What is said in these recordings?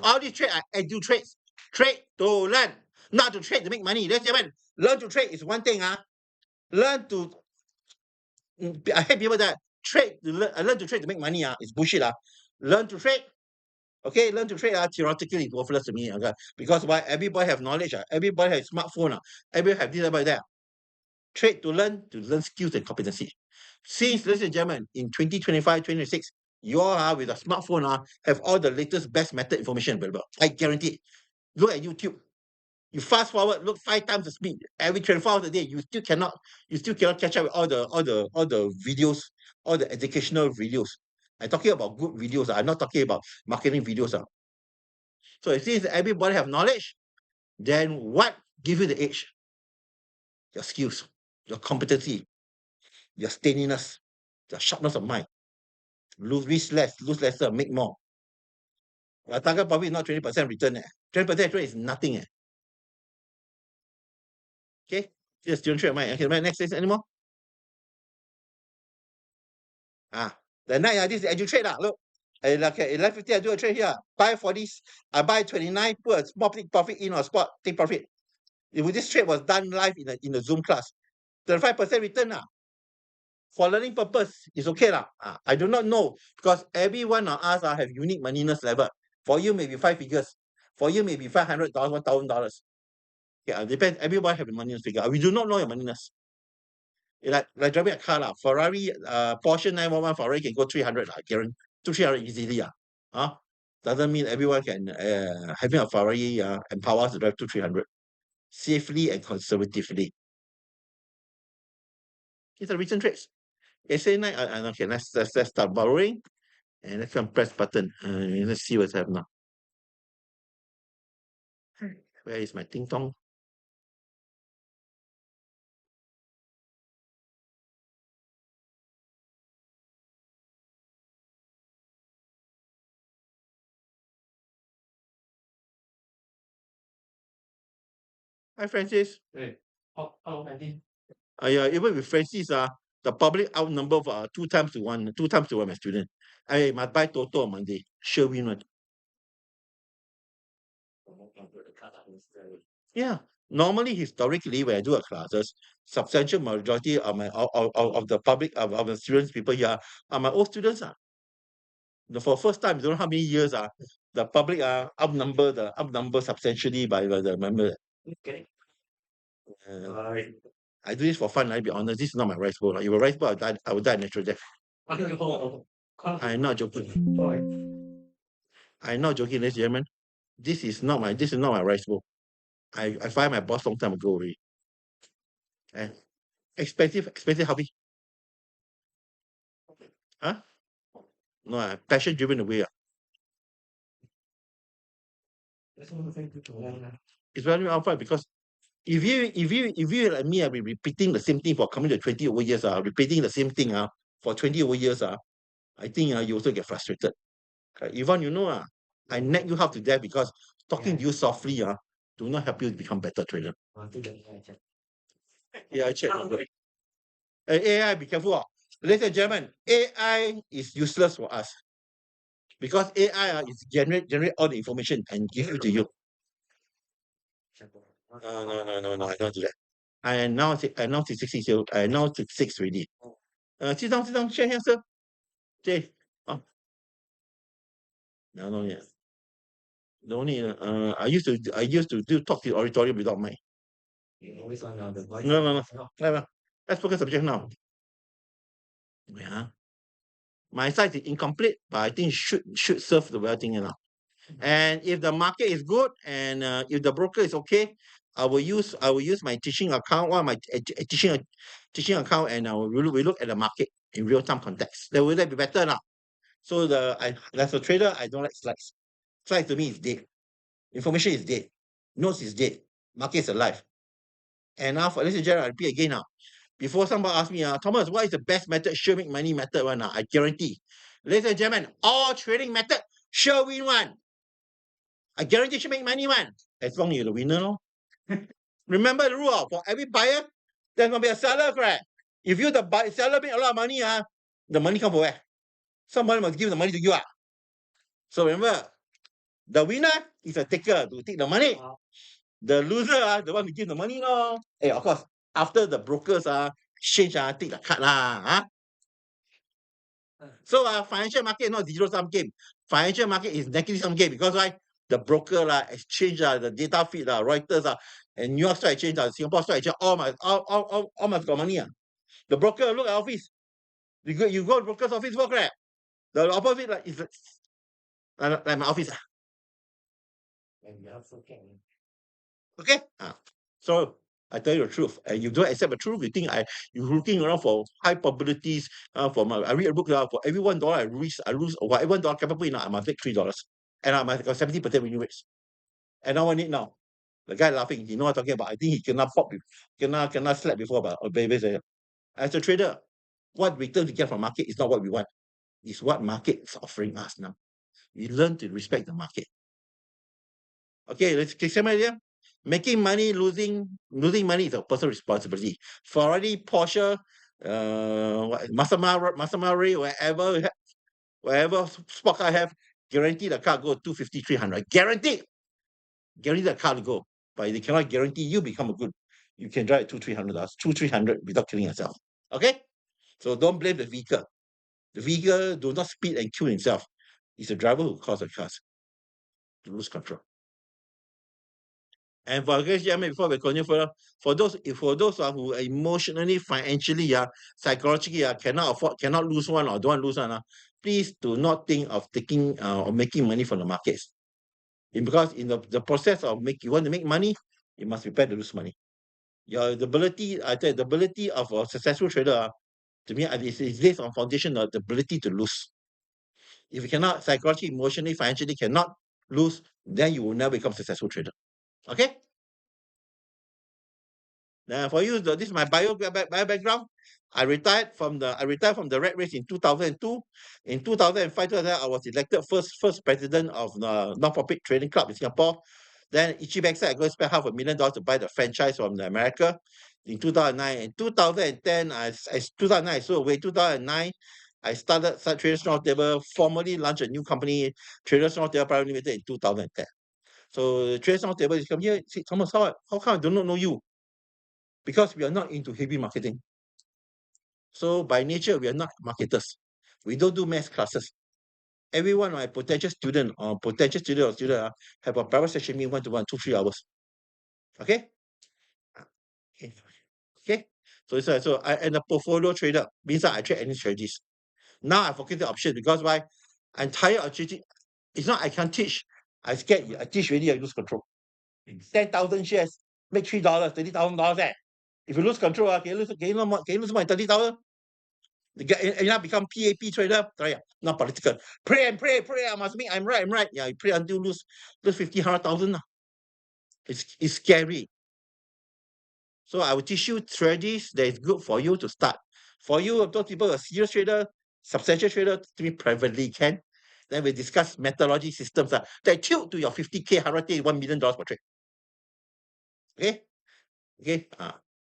All these trade are edu trades. Trade to learn, not to trade to make money. Ladies and gentlemen, learn to trade is one thing. Learn to I hate people that learn to trade to make money. It's bullshit. Learn to trade. Okay, learn to trade theoretically is worthless to me. Okay, because why? Everybody have knowledge. Everybody has smartphone. Everybody have this about that. Trade to learn skills and competency. Since, ladies and gentlemen, in 2025, 2026, you all with a smartphone have all the latest best method information available. I guarantee. Look at YouTube. You fast forward, look 5 times the speed. Every 24 hours a day, you still cannot catch up with all the videos, all the educational videos. I'm talking about good videos. I'm not talking about marketing videos. So since everybody have knowledge, then what give you the edge? Your skills, your competency, your steadiness, your sharpness of mind. Lose less, lose lesser, make more. Your target profit is not 20% return. 20% return is nothing. Okay? Just don't trade mind. Okay, next is anymore? The night this is edu trade. Look. Like at 11:50, I do a trade here. Buy for this. I buy 29, put a small profit in or spot, take profit. If this trade was done live in the Zoom class, 35% return. For learning purpose, it's okay. I do not know because every one of us have unique moneyness level. For you, maybe 5 figures. For you, maybe $500, $1,000. Yeah, depends. Everyone have a moneyness figure. We do not know your moneyness. Like driving a car. Ferrari, Porsche 911 Ferrari can go 300. I guarantee. To 300 easily. Doesn't mean everyone can having a Ferrari empower us to drive to 300 safely and conservatively. It's a recent trades. Yesterday night, okay, let's start borrowing and let's come press button. Let's see what's happening now. Where is my ting tong? Hi, Francis. Hey, hello, Andy. Yeah, even with Francis, the public outnumber 2 times to 1, 2 times to 1, my student. I must buy Toto on Monday. Sure win one. Yeah. Normally, historically, when I do a classes, substantial majority of my of the public of the students, people here are my old students. For first time, don't know how many years the public outnumber substantially by the member. Okay. I do this for fun. I'll be honest. This is not my rice bowl. If a rice bowl, I would die natural death. I'm not joking. I'm not joking, ladies and gentlemen. This is not my rice bowl. I fired my boss long time ago already. Expensive hobby. No, passion driven away. It's very unfair because if you like me, I've been repeating the same thing for coming to 20 over years, repeating the same thing for 20 over years, I think you also get frustrated. Yvonne, I nag you half to death because talking to you softly do not help you to become better trader. Yeah, I check. AI, be careful. Ladies and gentlemen, AI is useless for us because AI is generate all the information and give it to you. No, I don't do that. I announced it 66 years old. I announced it 6 already. Sit down, share here, sir. Jay. No need. No need. I used to do talk to the auditorium without mic. No. Let's focus subject now. Yeah. My site is incomplete, but I think should serve the well thing now. And if the market is good and if the broker is okay, I will use my teaching account, one of my teaching account, and we look at the market in real time context. That will be better now. So as a trader, I don't like slides. Slides to me is dead. Information is dead. Notes is dead. Market is alive. And now, ladies and gentlemen, I repeat again now. Before somebody ask me, Thomas, what is the best method, sure make money method one? I guarantee. Ladies and gentlemen, all trading method, sure win one. I guarantee you make money one. As long as you're the winner, no? Remember the rule, for every buyer, there's going to be a seller, correct? If you're the seller make a lot of money, the money come from where? Somebody must give the money to you. So remember, The winner is a taker to take the money. The loser, the one who give the money, no. Hey, of course, after the brokers exchange, take the cut lah. So financial market is not zero sum game. Financial market is negative sum game because why? The broker exchange the data feed Reuters and New York Stock Exchange Singapore Stock Exchange all must got money. The broker look at office. You go to broker's office work, right? The opposite is like my office. Okay? So I tell you the truth, and you don't accept the truth. You think you're looking around for high probabilities. I read a book for every $1 I lose whatever $1 capital in, I must make $3, and I must got 70% win rates. And now I need now. The guy laughing, he know what I'm talking about. I think he cannot cannot slap before, but baby, as a trader, what return we get from market is not what we want. It's what market is offering us now. We learn to respect the market. Okay, let's click here. Making money, losing money is a personal responsibility. Ferrari, Porsche, Maserati, wherever sport car I have, guarantee the car go 250, 300. Guarantee the car to go. But they cannot guarantee you become a good. You can drive $200, $300, $300 without killing yourself. Okay? So don't blame the vehicle. The vehicle do not speed and kill himself. It's the driver who caused the cars to lose control. And for before we continue further, for those who emotionally, financially, psychologically cannot lose one or don't want to lose one, please do not think of taking or making money from the markets. Because in the process of you want to make money, you must prepare to lose money. The ability of a successful trader, to me, is based on foundation of the ability to lose. If you cannot psychologically, emotionally, financially cannot lose, then you will never become a successful trader. Okay? For you, this is my bio background. I retired from the rat race in 2002. In 2005, I was elected first president of the non-profit trading club in Singapore. Then Ichiban said I go spend $500,000 to buy the franchise from America. In 2009, in 2010, 2009 I sold away. 2009, I started Traders Roundtable, formally launched a new company, Traders Roundtable Private Limited, in 2010. So Traders Roundtable is come here. See, Thomas, how come I do not know you? Because we are not into heavy marketing. So by nature, we are not marketers. We don't do mass classes. Every one of my potential student or student have a private session meeting 1-to-1, 2-3 hours. Okay? Okay. So I am a portfolio trader, means that I trade any strategies. Now I focus on options because why? I'm tired of teaching. It's not I can't teach. I scared I teach already, I lose control. 10,000 shares, make $3, $30,000. If you lose control, can you lose more than 30,000? You now become PAP trader, sorry, not political. Pray and pray, I must make, I'm right. Yeah, you pray until lose 50, 100,000. It's scary. So I will teach you strategies that is good for you to start. For you, those people are serious trader, substantial trader, to me privately can. Then we discuss methodology systems that tilt to your 50K, 100K, $1 million per trade. Okay?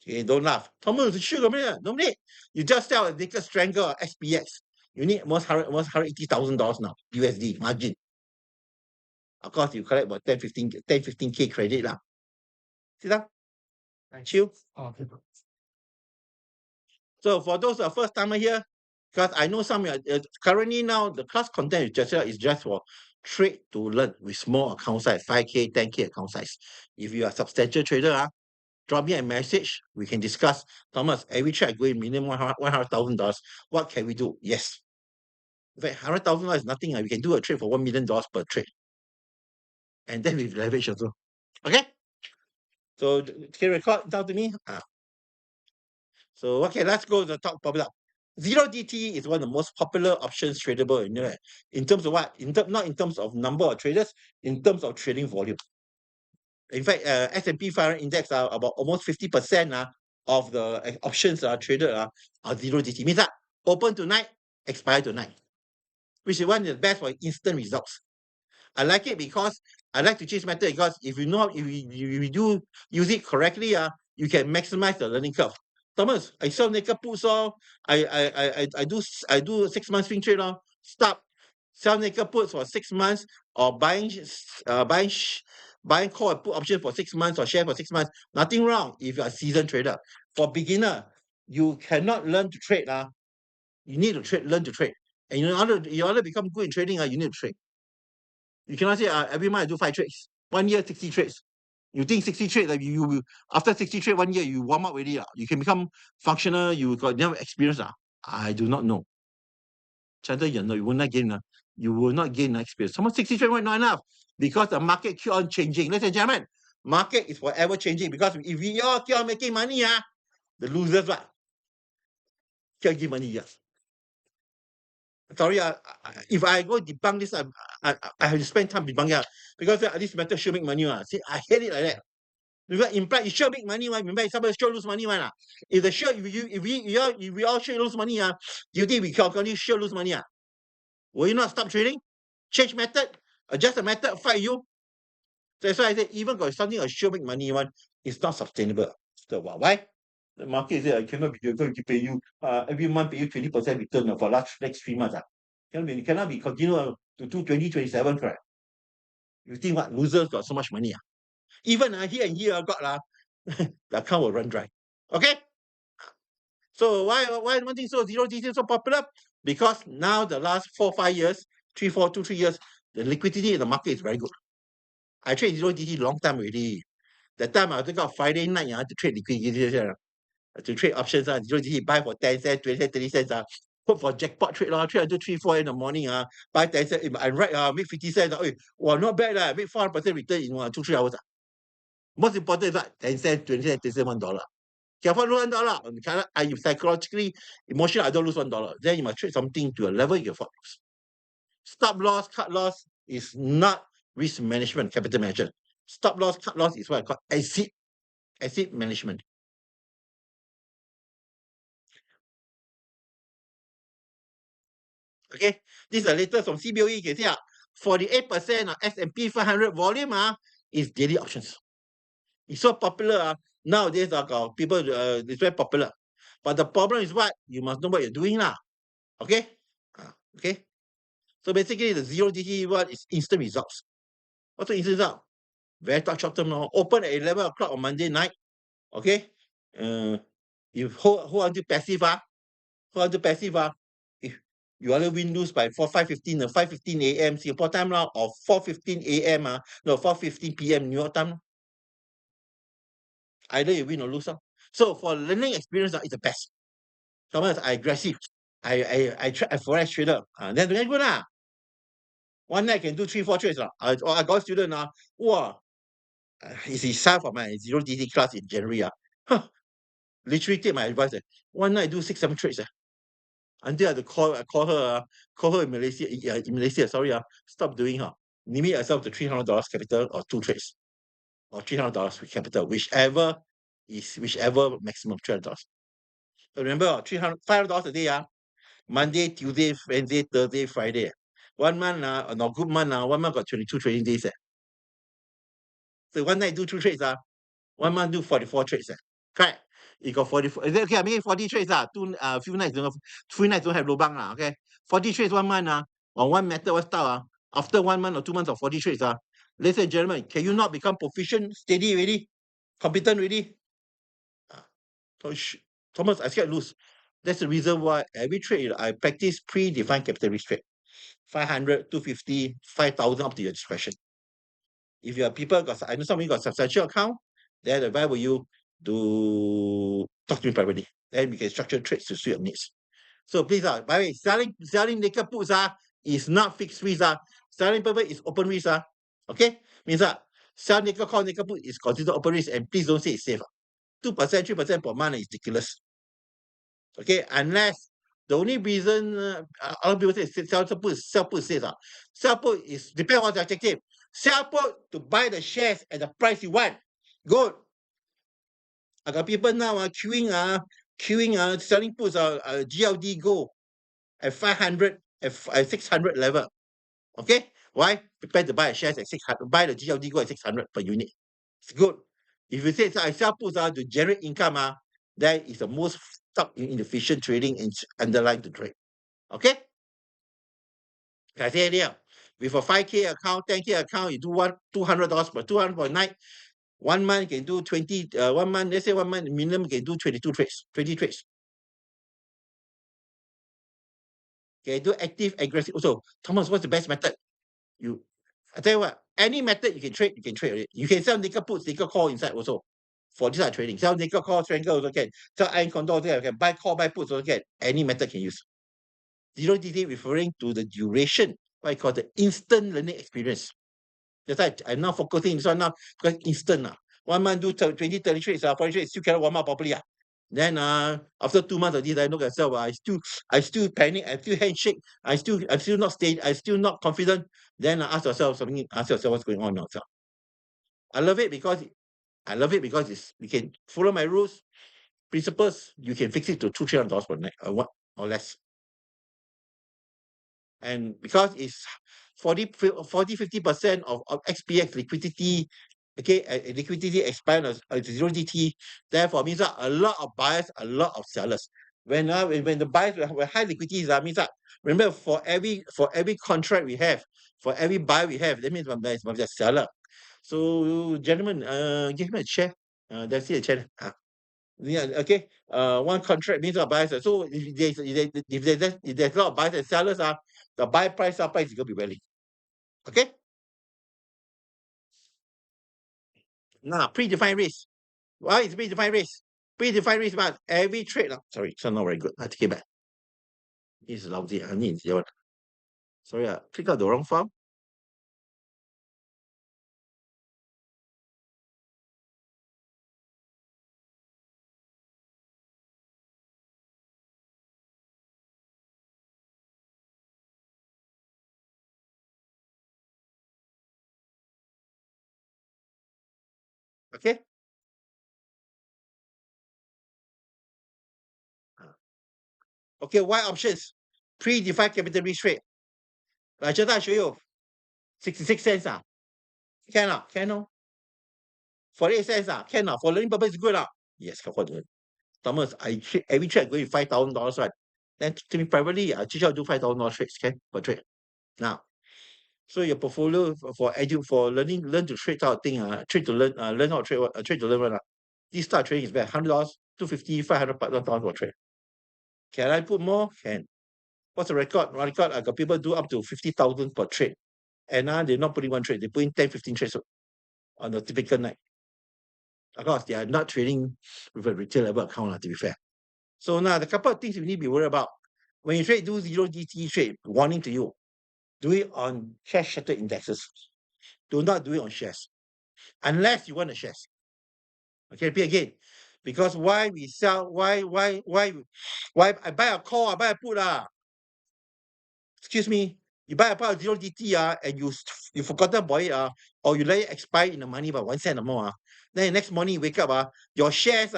Okay, don't laugh. Thomas, sugar, no need. You just sell a naked strangle or SPX. You need almost $180,000 now, USD margin. Of course, you collect about 15K credit lah. See that? Chill. Okay. So for those first timer here, because I know some currently now the class content is just for trade to learn with small account size, 5K, 10K account size. If you are a substantial trader, drop me a message. We can discuss. Thomas, every trade I go in minimum $100,000. What can we do? Yes. In fact, $100,000 is nothing. We can do a trade for $1 million per trade. And then with leverage also. Okay? So can you record down to me? So okay, let's go to the top popular. Zero DTE is one of the most popular options tradable in terms of what? Not in terms of number of traders, in terms of trading volume. In fact, S&P 500 index are about almost 50% of the options traded are zero DTE. Means that open tonight, expire tonight, which is one of the best for instant results. I like it because I like to change method because if you do use it correctly, you can maximize the learning curve. Thomas, I sell naked puts I do 6 months swing trade stop sell naked puts for 6 months, or buying call and put option for 6 months, or share for 6 months. Nothing wrong if you're a seasoned trader. For beginner, you cannot learn to trade. You need to learn to trade. And in order to become good in trading, you need to trade. You cannot say every month I do 5 trades. 1 year, 60 trades. You think 60 trades, you after 60 trades 1 year, you warm up already. You can become functional, you got enough experience. I do not know. Chances you will not gain. You will not gain experience. Someone 60 trades not enough, because the market keep on changing. Ladies and gentlemen, market is forever changing, because if we all keep on making money, the losers can't give money. Sorry, if I go debunk this, I have to spend time debunking, because this method sure make money. See, I hate it like that. Because implied you sure make money, implied somebody sure lose money. If the sure, if we all sure lose money, do you think we can only sure lose money? Will you not stop trading? Change method, adjust the method, fight you. That's why I said, even got something a sure make money it's not sustainable. So why? The market said I cannot be going to pay you every month, pay you 20% return for next 3 months. Cannot be continue to do 2027, correct? You think what? Losers got so much money. Even here and here got the account will run dry. Okay? So why one thing so zero DTE so popular? Because now the last 4-5 years, 3 years, the liquidity in the market is very good. I trade zero DTE long time already. That time I took out Friday night to trade liquidity, to trade options. Zero DTE buy for 10 cents, 20 cents, 30 cents. Put for jackpot trade, trade until 3-4 in the morning. Buy 10 cents, I write, make 50 cents. Wow, not bad. Make 400% return in 2-3 hours. Most important is that 10 cents, 20 cents, 30 cents, $1. Can afford lose $1? You psychologically, emotionally, I don't lose $1. Then you must trade something to a level you can afford to lose. Stop loss, cut loss is not risk management, capital management. Stop loss, cut loss is what I call asset management. Okay, this is the latest from CBOE. You can see 48% of S&P 500 volume is daily options. It's so popular nowadays. People, it's very popular. But the problem is what? You must know what you're doing. Okay? Okay? So basically, the zero DTE one is instant results. What's the instant result? Very short term now. Open at 11 o'clock on Monday night. Okay? You hold until passive. Hold until passive. If you only win lose by 5:15 a.m. Singapore time now, or 4:15 a.m. No, 4:15 p.m. New York time. Either you win or lose. So for learning experience, it's the best. Sometimes I aggressive. I try forex trader. Then very good. One night can do 3-4 trades. I got a student. Wow. He signed for my zero DT class in January. Literally take my advice. One night do 6-7 trades. Until I had to call her in Malaysia. Sorry. Stop doing her. Limit yourself to $300 capital or 2 trades. Or $300 with capital, whichever maximum $300. So remember, $500 a day. Monday, Tuesday, Wednesday, Thursday, Friday. 1 month, not good month, 1 month got 22 trading days. So one night do 2 trades. 1 month do 44 trades. Correct. You got 44. Is it okay? I mean 40 trades. Few nights don't have, 3 nights don't have lobang. Okay. 40 trades 1 month. On one method, one style. After 1 month or 2 months of 40 trades. Ladies and gentlemen, can you not become proficient, steady already? Competent already? Thomas, I scared lose. That's the reason why every trade I practice predefined capital risk trade. 500, 250, 5,000 up to your discretion. If you are people I know some of you got substantial account, then why will you do talk to me privately? Then we can structure trades to suit your needs. So please, by the way, selling naked puts is not fixed risk. Selling purpose is open risk. Okay? Means sell naked call naked put is considered open risk, and please don't say it's safe. 2%, 3% per month is ridiculous. Okay, unless the only reason other people say sell put says sell put is depend on the objective. Sell put to buy the shares at the price you want. Good. I got people now queuing selling puts GLD go at 500 at 600 level. Okay, why? Prepare to buy shares at 600. Buy the GLD go at 600 per unit. It's good. If you say I sell puts to generate income, that is the most inefficient trading and underlying the trade. Okay? I say earlier, with a 5K account, 10K account, you do $200 per 200 per night. 1 month can do 20, 1 month, let's say 1 month minimum can do 22 trades, 20 trades. Okay, do active, aggressive. Also, Thomas, what's the best method? I tell you what, any method you can trade already. You can sell nickel puts, nickel call inside also. For this type of trading, sell nickel call, strangle also can. Sell iron condor also can. Buy call, buy puts also can. Any method can use. Zero DT referring to the duration, what I call the instant learning experience. That's why I'm now focusing this one now because instant. 1 month do 20, 30 trades, 40 trades, still cannot warm up properly. Then after 2 months of this, I look at myself, I still panic, I still handshake, I'm still not staying, I'm still not confident. Then ask yourself something, ask yourself what's going on now. So I love it because it's we can follow my rules, principles, you can fix it to $200-300 per night or what or less. And because it's 50% of XPX liquidity, okay, liquidity expand as zero DT, therefore means that a lot of buyers, a lot of sellers. When the buyers were high liquidity, that means that remember for every contract we have, for every buy we have, that means one buyer is one seller. So gentlemen, give me a share. That's it, a share. Yeah, okay. One contract means a buyers. So if there's a lot of buyers and sellers, the buy price, sell price is gonna be rallying. Okay? Now, predefined risk. Why is predefined risk? Predefined risk, but every trade. Sorry, it's not very good. I take it back. This is lousy. I need the one. Sorry, click out the wrong file. Okay? Okay, why options? Predefined capital risk rate. Like just now I show you 66 cents. Can can no? 48 cents. Can for learning purpose is good. Yes, can afford it. Thomas, every trade going $5,000, right? Then to me privately, I teach you how to do $5,000 trades, okay, per trade. Now, so your portfolio for learn to trade type of thing, trade to learn, learn how to trade, trade to learn what. This start trading is bad. $100, $250, $500 for trade. Can I put more? Can. What's the record? Record, I got people do up to 50,000 per trade. And they're not putting one trade, they put in 10, 15 trades on a typical night. Of course, they are not trading with a retail level account, to be fair. So now the couple of things you need to be worried about. When you trade, do zero DT trade, warning to you. Do it on cash settled indexes. Do not do it on shares. Unless you want the shares. Okay, repeat again. Because why we sell, why I buy a call, I buy a put excuse me, you buy a put of zero DT and you forgotten about it or you let it expire in the money by 1 cent or more then the next morning you wake up your shares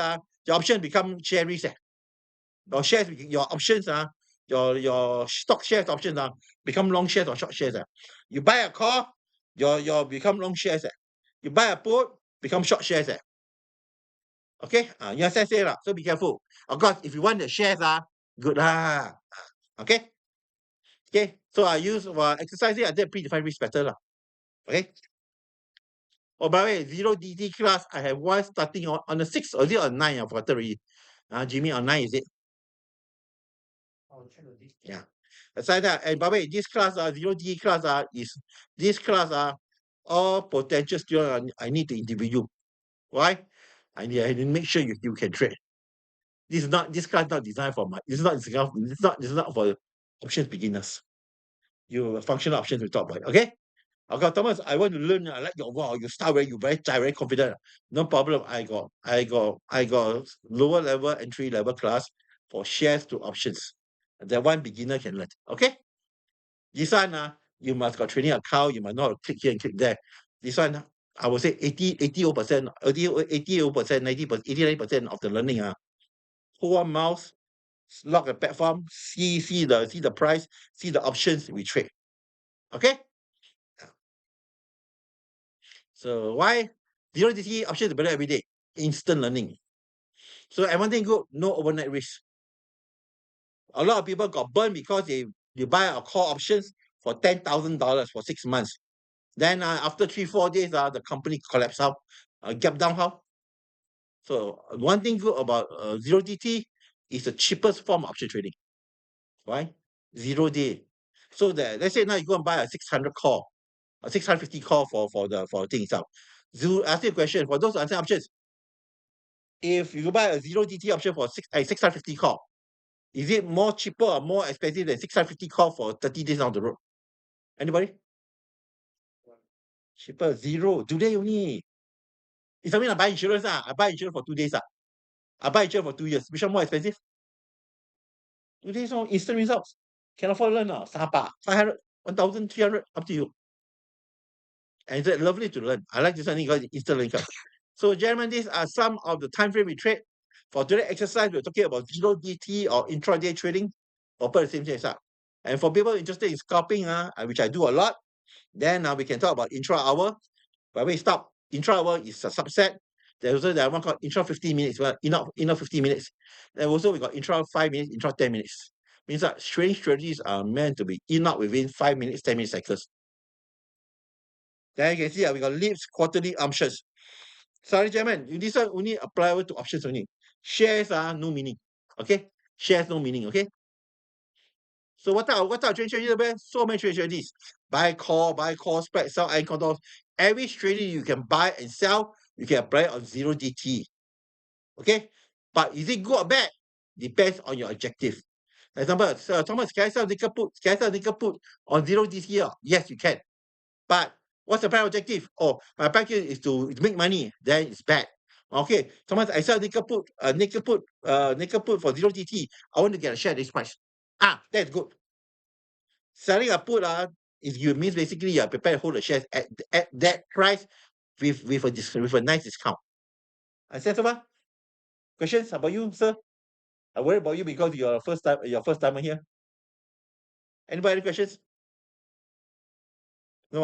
your options become share risk your shares, your options your stock shares options become long shares or short shares You buy a call, your become long shares You buy a put, become short shares Okay, you understand say so be careful. Of course, if you want the shares good Okay. Okay, so I use exercising, I did predefined risk better Okay. Oh, by the way, zero DT class, I have one starting on the 6th or is it on 9? I forgot already. Jimmy, on 9 is it? I'll check the list. Yeah. Aside that, and by the way, this class, zero DT class is this class all potential students I need to interview you. Why? I need to make sure you can trade. This class not designed for it's not for options beginners. You functional options we talk about. Okay? Okay, Thomas, I want to learn. I like your wow, you start you very confident. No problem. I got lower level, entry level class for shares to options. That one beginner can learn. Okay? This one you must got training account, you must not click here and click there. This one, I would say 80% 80%, 90%, 89% of the learning hold one mouse, log a platform, see the price, see the options we trade. Okay? So why zero DT options is better every day? Instant learning. So and one thing good, no overnight risk. A lot of people got burned because they buy a call options for $10,000 for 6 months. Then after 3-4 days, the company collapsed out, gap down how. So one thing good about zero DT is the cheapest form of option trading. Why? 0 day. So that let's say now you go and buy a 600 call, a 650 call for the thing itself. Ask you a question for those answer options. If you buy a zero DT option for 650 call, is it more cheaper or more expensive than 650 call for 30 days down the road? Anybody? Cheaper, zero. Today only. If I mean I buy insurance, I buy insurance for 2 days. I buy insurance for 2 years. Which one more expensive? 2 days on instant results. Can afford to learn now. Sapa, 500, 1,300, up to you. And it's lovely to learn. I like this one because instant income. So, gentlemen, these are some of the time frame we trade. For today's exercise, we're talking about zero DT or intraday trading, or put the same thing as that. And for people interested in scalping, which I do a lot, then we can talk about intra-hour. But we stop. Intra-hour is a subset. There's also that one called intra 15 minutes, well, intra 15 minutes. Then also we got intra 5 minutes, intra 10 minutes. Means that trading strategies are meant to be in out within 5 minutes, 10 minute cycles. Then you can see we got leaps, quarterly options. Sorry, gentlemen, this one only apply to options only. Shares are no meaning. Okay? Shares no meaning, okay? So what type of trading strategy there? So many trading strategies. Buy call, spread, sell condos. Every strategy you can buy and sell, you can apply on zero DT. Okay? But is it good or bad? Depends on your objective. For example, Thomas, can I sell nickel put? Can I sell nickel put on zero DT? Yes, you can. But what's the prime objective? Oh, my objective is to make money. Then it's bad. Okay, Thomas, I sell nickel put for zero DT. I want to get a share at this price. That's good. Selling a put is you means basically you are prepared to hold the shares at that price with a nice discount. Understand, Thomas? Questions about you, sir? I worry about you because you're first timer here. Anybody any questions? No,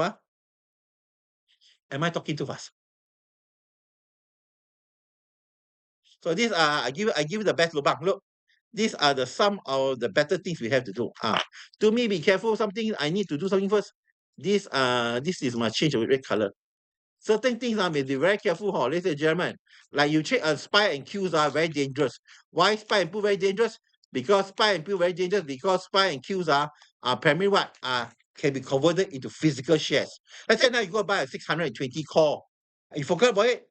Am I talking too fast? So these are I give you the best lobang. Look, these are some of the better things we have to do. To me, be careful. Something I need to do something first. This is my change of red color. Certain things may be very careful, ladies and gentlemen. Like you check SPY and Qs are very dangerous. Why SPY and Q very dangerous? Because SPY and Q very dangerous because SPY and Qs are primarily what can be converted into physical shares. Let's say now you go buy a 620 call. You forget about it.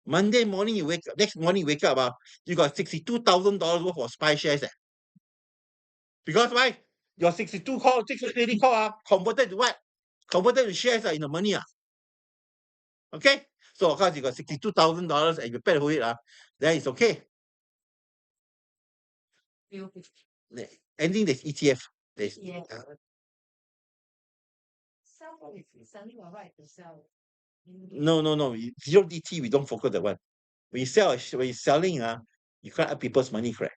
Monday morning you wake up, next morning you wake up, you got $62,000 worth of SPY shares. Because why? Your 680 call converted to what? Converted to shares in the money. Okay? So of course you got $62,000 and you pay for it, then it's okay. Anything that's ETF. There's, no. Zero DT, we don't focus that one. When you're selling, you can't earn people's money, correct?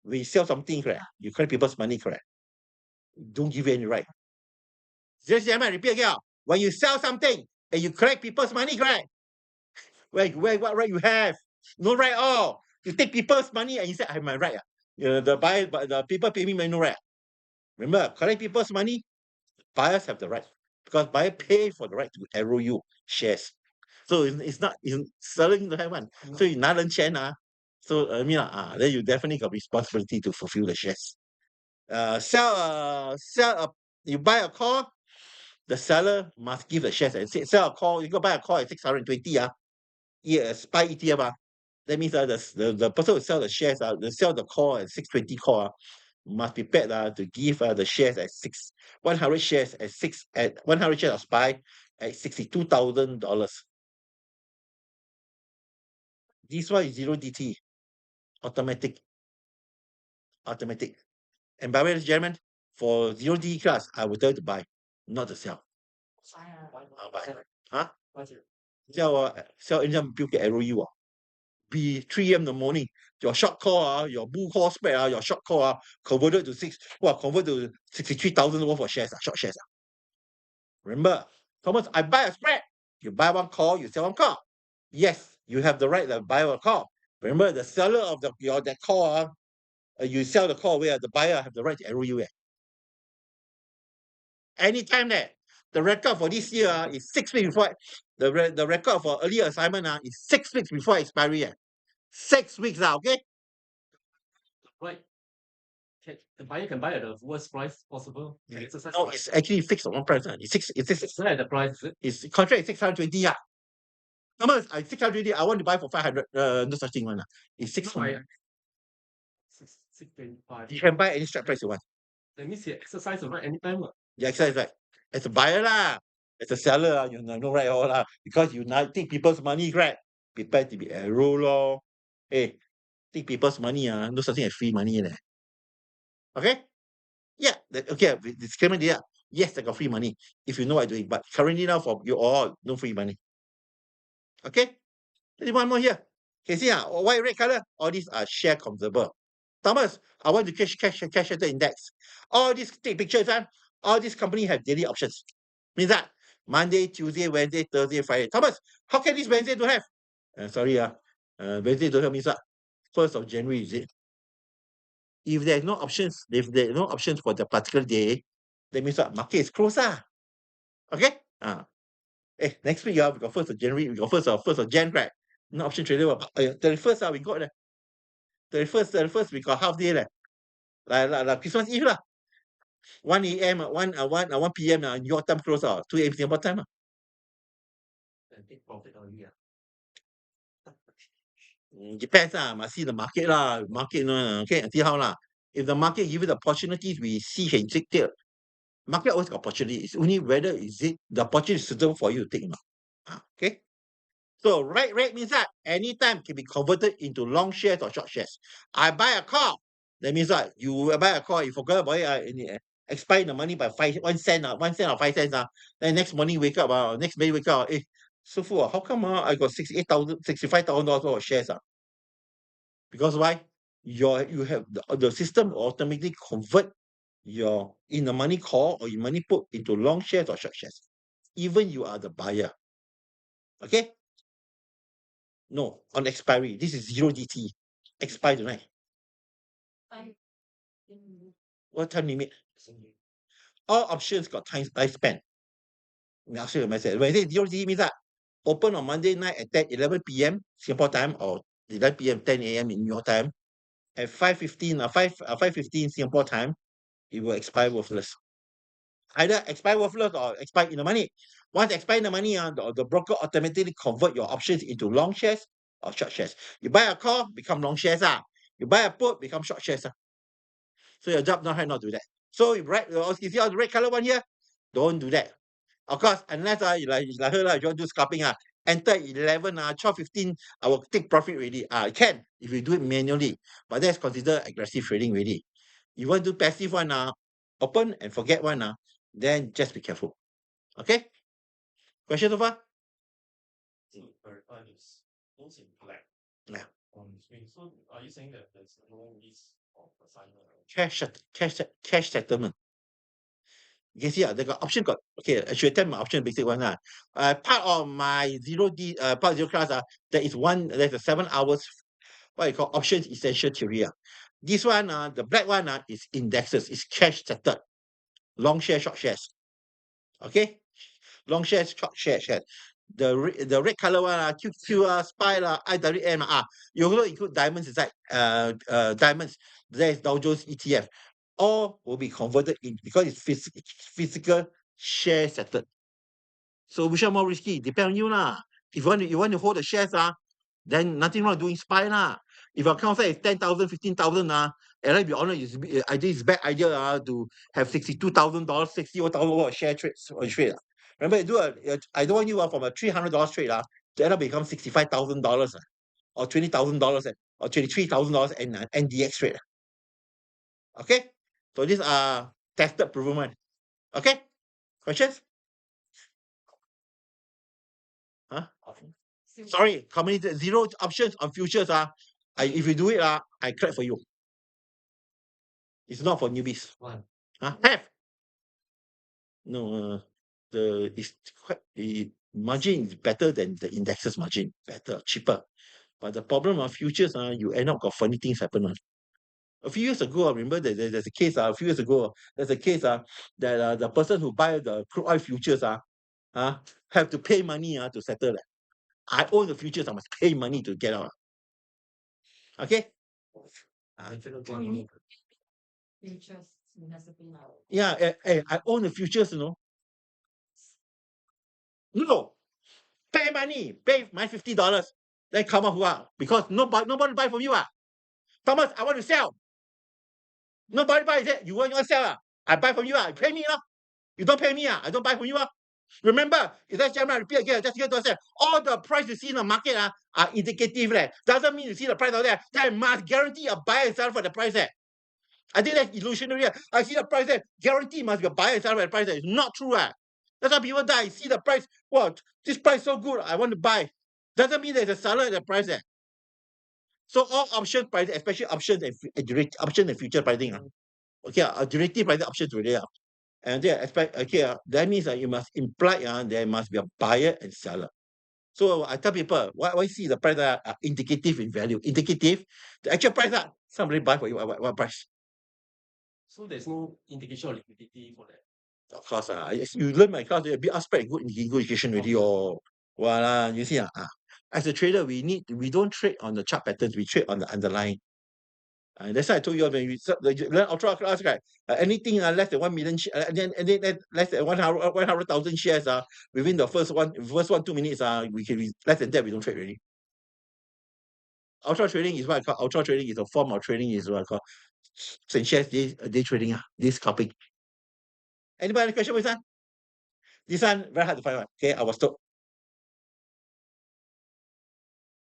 When you sell something, correct? You can't earn people's money, correct? Don't give you any right. Just repeat again. When you sell something and you collect people's money, correct? What right you have? No right all. You take people's money and you say, I have my right. The people pay me no right. Remember, collect people's money, buyers have the right. Because buyer pay for the right to arrow you shares. So it's not selling the have one. So you not chain, so then you definitely got responsibility to fulfill the shares. You buy a call, the seller must give the shares and sell a call. You go buy a call at 620, SPY ETF, that means the person who sell the shares, they sell the call at 620 call, must be paid to give the shares at 100 shares at 100 shares of SPY at $62,000. This one is zero DT, automatic. And by the way, gentlemen, for zero DT class, I will tell you to buy, not to sell. Buy. Sell anytime people can arrow you. Be 3 a.m. in the morning, your short call, your bull call spread, your short call converted to convert to 63,000 worth of shares, short shares. Remember, Thomas, I buy a spread. You buy one call, you sell one call. Yes, you have the right to buy a call. Remember, the seller of that call, you sell the call where the buyer have the right to arrow you. anytime that the record for this year is 6 weeks before the record for early assignment is 6 weeks before expiry. 6 weeks okay? Right. The buyer can buy at the worst price possible. The exercise No, price. it's actually fixed on one price. It's Not at the price, is it? it's contract is 620. Number I 620, I want to buy for 500. No such thing one. It's 600. 625. You can buy any strike price you want. That means you exercise right anytime. You exercise right. As a buyer lah, as a seller, you know right all lah. Because you not take people's money, right? Prepare to be arrow lor. Hey, take people's money, no such thing as free money. Okay? Yeah, okay, with disclaimer there. Yes, I got free money if you know what I'm doing. But currently now for you all, no free money. Okay? There's one more here. Can you see white red color? All these are share convertible. Thomas, I want to cash the index. All these take pictures, all these company have daily options. Means that Monday, Tuesday, Wednesday, Thursday, Friday. Thomas, how can this Wednesday don't have? Sorry, Wednesday don't have means that 1st of January, is it? If there's no options, if there are no options for the particular day, that means what? Market is closed. Okay? Next week, we got 1st of January, we got 1st of Jan, right? No option trader. 31st, we got that. 31st, we got half day. Like Christmas Eve. 1 a.m., 1 p.m. Your time close. 2 a.m. Singapore time. And take profit early. Depends. Must see the market. Market, okay, see how. If the market give you the opportunities, we see can take it. Market always got opportunity. It's only whether is it the opportunity is suitable for you to take. Okay. So right means that anytime can be converted into long shares or short shares. I buy a car. That means that you buy a car, you forget about it, expire the money by 1 cent, 1 cent or 5 cents. Then next morning wake up, next day wake up, so full. How come I got $65,000 worth of shares? Because why? You have the system automatically convert your in the money call or your money put into long shares or short shares. Even you are the buyer. Okay? No, on expiry. This is 0 DTE. Expire tonight. What time limit? All options got time lifespan. I'll show you a message. When I say 0 DTE means that open on Monday night at 11 p.m. Singapore time or 11 p.m. 10 a.m. in your time. At 5:15 Singapore time, it will expire worthless. Either expire worthless or expire in the money. Once expire in the money, the broker automatically convert your options into long shares or short shares. You buy a call, become long shares. You buy a put, become short shares. So your job not to do that. So you see all the red color one here? Don't do that. Of course, unless like her, you want to do scalping, enter 11, 12, 15, I will take profit already. It can if you do it manually, but that's considered aggressive trading already. You want to do passive one, open and forget one, then just be careful. Okay? Question so far? To verify this, those in black. Yeah. On the screen. So are you saying that there's no risk of assignment? Cash settlement. You can see they got option okay, I should tell my option basic one. Part of my part 0 class, there's a 7 hours what you call options essential theory. This one, the black one is indexes, is cash settled. Long shares, short shares. Okay? Long shares, short shares. The red color one, QQ, SPY, IWM, you also include diamonds inside. Diamonds, there is Dow Jones ETF. All will be converted in because it's physical share settled. So which are more risky? Depend on you If you want to hold the shares, then nothing wrong doing SPY If your account size is 10,000, 15,000, and let's be honest, I think it's a bad idea to have $62,000, $61,000 share trade. Remember, I don't want you from a $300 trade to end up become $65,000 or $20,000 or $23,000 and NDX trade. Okay, so these are tested proven. Okay, questions? Sorry, community 0 options on futures. If you do it, I clap for you. It's not for newbies. Why? Have. No, the margin is better than the indexes margin. Better, cheaper. But the problem of futures, you end up got funny things happen. A few years ago, I remember that there's a case. A few years ago, there's a case. That the person who buy the crude oil futures. Have to pay money. To settle that. I own the futures. I must pay money to get out. Okay. Futures necessary. Yeah. I own the futures. No. Pay money. Pay my $50. Then come up because nobody buy from you. Thomas, I want to sell. Nobody buys it. You want to sell? I buy from you. Pay me. You don't pay me. I don't buy from you. Remember, let's just repeat again. Just to say, all the price you see in the market are indicative. Doesn't mean you see the price out there. That must guarantee a buyer and seller for the price. I think that's illusionary. I see the price there. Guarantee must be a buyer and seller for the price. It's not true. That's why people die. See the price. What? This price so good. I want to buy. Doesn't mean there's a seller at the price there. So all option pricing, especially option and future pricing. Okay, derivative pricing options really. And they expect that means you must imply there must be a buyer and seller. So I tell people, why see the price indicative in value? Indicative, the actual price somebody buy for you what price? So there's no indication of liquidity for that. Of course, you learn my class, be aspect good education already. Voila, you see as a trader, we don't trade on the chart patterns, we trade on the underlying. That's why I told you when we learn ultra class, right? Anything less than 1 million, and then less than 100,000 shares within the first 2 minutes we can less than that we don't trade already. Ultra trading is what I call ultra trading is a form of trading is what I call shares day trading this topic. Anybody have any question with that? This one very hard to find out. Okay, I was told.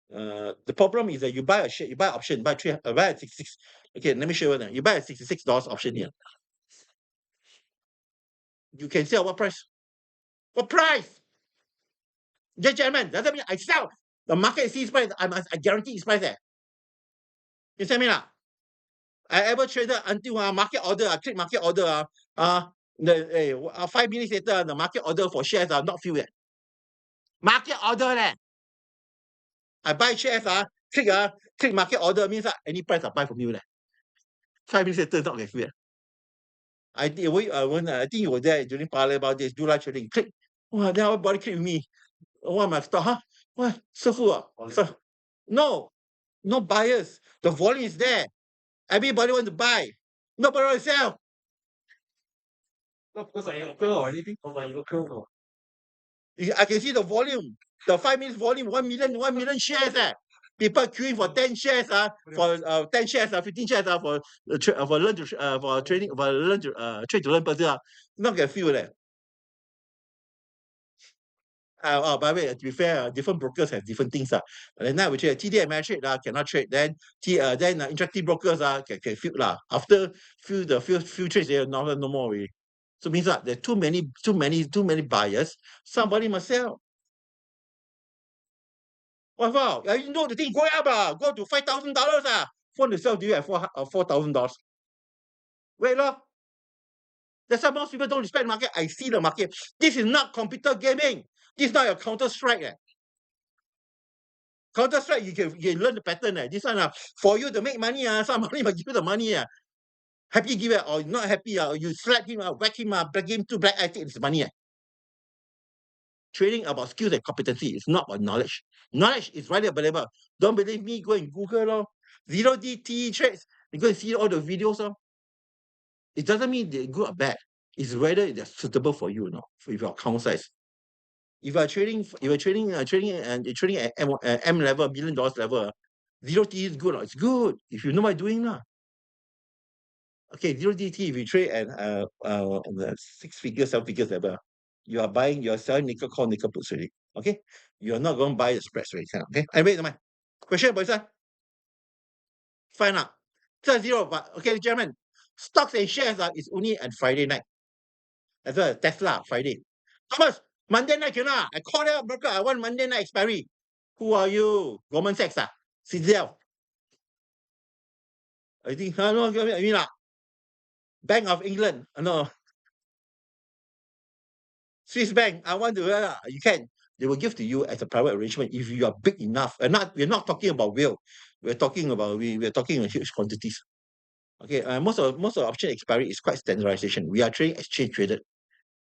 The problem is that you buy a share, you buy an option, buy a 66. Okay, let me show you now. You buy a $66 option here. You can sell what price? What price? Yes, gentlemen, doesn't mean I sell. The market sees price, I guarantee its price there. You tell me now. I ever traded until market order, click market order, 5 minutes later, the market order for shares are not filled yet. Market order there. I buy shares, click market order means any price I buy from you there. 5 minutes later, not get filled yet. I think you were there during Parliament about this, July trading. Click. Wow, then everybody click with me. What am I stop? What? So full. No buyers. The volume is there. Everybody want to buy. Nobody want to sell. Not because I local or anything, or my local or I can see the volume. The 5 minutes volume, 1 million shares. People queuing for 10 shares, for 10 shares, 15 shares for learn to for training, for learn to trade to learn person. Not get filled there. By the way, to be fair, different brokers have different things. Then now we trade TD Ameritrade cannot trade. Then interactive brokers can fill after few trades they no more already. So means there's too many buyers. Somebody must sell. Wow, you know the thing going up go to $5,000 phone to sell to you at $4,000. Wait that's why most people don't respect the market. I see the market. This is not computer gaming. This is not your Counter-Strike. Counter-Strike, you can learn the pattern. This one, for you to make money, somebody must give you the money. Happy give it, or not happy, you slap him, whack him, black him to black, I take his money. Trading about skills and competency. It's not about knowledge. Knowledge is readily available. Don't believe me? Go and Google. Zero DTE trades. You go and see all the videos. It doesn't mean they're good or bad. It's whether they're suitable for you, with your account size. If you're trading at M level, $1 million level, zero DTE is good. It's good if you know what you're doing. Okay, zero DTE, if you trade at the 6 figures, 7 figures level, you're selling nickel, call nickel puts already. Okay, you're not going to buy the spreads already. Okay, anyway, never mind. Question about this? Fine up. So zero, but okay, gentlemen, stocks and shares is only on Friday night. As well as Tesla Friday. Thomas, Monday night cannot. I call them broker. I want Monday night expiry. Who are you? Goldman Sachs CZL. I think no, I mean Bank of England. No. Swiss Bank. I want to. You can. They will give to you as a private arrangement if you are big enough. We're not talking about will. We're talking about huge quantities. Okay, most of option expiry is quite standardization. We are trading exchange traded.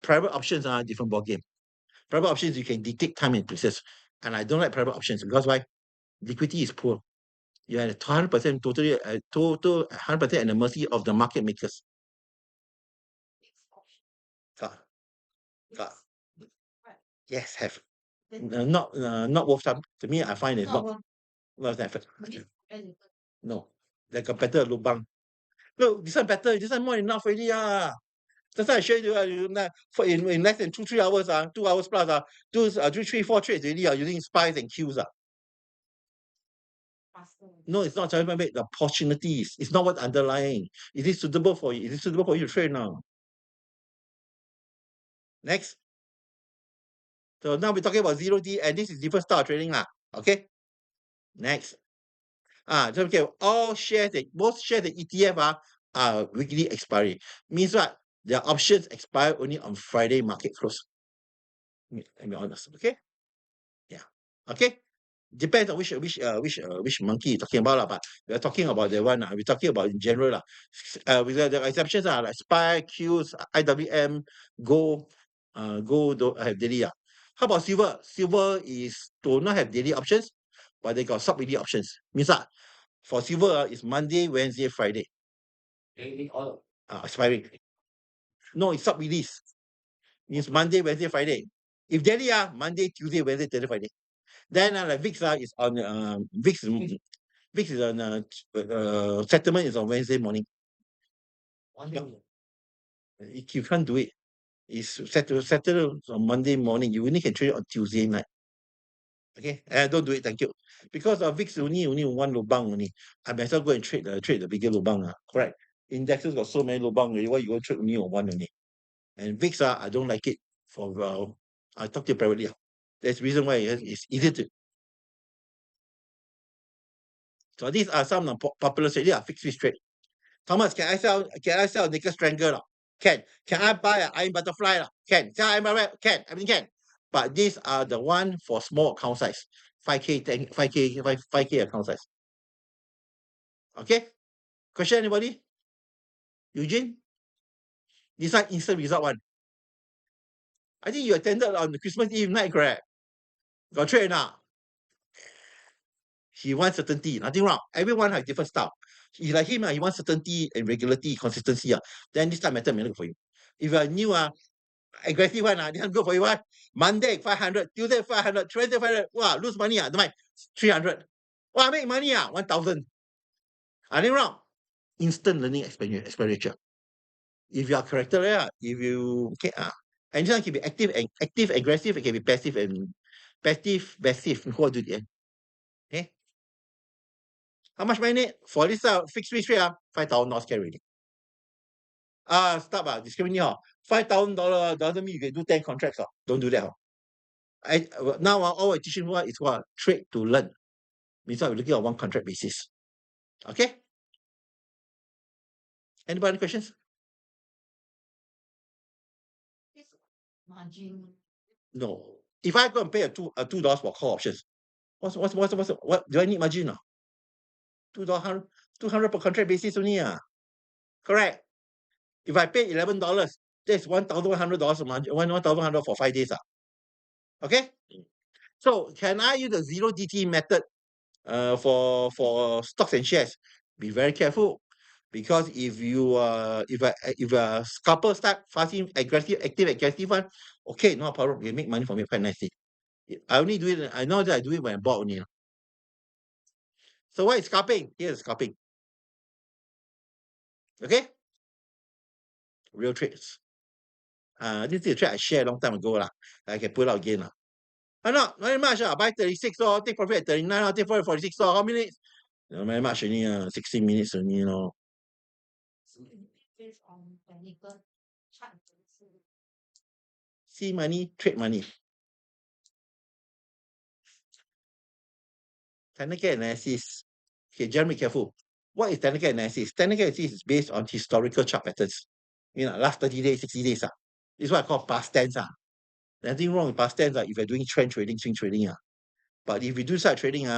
Private options are a different ballgame. Private options you can dictate time and places, and I don't like private options because why? Liquidity is poor. You are 100% totally total 100% at the mercy of the market makers. Fixed option. Ah, ah, Fixed. Right. yes, have. Then Not worth time. To me, I find it's not not worth worth effort. very little. No, like a better lubang. Look, this one better. This one more than enough already. That's why I showed you, for in less than 2-3 hours, 2 hours plus, do 3-4 trades already, using spies and Qs. Faster. No, it's not trying to make the opportunities. It's not what underlying. Is it suitable for you? Is it suitable for you to trade now? Next. So now we're talking about 0D, and this is different style of trading lah. Okay. Next. So okay, all shares that most shares that ETF are weekly expiry. Means what? Their options expire only on Friday market close. Let me honest. Okay. Yeah. Okay. Depends on which monkey you're talking about, but we're talking about the one. We're talking about in general. With the exceptions are like SPY, Qs, IWM, Go, Go don't have daily. How about silver? Silver is do not have daily options, but they got sub-daily options. Means that for silver, it's Monday, Wednesday, Friday. Daily all Expiring. No, it's sub-release. Means Monday, Wednesday, Friday. If daily, Monday, Tuesday, Wednesday, Thursday, Friday. Then like VIX is on VIX is on settlement is on Wednesday morning. one Yeah. day. If you can't do it, it's settle on Monday morning. You only can trade it on Tuesday night. Okay, don't do it. Thank you. Because of VIX only one lubang only. I might as well go and trade the bigger lubang. Correct. Indexes got so many lubang already. Why you go trade only on one only? And VIX I don't like it. For I talk to you privately. That's the reason why it's easy to. So these are some popular trade. Yeah, fixed risk trade. Thomas, can I sell a naked strangler? Can. Can I buy an iron butterfly? Can. Sell iron butterfly? Can. Everything can. But these are the one for small account size. 5K, 10, 5K, 5K account size. Okay? Question anybody? Eugene? This one instant result one. I think you attended on the Christmas Eve night, correct? Got trade now. He wants certainty, nothing wrong. Everyone has different style. He like him, he wants certainty and regularity, consistency. Then this time method may look for you. If you are new, aggressive one, this one good for you. What? Monday 500, Tuesday 500, Wednesday 500. Wow, lose money. Don't mind. 300. Wow, make money. 1,000. Nothing wrong. Instant learning expenditure. If you are character, if you okay, and this one can be active, aggressive. It can be passive and passive. Who do the end? Okay. How much money need for this fixed risk rate? $5,000 can already. Stop discriminating. $5,000 doesn't mean you can do 10 contracts. Don't do that. Now all I teaching is what trade to learn. Means we're looking at one contract basis. Okay. Anybody questions? Margin. No. If I go and pay a $2 for call options, what do I need margin? $200 per contract basis only. Correct. If I pay $11, that's $1,100 margin, $1,100 for 5 days. Okay. So can I use the 0 DTE method for stocks and shares? Be very careful, because if a scalper start fasting aggressive one, okay, no problem. You make money from it quite nicely. I only do it. I know that I do it when I bought only. So what is scalping? Here's scalping. Okay, real trades. This is a trade I shared a long time ago lah. I can put out again lah. Not very much. Buy 36 or take profit at 39 or take profit at 46 or how many minutes? Not very much only. 16 minutes only. So based on technical chart. See money, trade money. Technical analysis. Okay, Jeremy, be careful. What is technical analysis? Technical analysis is based on historical chart patterns. Last 30 days, 60 days. This is what I call past tense. Nothing wrong with past tense if you're doing trend trading, swing trading. But if you do such trading,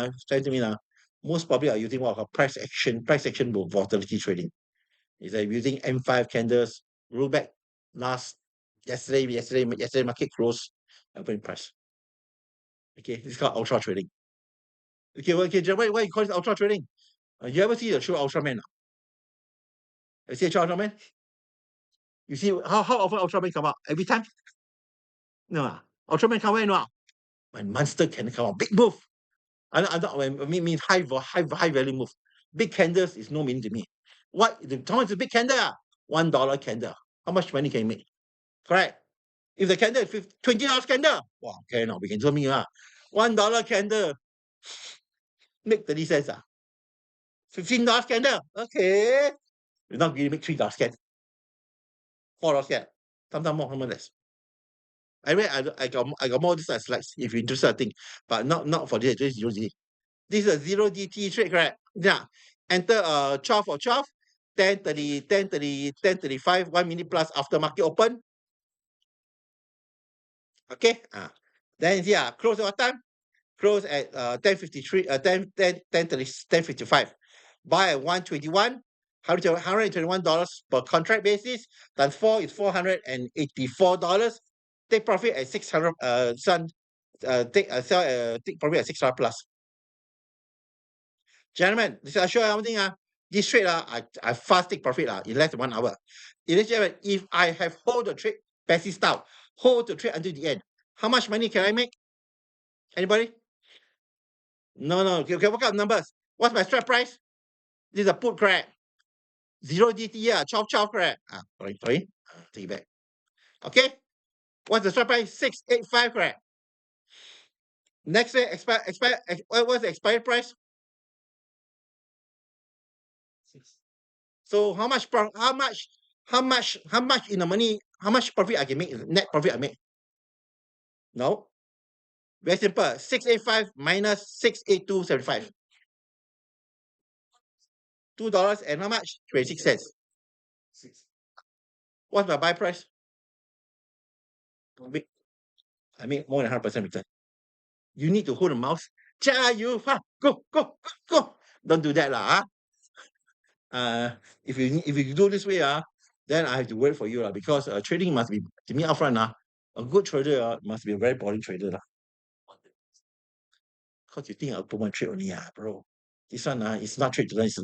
most probably are using what I call price action volatility trading. It's like using M5 candles, roll back yesterday market close open price. Okay, this is called ultra trading. Okay, why you call it ultra trading? You ever see the show Ultraman? You see a show Ultraman? You see how often Ultraman come out? Every time? No. Ultraman come out, no. When monster can come out, big move. I not when mean high value move. Big candles is no meaning to me. What how much is a big candle? $1 candle. How much money can you make? Correct. If the candle is $20 candle, wow, okay, now we can tell me $1 candle make 30 cents. $15 candle. Okay. You're not going to make $3 candle. $4 candle. Sometimes more, sometimes less. Anyway, I got more this slides if you're interested, I think. But not for this, this is 0DT. This is a 0 DTE trade, correct? Yeah. Enter 12 or 12, 10:30, 10:30, 10:35, 1 minute plus after market open. Okay. Then yeah, close at what time? Close at 10:53, 10:55. Buy at 121. $121 per contract basis. Times 4 is $484. Take profit at 600. Take profit at 600 plus. Gentlemen, this I show you something. This trade I fast take profit in less than 1 hour. If I have hold the trade passive style, hold the trade until the end, how much money can I make? Anybody? No. Okay, work out numbers. What's my strike price? This is a put, correct? 0 DTE, 12, correct? Sorry. Take it back. Okay. What's the strike price? 685, correct? Next day, what's the expired price? 6. So how much in the money, how much profit I can make, net profit I make? No. Very simple. 685 minus 682.75. $2 and how much? 26 cents. 6. What's my buy price? I make more than 100% return. You need to hold the mouse. Go. Don't do that, lah. If you do this way, then I have to wait for you, because trading must be, to me, upfront, a good trader must be a very boring trader, because you think I'll put one trade only, bro. This one, it's not trade to learn. It's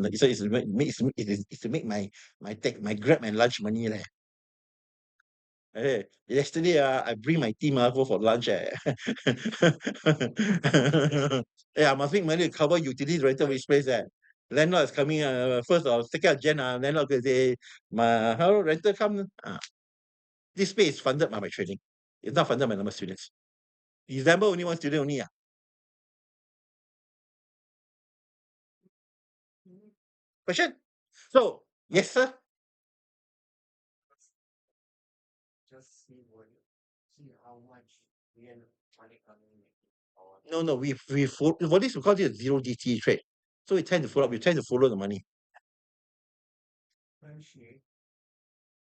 to make my grab and lunch money, leh. Hey, yesterday, I bring my team go for lunch. Yeah, I must make money to cover utilities rental which place. Landlord is coming 1st or 2nd of Jan. Landlord could say, how rental come? This pay is funded by my trading. It's not funded by number of students. December only 1 student only. Question? So, yes, sir. Just see how much real money coming in. No, we for this we call it a 0 DT trade. So we tend to follow the money. Differentiate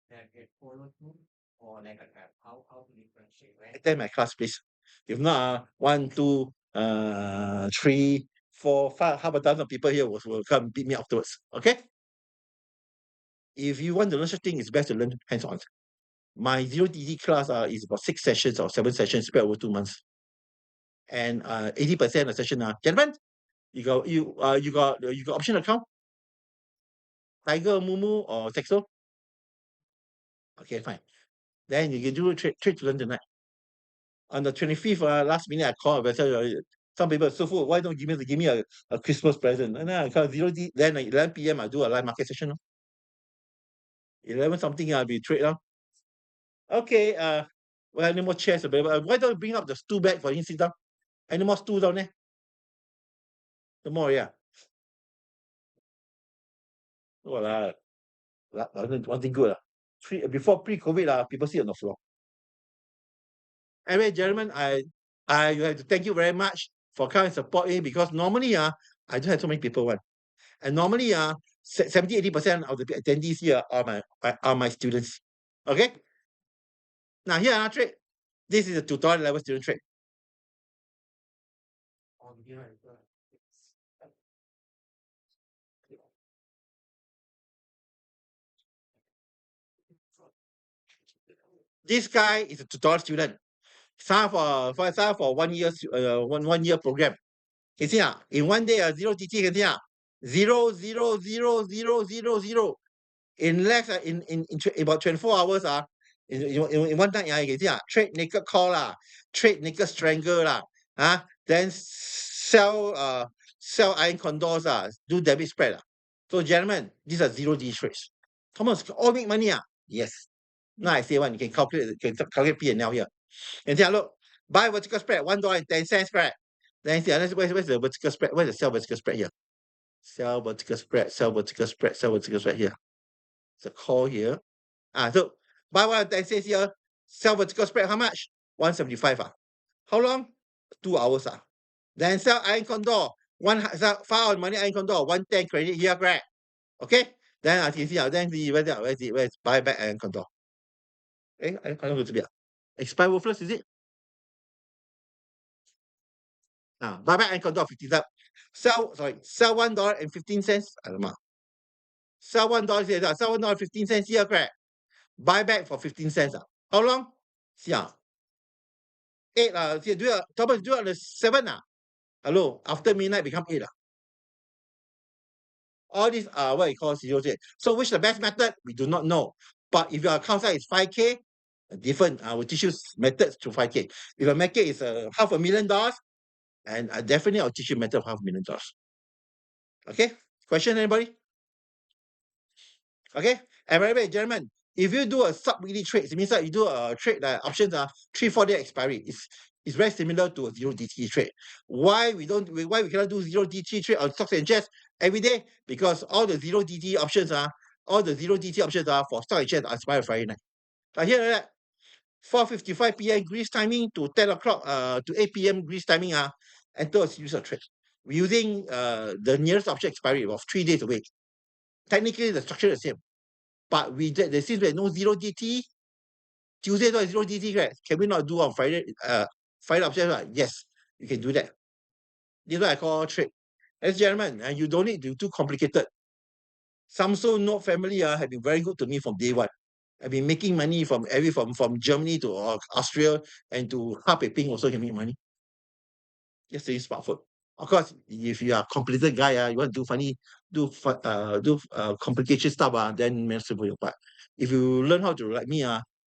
that it follow through or like a gap. How to differentiate, right? Attend my class, please. If not, 1, 2, 3, 4, 5, half a dozen people here will come beat me afterwards. Okay? If you want to learn such thing, it's best to learn hands-on. My 0 DT class is about 6 sessions or 7 sessions spread over 2 months. And 80% of the session gentlemen, you got option account? Tiger, Mumu, or Saxo? Okay, fine. Then you can do trade to learn tonight. On the 25th, last minute I call some people are so full. Why don't you give me a Christmas present? And then I call 0 D. Then at 11 p.m. I do a live market session. 11 something I'll be trade. Okay. Well, any more chairs available? Why don't you bring up the stool back for you to sit down? Any more stool down there? No more, yeah. Well, one thing good. Before pre-COVID, people sit on the floor. Anyway, gentlemen, I have to thank you very much for coming and support me, because normally I don't have so many people one. And normally 70-80% of the attendees here are my students. Okay? Now here trade. This is a tutorial level student trade. On here, This guy is a tutorial student. Sign for 1 year 1 year program. Can see in 1 day zero DT can see 0 0 0 0 0 0 in less in about 24 hours in one night you can see trade naked call trade naked strangle then sell iron condors do debit spread So gentlemen, these are zero D trades. Thomas, all make money Yes. Now I say one, you can calculate P&L here. And see, look, buy vertical spread, $1.10 spread. Then see, where's the vertical spread? Where's the sell vertical spread here? Sell vertical spread, sell vertical spread, sell vertical spread here. It's a call here. So buy 1.10 here, sell vertical spread, how much? 175 How long? 2 hours Then sell iron condor, file on money iron condor, 110 credit here, correct? Okay? Then I can see then where's buy back iron condor? Iron condor to be expire worthless, is it? Buy back iron condor 50 sell $1.15. Sell $1 here, sell $1.15 here, correct? Buy back for 15 cents. How long? See 8 Thomas do it on the 7 Hello, after midnight become 8 All these are what you call zero trade. So which is the best method? We do not know. But if your account size is 5K, different. I will teach you methods to 5K. If your market is $500,000, and definitely I'll teach you method of $500,000. Okay? Question anybody? Okay? And by the way, gentlemen, if you do a sub-weekly trade, it means that you do a trade that options 3-4 day expiry. It's very similar to a zero DTE trade. Why we cannot do zero DTE trade on stocks and shares every day? Because all the zero DTE options for stock and shares are expired Friday night. I hear that 4:55 p.m. Greece timing to 10 o'clock to 8 p.m. Greece timing enter a series of trades. We're using the nearest option expiry of 3 days away. Technically the structure is the same. But there seems to be no zero DT. Tuesday no zero DT, right? Can we not do on Friday? Friday option, right? Yes, you can do that. This is what I call trade. Ladies and gentlemen, and you don't need to too complicated. Samsung Note family have been very good to me from day one. I've been making money from Germany to Austria and to Ping also can make money. Just saying smartphone. Of course, if you are a complicated guy, you want to do complication stuff, then merciful. But if you learn how to like me,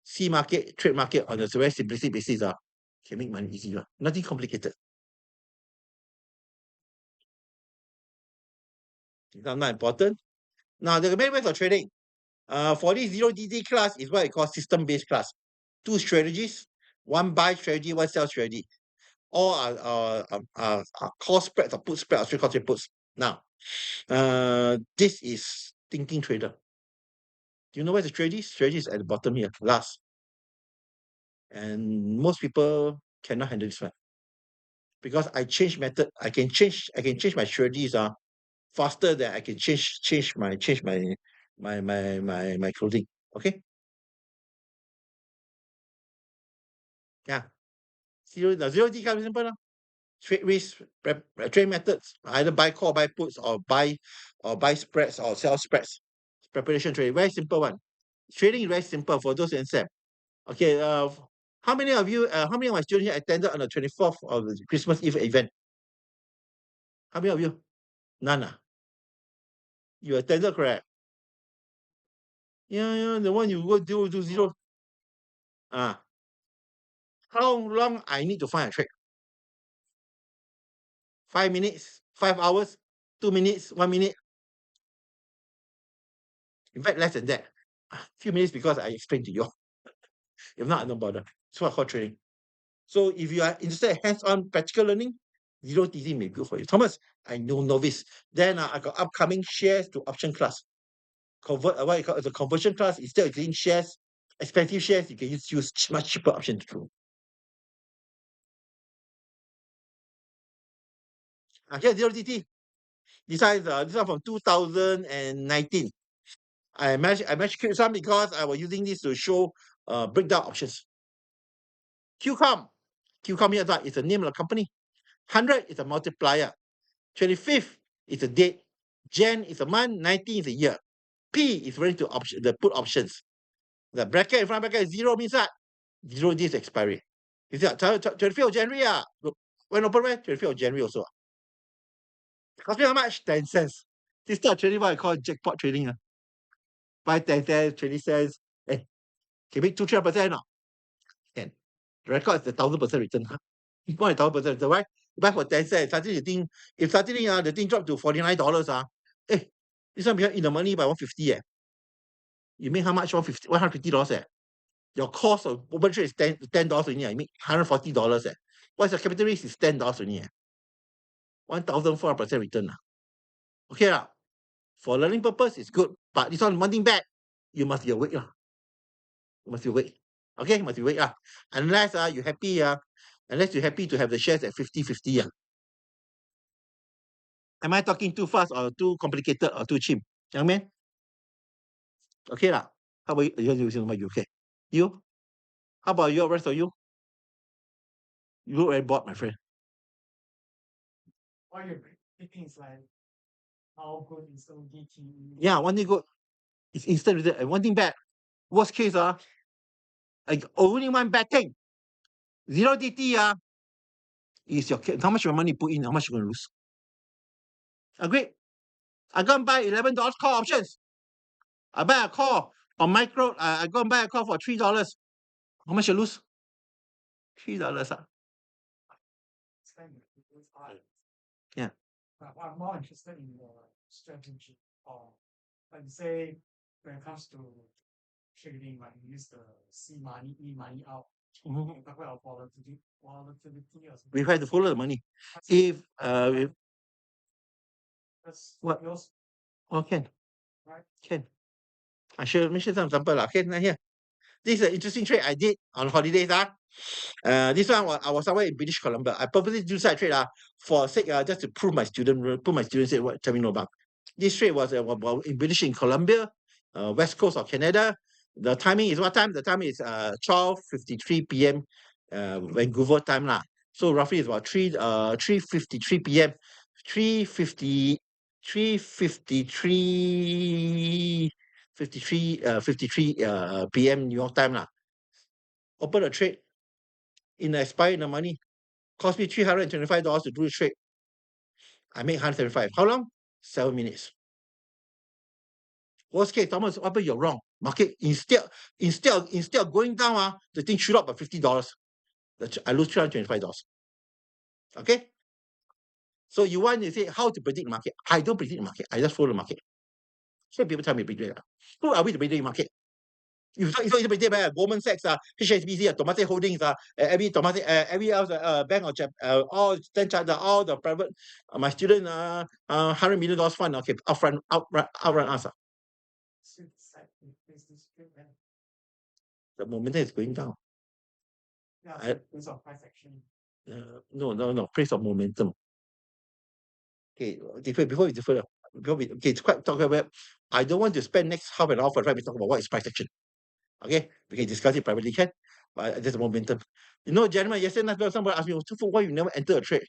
see market, trade market on a very simplistic basis, can make money easy. Nothing complicated. That's not important. Now, the main ways of trading. For this zero DT class is what I call system-based class. 2 strategies, one buy strategy, one sell strategy. All are call spreads or put spread or straight call straight puts. Now, this is thinking trader. Do you know where's the strategy? Strategy is at the bottom here, last. And most people cannot handle this one. Because I change method, I can change my strategies faster than I can change my clothing. Okay? Yeah. Zero D comes simple. Trade risk, trade methods, either buy call, buy puts, or buy spreads or sell spreads. Preparation trade, very simple one. Trading is very simple for those in SEM. Okay, how many of my students here attended on the 24th of the Christmas Eve event? How many of you? None. You attended, correct? Yeah, the one you go do zero. How long I need to find a trade? 5 minutes, 5 hours, 2 minutes, 1 minute. In fact, less than that. A few minutes because I explained to you. If not, I don't bother. It's what I call trading. So if you are interested in hands-on practical learning, zero DT may be good for you. Thomas, I know novice. Then I got upcoming shares to option class. What you call the conversion class. Instead of using shares, expensive shares, you can use much cheaper option to do. Here's zero DT. This one from 2019. I managed to keep some because I was using this to show breakdown options. QCOM here is the name of the company. 100 is a multiplier. 25th is a date. Jan is a month. 19 is a year. P is referring to the put options. The bracket in front bracket is 0 means that 0 days expiry. You see, 25th of January, look, when open where? 25th of January also. Cost me how much? 10 cents. This type of trading what I call jackpot trading. Buy 10 cents, 20 cents. Hey, can make 2-3%, no? Can. The record is the 1,000% return. More than 1,000% return, right? You buy for 10 cents, suddenly the thing, if suddenly the thing dropped to $49, this one become in the money by 150, You make how much? $150, Your cost of open trade is $10 only, You make $140, What's your capital risk is $10 only, 1,400% return, Okay lah. For learning purpose, it's good. But this one thing bad, you must be awake, You must be awake. Okay, you must be awake, Unless you're happy, unless you're happy to have the shares at 50-50, Am I talking too fast or too complicated or too cheap? Young man? Okay lah. How about you? You okay? You? How about you? Rest of you? You look very bored, my friend. What you're thinking is like how good is DTE? Yeah, one thing good. It's instant result. And one thing bad. Worst case, only one bad thing. 0 DTE, is how much your money put in, how much you're gonna lose. Agreed? I go and buy $11 call options. I buy a call on micro. I go and buy a call for $3. How much you lose? $3. Yeah. But I'm more interested in the strategy or like you say when it comes to trading, like you use the C money, E money out. Mhm. Talk about volatility or something. We have to follow the money. If what? Yours, Can. right? Can. I should mention some example. Okay, now here. This is an interesting trade I did on holidays. This one I was somewhere in British Columbia. I purposely do side trade for sake just to prove my students what tell me know about. This trade was in British Columbia, west coast of Canada. The timing is what time? The time is 12:53 p.m. Vancouver time lah. So roughly it's about 3:53 p.m. 3:50 53 p.m. New York time lah. Open a trade in the expiry in the money. Cost me $325 to do the trade. I make 175. How long? 7 minutes. Worst case, Thomas, what you're wrong. Market instead of going down, the thing shoot up by $50. I lose $325. Okay? So you want to say how to predict the market? I don't predict the market. I just follow the market. So people tell me predict. Who are we to predict the market? You so predict by Goldman Sachs, HSBC, Temasek Holdings, every else bank or all Standard Chartered, all the private. My student, $100 million fund. Okay, outrun us. The momentum is going down. Yeah, based on price action. No. Price of momentum. Okay, before we differ, it's quite talk about. I don't want to spend next half an hour for we talk about what is price action. Okay, we can discuss it privately, can? But there's a momentum. Gentlemen, yesterday night somebody asked me, why you never enter a trade?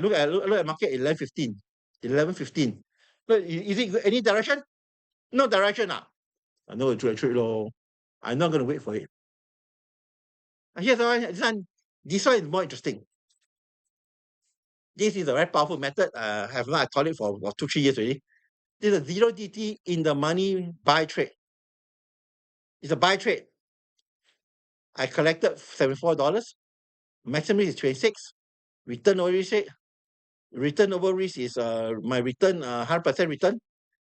Look at market 11:15. 11:15. Look, is it any direction? No direction. I know it's a trade law. I'm not going to wait for it. And here's this one is more interesting. This is a very powerful method. Have not taught it for 2-3 years already. This is a 0 DT in the money buy trade. It's a buy trade. I collected $74. Maximum is 26. Return over risk. Return over risk is my return 100% return.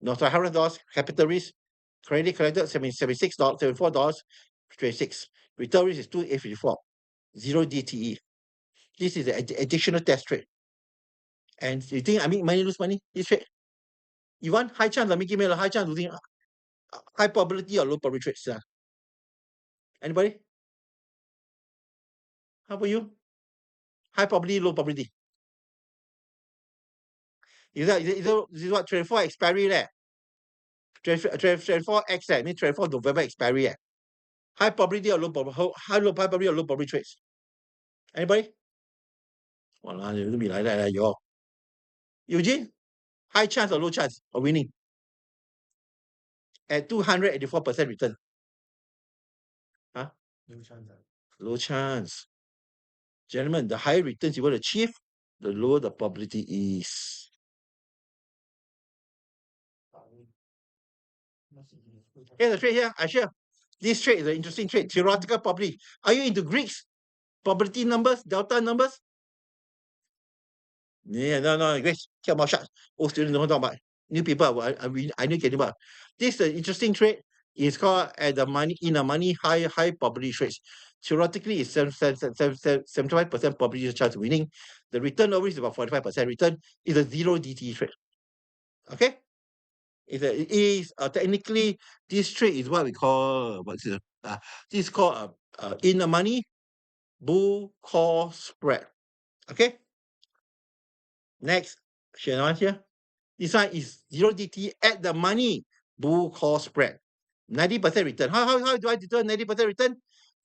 No, sorry, $100 capital risk. Credit collected $76, $74, 26. Return risk is 2,854. 0 DTE. This is an additional test trade. And you think I make money, lose money? This trade? You want high chance of making money, high chance losing, high probability or low probability trades? Anybody? How about you? High probability, low probability. Is what 24 expiry there? 24X that means 24 November expiry. High probability or low probability? High probability or low probability trades? Anybody? Well, you don't be like that, you all. Eugene, high chance or low chance of winning? At 284% return. Huh? Low chance. Gentlemen, the higher returns you want to achieve, the lower the probability is. Here's the trade here. I share. This trade is an interesting trade. Theoretical probability. Are you into Greeks? Probability numbers, delta numbers? Yeah, no, Grace. Care about shots. Old students don't talk about. New people, I need to get about. This is an interesting trade. It's called at the money in a money high probability trades. Theoretically, it's 75% probability chance of winning. The return over is about 45% return. It's a zero DTE trade. Okay? It is technically this trade is what we call this is called in the money bull call spread. Okay. Next, share here. This one is zero DT at the money bull call spread. 90% return. How do I determine 90% return?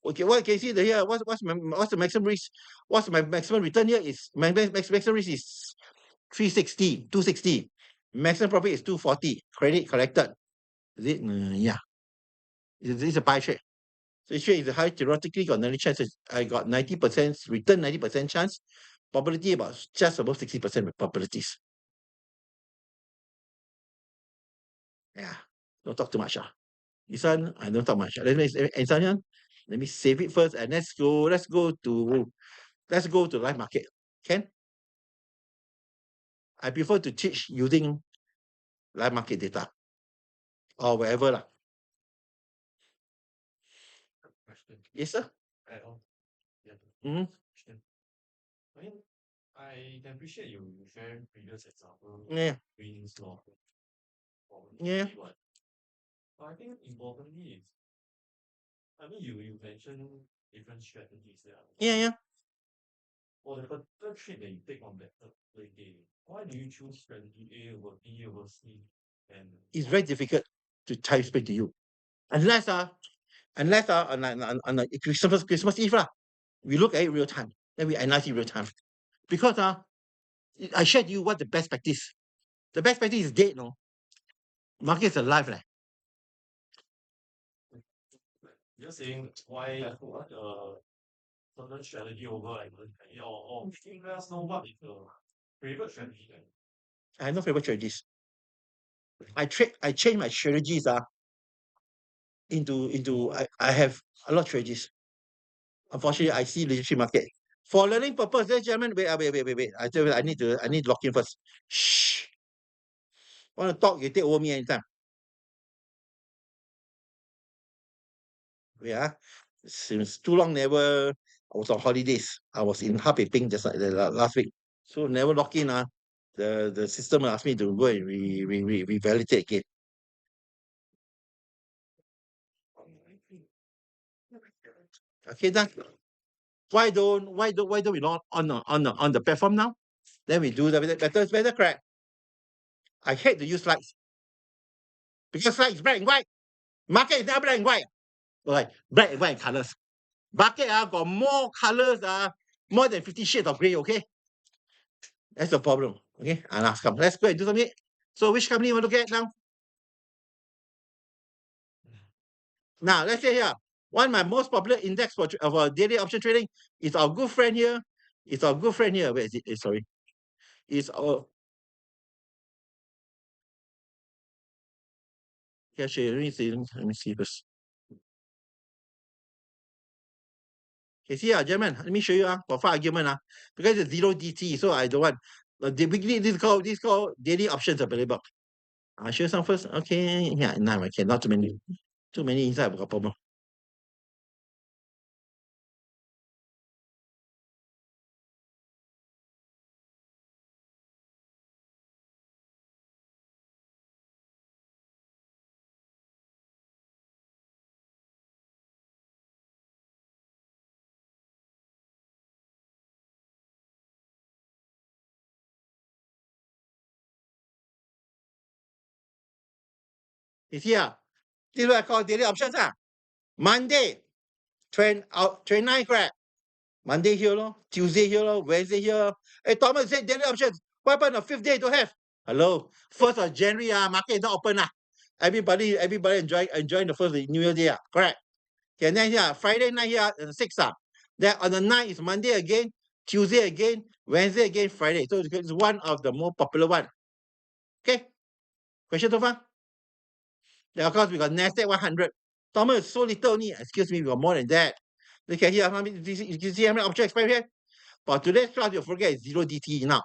Okay, what can you see here? What's the maximum risk? What's my maximum return here? Is my maximum risk is 360, 260. Maximum profit is 240. Credit collected. Is it? Yeah. It's a buy trade. So this trade is a high theoretically got 90 chances. I got 90% return, 90% chance. Probability about just above 60% with probabilities. Yeah. Don't talk too much. This one, I don't talk much. Let me save it first and let's go to live market. Can? I prefer to teach using live market data or wherever lah. Yes, sir. Mm-hmm. I can appreciate you sharing previous example. Yeah. Green's law. Yeah. But I think importantly is, I mean, you mentioned different strategies there. Yeah. For the particular trade that you take on that play game, why do you choose strategy A over B over C? And It's very difficult to type explain to you. Unless on Christmas Eve lah, we look at it real time. Then we analyze it real time. Because I shared you what the best practice. The best practice is dead, no? Market is alive, leh. you're saying why certain strategy over like or let us know what is the favorite strategy then. I have no favorite strategies. I change my strategies into I have a lot of strategies. Unfortunately, I see leadership market. For learning purpose, ladies and gentlemen, wait. I tell you, I need to lock in first. Shh. Want to talk, you take over me anytime. Yeah. Since too long never, I was on holidays. I was in Hapiping just like the last week. So never lock in. The system asked me to go and revalidate again. Okay, done. Why don't we not on the platform now? Then we do the better, correct? I hate to use slides. Because slides is black and white. Market is not black and white. Like black and white colors. Market got more colors, more than 50 shades of gray, okay? That's the problem. Okay, come. Let's go and do something. So which company you want to get now? Now let's say here, one of my most popular index for daily option trading is our good friend here. It's our good friend here. Where is it? Sorry. It's our let me see first. Okay, see gentlemen, let me show you for far argument because it's zero DT, so I don't want this called daily options available. I'll show you some first. Okay, yeah, no, I cannot too many inside, I've got a problem. You see this is what I call daily options Monday, trend 9 correct. Monday here, Tuesday here, Wednesday here. Hey, Thomas said daily options. What happened on 5th day to have? Hello, 1st of January, market is not open. Everybody enjoying the first New Year day. Correct. Okay, and then here, Friday night here, 6. Then on the 9th is Monday again, Tuesday again, Wednesday again, Friday. So it's one of the more popular one. Okay? Question so far? Then of course we got NASDAQ 100. Thomas, so little only. Excuse me, we got more than that. Look at here, how many, you see how many options expired here? But today's class, you'll forget it's 0 DTE now.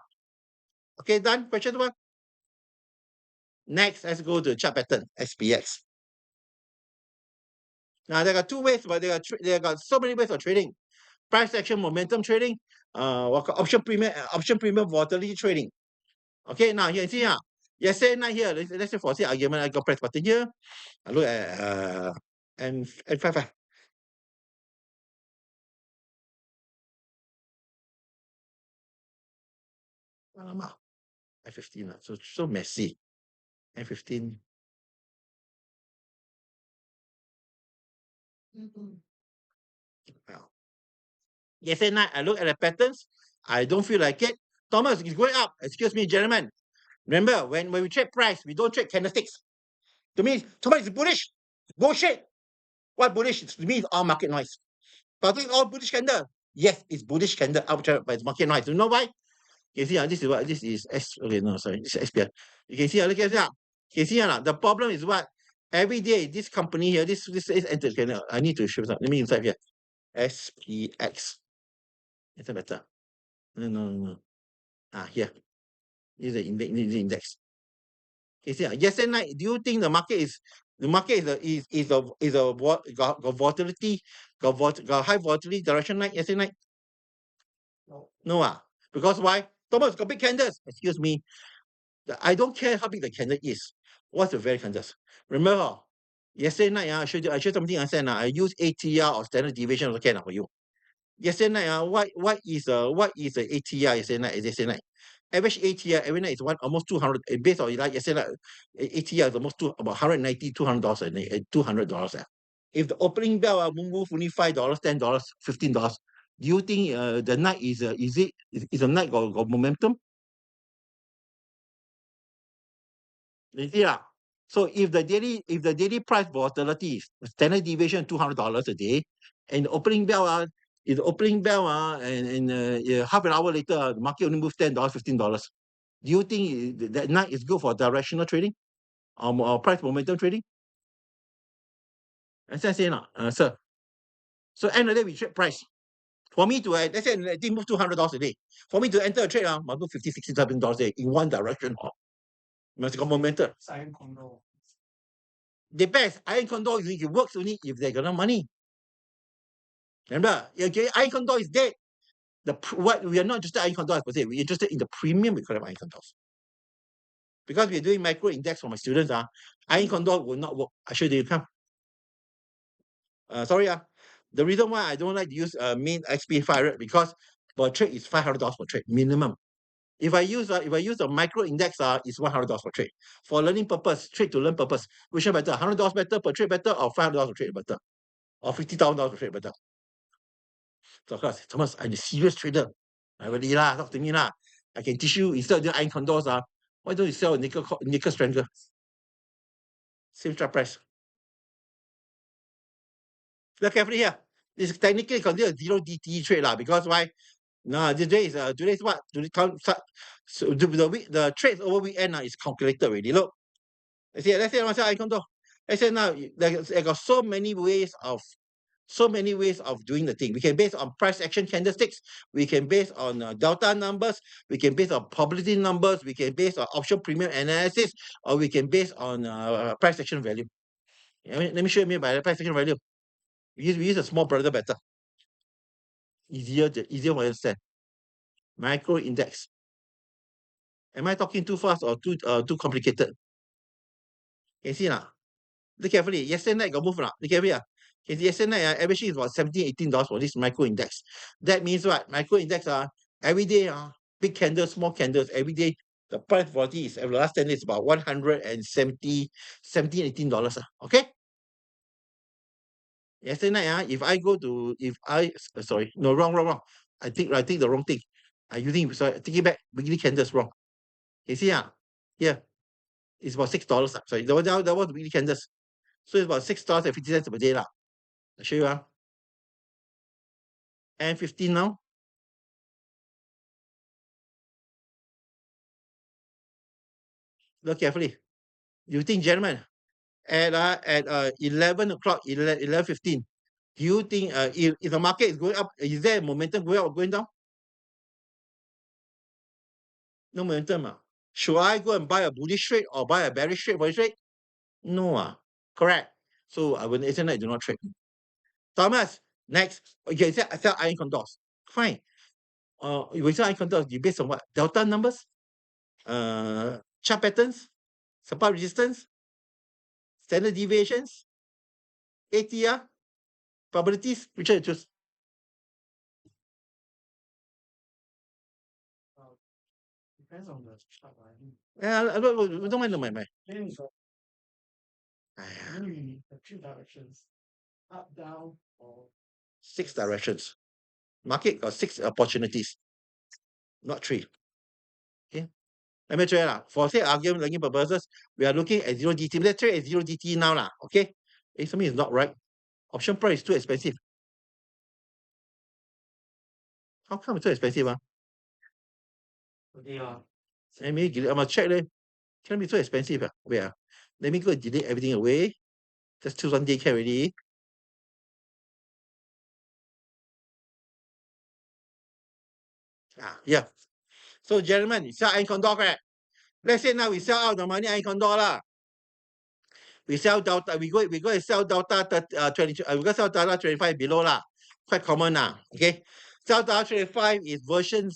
Okay, done? Question one. Next, let's go to chart pattern, SPX. Now, there are two ways, but there got so many ways of trading. Price action, momentum trading, option premium volatility trading. Okay, now here, see here. Yesterday night here, let's say for say argument, I got press button here. I look at N55. N15, so messy. N15. Well, yesterday night, I look at the patterns. I don't feel like it. Thomas, it's going up. Excuse me, gentlemen. Remember, when we trade price, we don't trade candlesticks. To me, Thomas is bullish. Bullshit. What bullish? To me, it's all market noise. But it's all bullish candle. Yes, it's bullish candle outside, but it's market noise. You know why? You see, this is what this is. Okay, no, sorry, this is SPL. You can see, look at that. You can see, the problem is what? Every day, this company here, this is entered. Okay, I need to show something. Let me inside here. SPX. Is that better? No. Here. This is the index. This is the index. You see, yesterday night, do you think the market is what got volatility, got high volatility direction night yesterday night? No. Because why? Thomas got big candles. Excuse me. I don't care how big the candle is. What's the very candles? Remember, yesterday night, I showed something I said. I use ATR or standard deviation okay for you. Yesterday night, what is the ATR yesterday night? Average ATR every night is almost 200. Based on like yesterday night, ATR is almost about $190, $200. If the opening bell move only $5, $10, $15, do you think the night is the night got momentum? You see lah. So if the daily price volatility is standard deviation $200 a day, and the opening bell and half an hour later the market only moves $10, $15. Do you think that night is good for directional trading or price momentum trading? As I say now, sir. So end of the day we trade price. For me to let's say it move $200 a day. For me to enter a trade, must move $50, $60, $70 a day in one direction. Must got momentum. Sign condo. Depends. Iron condo it works only if they got no money. Remember, okay, iron condo is dead. What we are not interested in iron condos per se. We're interested in the premium we call iron condos. Because we're doing micro index for my students. Iron condo will not work. I show you come. Sorry. The reason why I don't like to use main XP 500 because per trade is $500 per trade minimum. If I use a micro index, it's $100 per trade. For learning purpose, trade to learn purpose, which one better? $100 better per trade better, or $500 per trade better, or $50,000 per trade better? So of course, Thomas, I'm a serious trader. I really talk to me lah. I can teach you instead of doing iron condos, why don't you sell a nickel strangler? Same strike price. Look carefully here. This is technically considered a 0 DTE trade lah. Because why? No, today is what? So the trades over weekend is calculated already. Look, let's say I sell iron condo. Let's say now there got so many ways of doing the thing. We can base on price action candlesticks. We can base on delta numbers. We can base on probability numbers. We can base on option premium analysis, or we can base on price action value. Let me show you by the price action value. We use a small brother better. Easier for you to understand. Micro index. Am I talking too fast or too complicated? Can you see now? Look carefully. Yesterday night got move now. Look carefully. Yesterday night, averaging is about $17, $18 for this micro index. That means what? Micro index every day, big candles, small candles, every day, the price volatility is the last 10 days about $170, $17, $18. Okay? Yesterday night, wrong. I think the wrong thing. I'm using, sorry, take it back. Weekly candles wrong. You see, here, it's about $6. Sorry, that was weekly candles. So it's about $6.50 per day. I show you. And 15 now. Look carefully. You think, gentlemen, at 11 o'clock, 11:15, do you think if the market is going up, is there momentum going up or going down? No momentum. Should I go and buy a bullish trade or buy a bearish trade for this trade? No. Correct. So I will internet do not trade. Thomas, next. Okay, I sell iron condors. Fine. You sell iron condors, you based on what? Delta numbers? Chart patterns? Support resistance? Standard deviations? ATR? Probabilities? Which one you choose? Depends on the chart, I think. I don't mind. Then it's Aiya, then we need the 3 directions. Up, down, or 6 directions. Market got 6 opportunities, not 3. Okay. Let me try lah. For say argument purposes, we are looking at 0 DT. Let's trade at 0 DT now lah. Okay. Something is not right. Option price is too expensive. How come it's too expensive? Yeah. I must check there. Can be so expensive. Wait. Let me go delete everything away. Just choose one day can already. Yeah. So gentlemen, you sell iron condor, correct? Let's say now we sell out the money iron condor lah. We sell delta. We go and sell delta 22. We go sell delta 25 below lah. Quite common lah. Okay. Sell delta 25 is version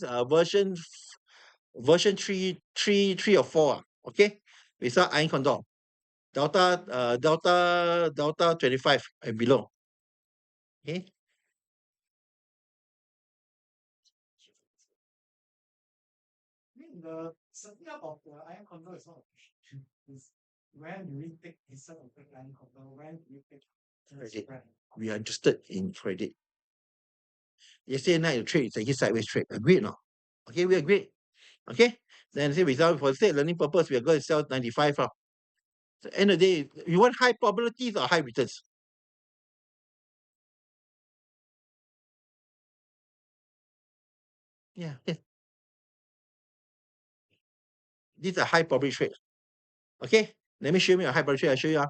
3 or 4. Okay. We sell iron condor. Delta 25 and below. Okay. the setting up of the iron condor is not a question. It's when do we take instead of the iron condor? When do we take Credit. spread? We are interested in credit. Yesterday night the trade is a sideways trade. Agreed no? Okay, we agreed. Okay. Then say we sell for sake learning purpose, we are going to sell 95. So end of the day, you want high probabilities or high returns? Yeah. These are high probability trade. Okay. Let me show you a high probability trade. I show you.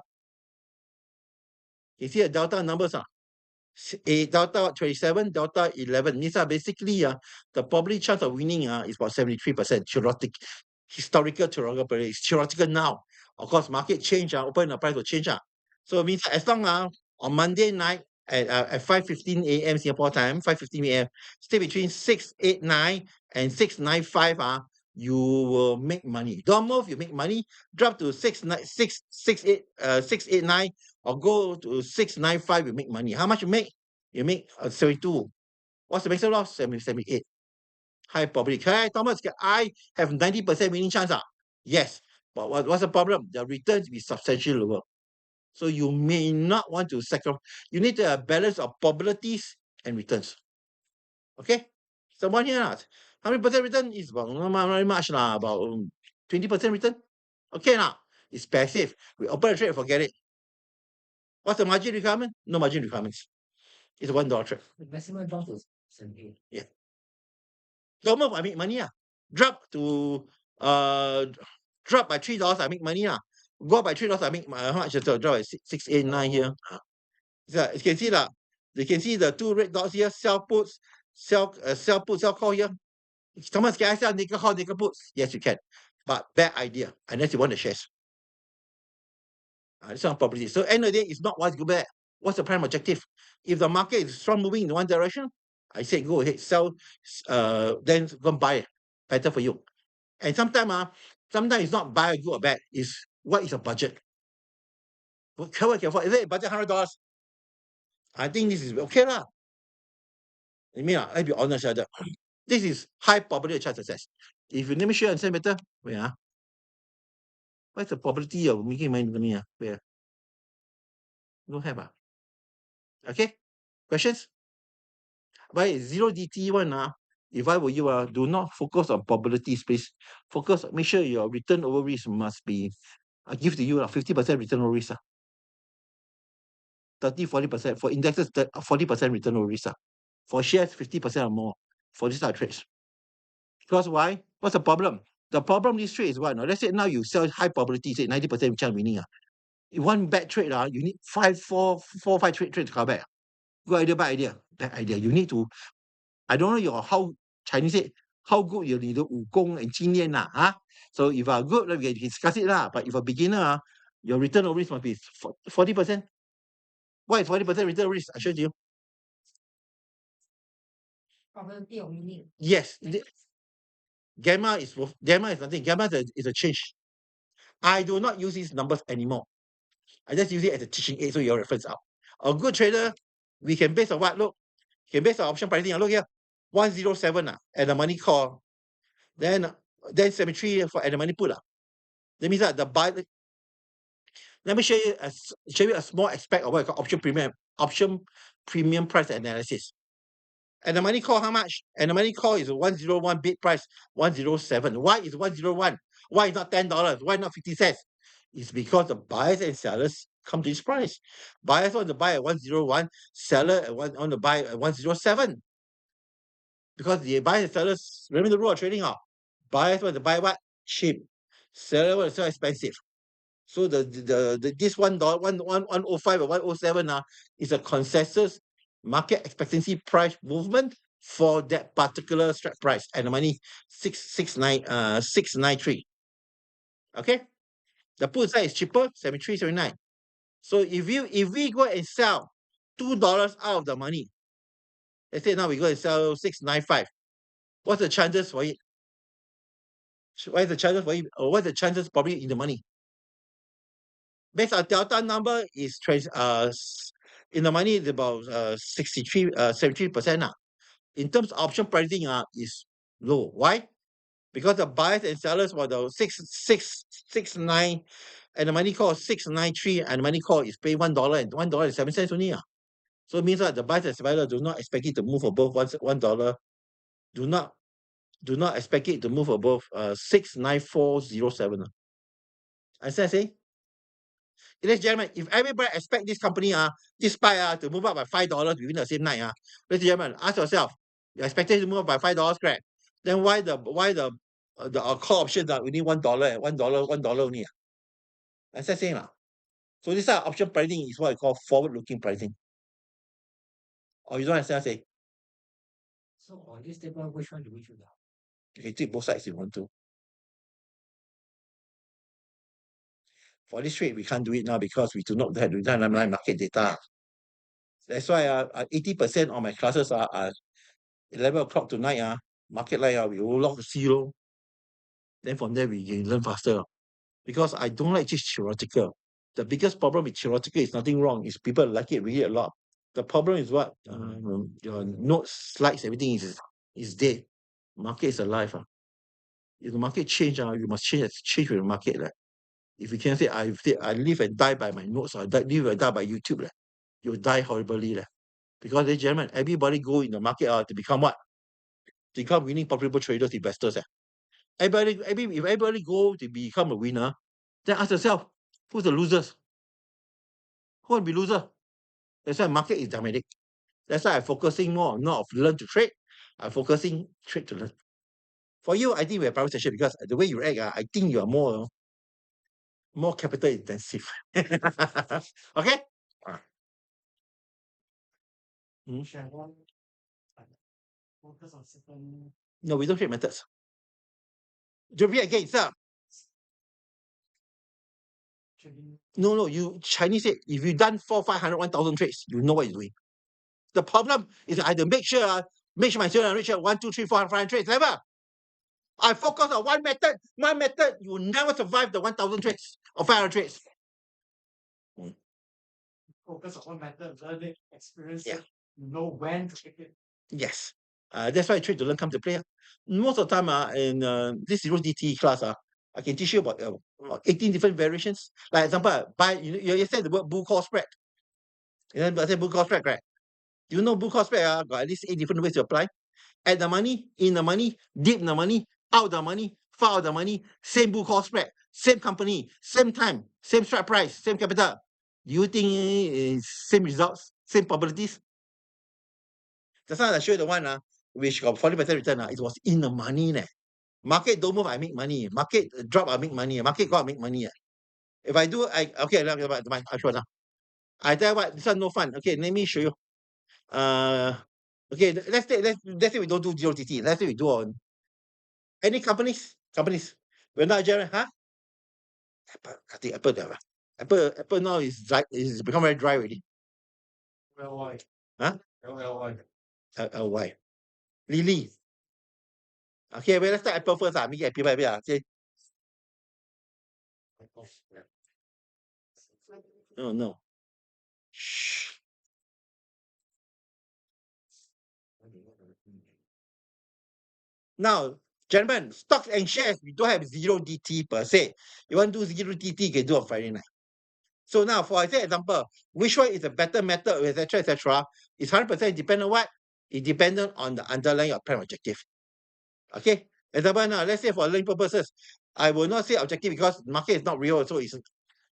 You see the delta numbers. Delta 27, delta 11. These are basically the probability chance of winning is about 73%. Historical theoretical. It's theoretical now. Of course, market change, open the price will change. So it means as long on Monday night at 5:15 a.m. Singapore time, 5:15 a.m., stay between 689 and 695, you will make money. Don't move, you make money. Drop to 689 or go to 695, you make money. How much you make? You make 72. What's the maximum loss? 78. High probability. Okay, Thomas, can I have 90% winning chance? Yes. But what's the problem? The returns will be substantially lower. So you may not want to sacrifice. You need a balance of probabilities and returns. Okay? Someone here asked, how many percent return? Is about not very much, about 20% return. Okay, now it's passive. We open a trade, forget it. What's the margin requirement? No margin requirements. It's $1 trade. The maximum drop to 78. Yeah. Don't move, I make money. Drop to drop by $3, I make money. Go up by $3, I make how much is the drop at 689 here. So you can see that. You can see the 2 red dots here, sell puts, sell put, sell call here. Someone can I sell nickel call, nickel puts? Yes, you can. But bad idea, unless you want the shares. It's not property. So end of the day, it's not what's good bad. What's the prime objective? If the market is strong moving in one direction, I say go ahead, sell, then go and buy it. Better for you. And sometimes it's not buy good or bad, it's what is your budget? What can afford? Is it budget $100? I think this is okay lah. I mean, let's be honest, this is high probability of chance success. If you let me show you understand better, wait. What's the probability of making money? Where? Don't have. Okay? Questions? By 0 DT one, if I were you, do not focus on probabilities, please. Focus, make sure your return over risk must be, I give to you 50% return over risk. 30-40%. For indexes, 40% return over risk. For shares, 50% or more for this type of trades. Because why? What's the problem? The problem this trade is what? No? Let's say now you sell high probability, say 90% chance winning. If one bad trade, you need 5 trade to come back. Good idea, bad idea. Bad idea. You need to, I don't know your how Chinese say, how good you need to 武功 and 经验 huh? So if you are good, we can discuss it But if a beginner, your return over risk must be 40%. Why is 40% return over risk? I showed you. Probability of winning. Yes. Gamma is nothing. Gamma is a change. I do not use these numbers anymore. I just use it as a teaching aid so your reference out. A good trader, we can base on what? Look, you can base on option pricing. Look here, 107 at the money call. Then 73 for at the money put. That means that the buy. Let me show you a small aspect of what I call option premium price analysis. And the money call how much? And the money call is 101 bid price 107. Why is 101? Why is not $10? Why not 50 cents? It's because the buyers and sellers come to this price. Buyers want to buy at 101, seller want to buy at 107. Because the buyers and sellers, remember the rule of trading, buyers want to buy what? Cheap. Seller want to sell expensive. So this $1, 105 or 107 is a consensus market expectancy price movement for that particular strike price and the money 693. Okay, the put side is cheaper, 73, 79. So if we go and sell $2 out of the money, let's say now we go and sell 695, what's the chances for it? What is the chances for it? Or what's the chances probably in the money? Based on delta number is in the money is about 73%. In terms of option pricing is low. Why? Because the buyers and sellers for the 669 and the money call 693 and the money call is pay $1 and $1.07 only. So it means that the buyers and sellers do not expect it to move above $1. Do not expect it to move above 69407. Understand I say? Ladies and gentlemen, if everybody expect this company, this SPY to move up by $5 within the same night, ladies and gentlemen, ask yourself, you expect it to move up by $5, correct? Then why the call options are only $1 and $1 only? That's the same. So this option pricing is what I call forward-looking pricing. Or you don't understand? Say So on this table, which one do we choose? you can take both sides if you want to. For this trade, we can't do it now because we do not have market data. That's why 80% of my classes are 11 o'clock tonight. Market light, we will log to zero. Then from there, we can learn faster. Because I don't like just theoretical. The biggest problem with theoretical is nothing wrong. Is people like it really a lot. The problem is what? Your notes, slides, everything is dead. Market is alive. If the market change, you must change with the market. If you can say, I live and die by my notes, or live and die by YouTube, you'll die horribly. Because, ladies and gentlemen, everybody go in the market to become what? To become winning, profitable traders, investors. If everybody go to become a winner, then ask yourself, who's the losers? Who will be loser? That's why market is dynamic. That's why I'm focusing more on not of learn to trade. I'm focusing trade to learn. For you, I think we have private session because the way you act, I think you are more capital intensive. Okay? Share one, focus on certain No, we don't trade methods. Do you repeat again, sir? trading. No, you Chinese say if you done 400, 500, 1,000 trades, you know what you're doing. The problem is I have to make sure my student reach 1, 2, 3, 4, 500 trades level. I focus on one method. One method, you will never survive the 1,000 trades or 500 trades. Focus on one method, learn it, experience Yeah. it, you know when to take it. Yes. That's why trade to learn come to play. Most of the time in this zero DTE class, I can teach you about 18 different variations. Like example, you said the word bull call spread. I said bull call spread, right? Do you know bull call spread? Got at least 8 different ways to apply. At the money, in the money, deep in the money, out the money, far out the money, same bull call spread, same company, same time, same strike price, same capital. Do you think it's same results, same probabilities? Just now I showed you the one which got 40% return. It was in the money. Market don't move, I make money. Market drop, I make money. Market go, I make money. If I do, okay, I'll show now. I tell you what, this one no fun. Okay, let me show you. Okay, let's say we don't do zero DT. Let's say we do on any companies. We're not Jerry, huh? Apple, I think Apple there. Apple now is become very dry already. LY. Huh? LLY. Why? Lily. Okay, well, let's start Apple first. Me get people say, no. Shh. Now, gentlemen, stocks and shares, we don't have zero DT per se. You want to do zero DT, you can do on Friday night. So now, for example, which one is a better method, etc. It's 100% dependent on what? It dependent on the underlying of plan objective. Okay? Example now, let's say for learning purposes, I will not say objective because market is not real, so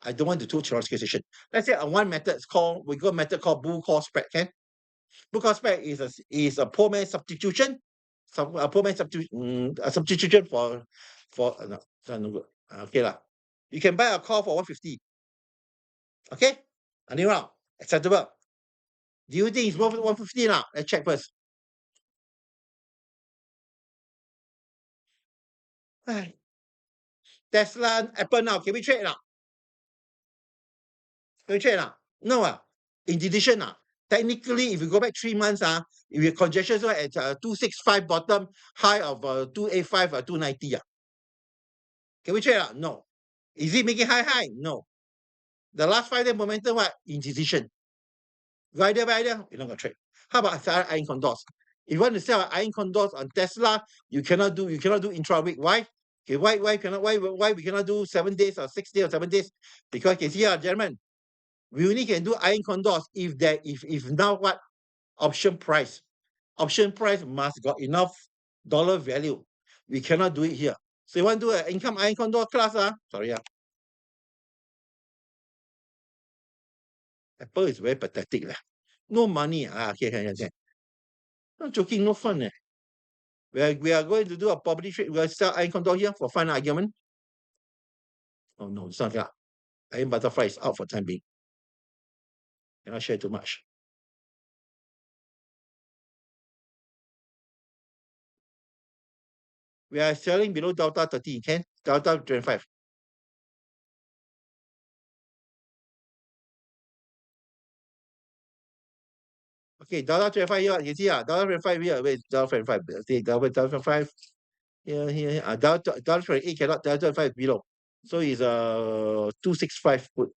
I don't want to do theoretical decision. Let's say one method we got a method called bull call spread, okay? Bull call spread is a poor man substitution. A poor man a substitution for no, no good. Okay lah. You can buy a call for 150. Okay? Any round. Acceptable. Do you think it's worth 150 now? Let's check first. Tesla, Apple now. Can we trade now? Can we trade now? No. In decision technically, if you go back 3 months, if your congestion zone at 265 bottom, high of 285 or 290. Can we trade out? No. Is it making high? No. The last 5 day momentum, what? In decision. Rider, you're not going to trade. How about sell iron condors? If you want to sell iron condors on Tesla, you cannot do intra-week. Why? Okay, why we cannot do 7 days or 6 days or 7 days? Because you see, gentlemen, we only can do iron condors if now what? Option price. Option price must got enough dollar value. We cannot do it here. So you want to do an income iron condor class? Sorry. Apple is very pathetic. No money. Okay. Not joking, no fun. We are going to do a property trade. We will sell iron condor here for fun argument. Oh no, it's not. Iron butterfly is out for time being. Cannot share too much. We are selling below delta 30. Can delta 25. Okay, delta 25 here. You see, delta 25 here. Wait, delta 25. See, delta 25. Here. Delta 28 cannot. Delta 25 below. So it's 265 put.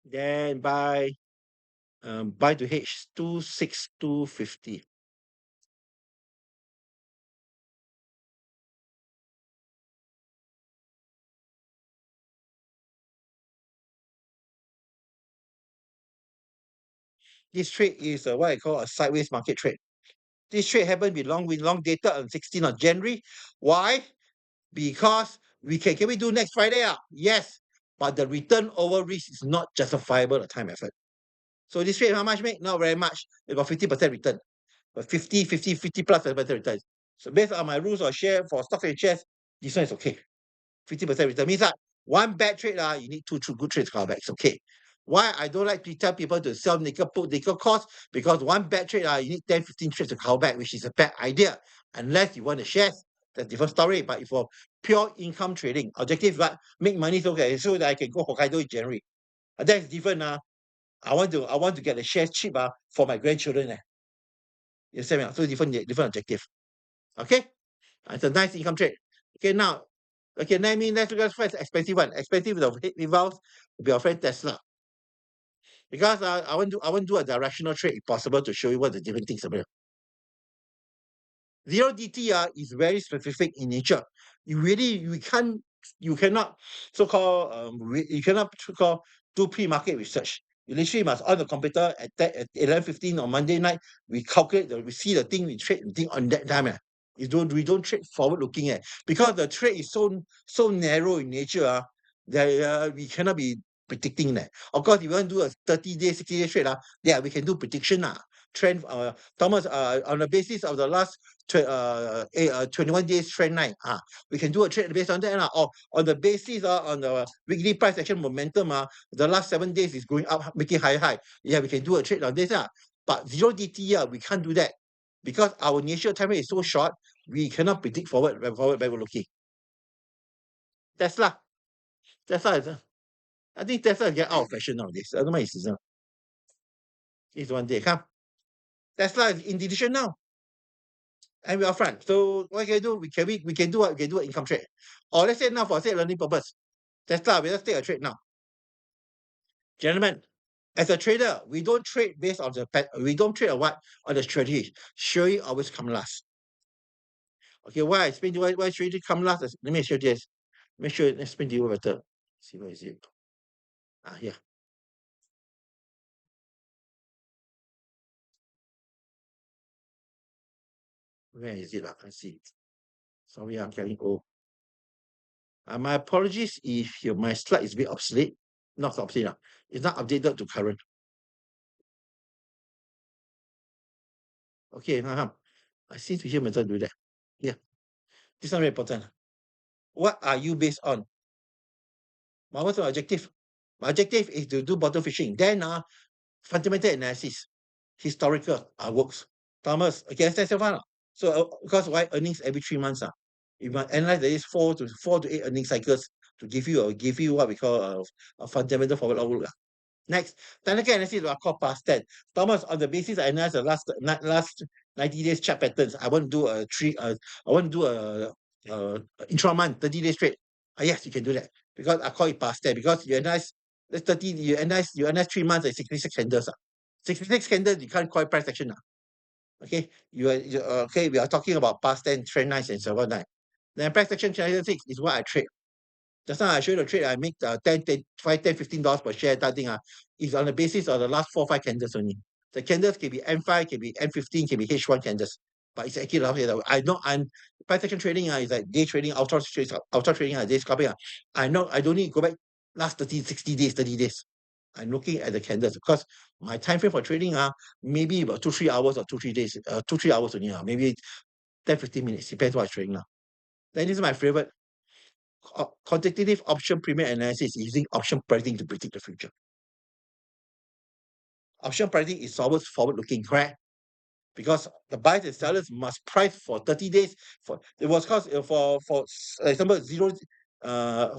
Then buy to H 26250. This trade is what I call a sideways market trade. This trade happened with long data on 16th of January. Why? Because can we do next Friday? Yes, but the return over risk is not justifiable the time effort. So this trade how much make? Not very much. About 50% return. But 50 plus return. So based on my rules of share for stocks and shares, this one is okay. 50% return means that one bad trade, you need two good trades to come back. It's okay. Why I don't like to tell people to sell nickel put nickel cost? Because one bad trade, you need 10, 15 trades to come back, which is a bad idea. Unless you want the shares, that's a different story. But if for pure income trading, objective what make money so that I can go Hokkaido in January. That's different. I want to get the shares cheap for my grandchildren. You see me? So different objective. Okay? It's a nice income trade. Okay, now, let's look at first expensive one. Expensive with the rivals will be our friend Tesla. Because I want to do a directional trade if possible to show you what the different things are. Zero DT is very specific in nature. You cannot so-called do pre-market research. You literally must on the computer at 11:15 on Monday night. We calculate, we see the thing, we trade the thing on that time. We don't trade forward looking because the trade is so narrow in nature. That we cannot be predicting that. Of course, if you want to do a 30-day, 60-day trade, yeah, we can do prediction. Trend, Thomas, on the basis of the last 21 days trend line, we can do a trade based on that, or on the basis on the weekly price action momentum, the last 7 days is going up, making high. Yeah, we can do a trade on this. But 0 DTE, we can't do that because our initial time frame is so short, we cannot predict forward backward looking. Tesla is, I think Tesla get out of fashion nowadays. I don't know why it's seasonal. It's one day, come. Tesla is in decision now. And we are front. So what can we do? We can do what? We can do an income trade. Or let's say now for say learning purpose. Tesla, let's take a trade now. Gentlemen, as a trader, we don't trade based on we don't trade on what? On the strategy. Surely always come last. Okay, why I explain to you why strategy come last? Let me show you this. Make sure let's explain to you better. See where is it? Here. Where is it? I can't see it. Sorry, I'm carrying old. My apologies if my slide is a bit obsolete. Not obsolete. It's not updated to current. Okay, I seem to hear myself do that. Yeah. This one very important. What are you based on? What's my objective? My objective is to do bottom fishing. Then fundamental analysis, historical works. Thomas, okay, that's so far. So because why earnings every 3 months? You must analyze there is 4 to 8 earning cycles to give you what we call a fundamental forward outlook. Next, technical analysis are called past 10. Thomas, on the basis I analyze the last 90 days chart patterns. I want to do a intra-month 30 days trade. Yes, you can do that because I call it past 10 because you analyze that's 30. You analyze 3 months at 66 candles. 66 candles you can't call it price action. Okay, okay. We are talking about past 10 trend lines and so on. Then price action characteristics is what I trade. Just now I showed you the trade, I make $10, $15 per share. That thing is on the basis of the last 4 or 5 candles only. The candles can be M5, can be M15, can be H1 candles. But it's actually I know price action trading is like day trading, ultra trading, day scalping. I don't need to go back last 30, 60 days, 30 days. I'm looking at the candles because my time frame for trading maybe about 2-3 hours or 2-3 days, 2-3 hours only. Maybe 10-15 minutes, depends what I'm trading now. Then this is my favorite. Quantitative option premium analysis using option pricing to predict the future. Option pricing is always forward-looking, correct? Because the buyers and sellers must price for 30 days. It was cost for example 0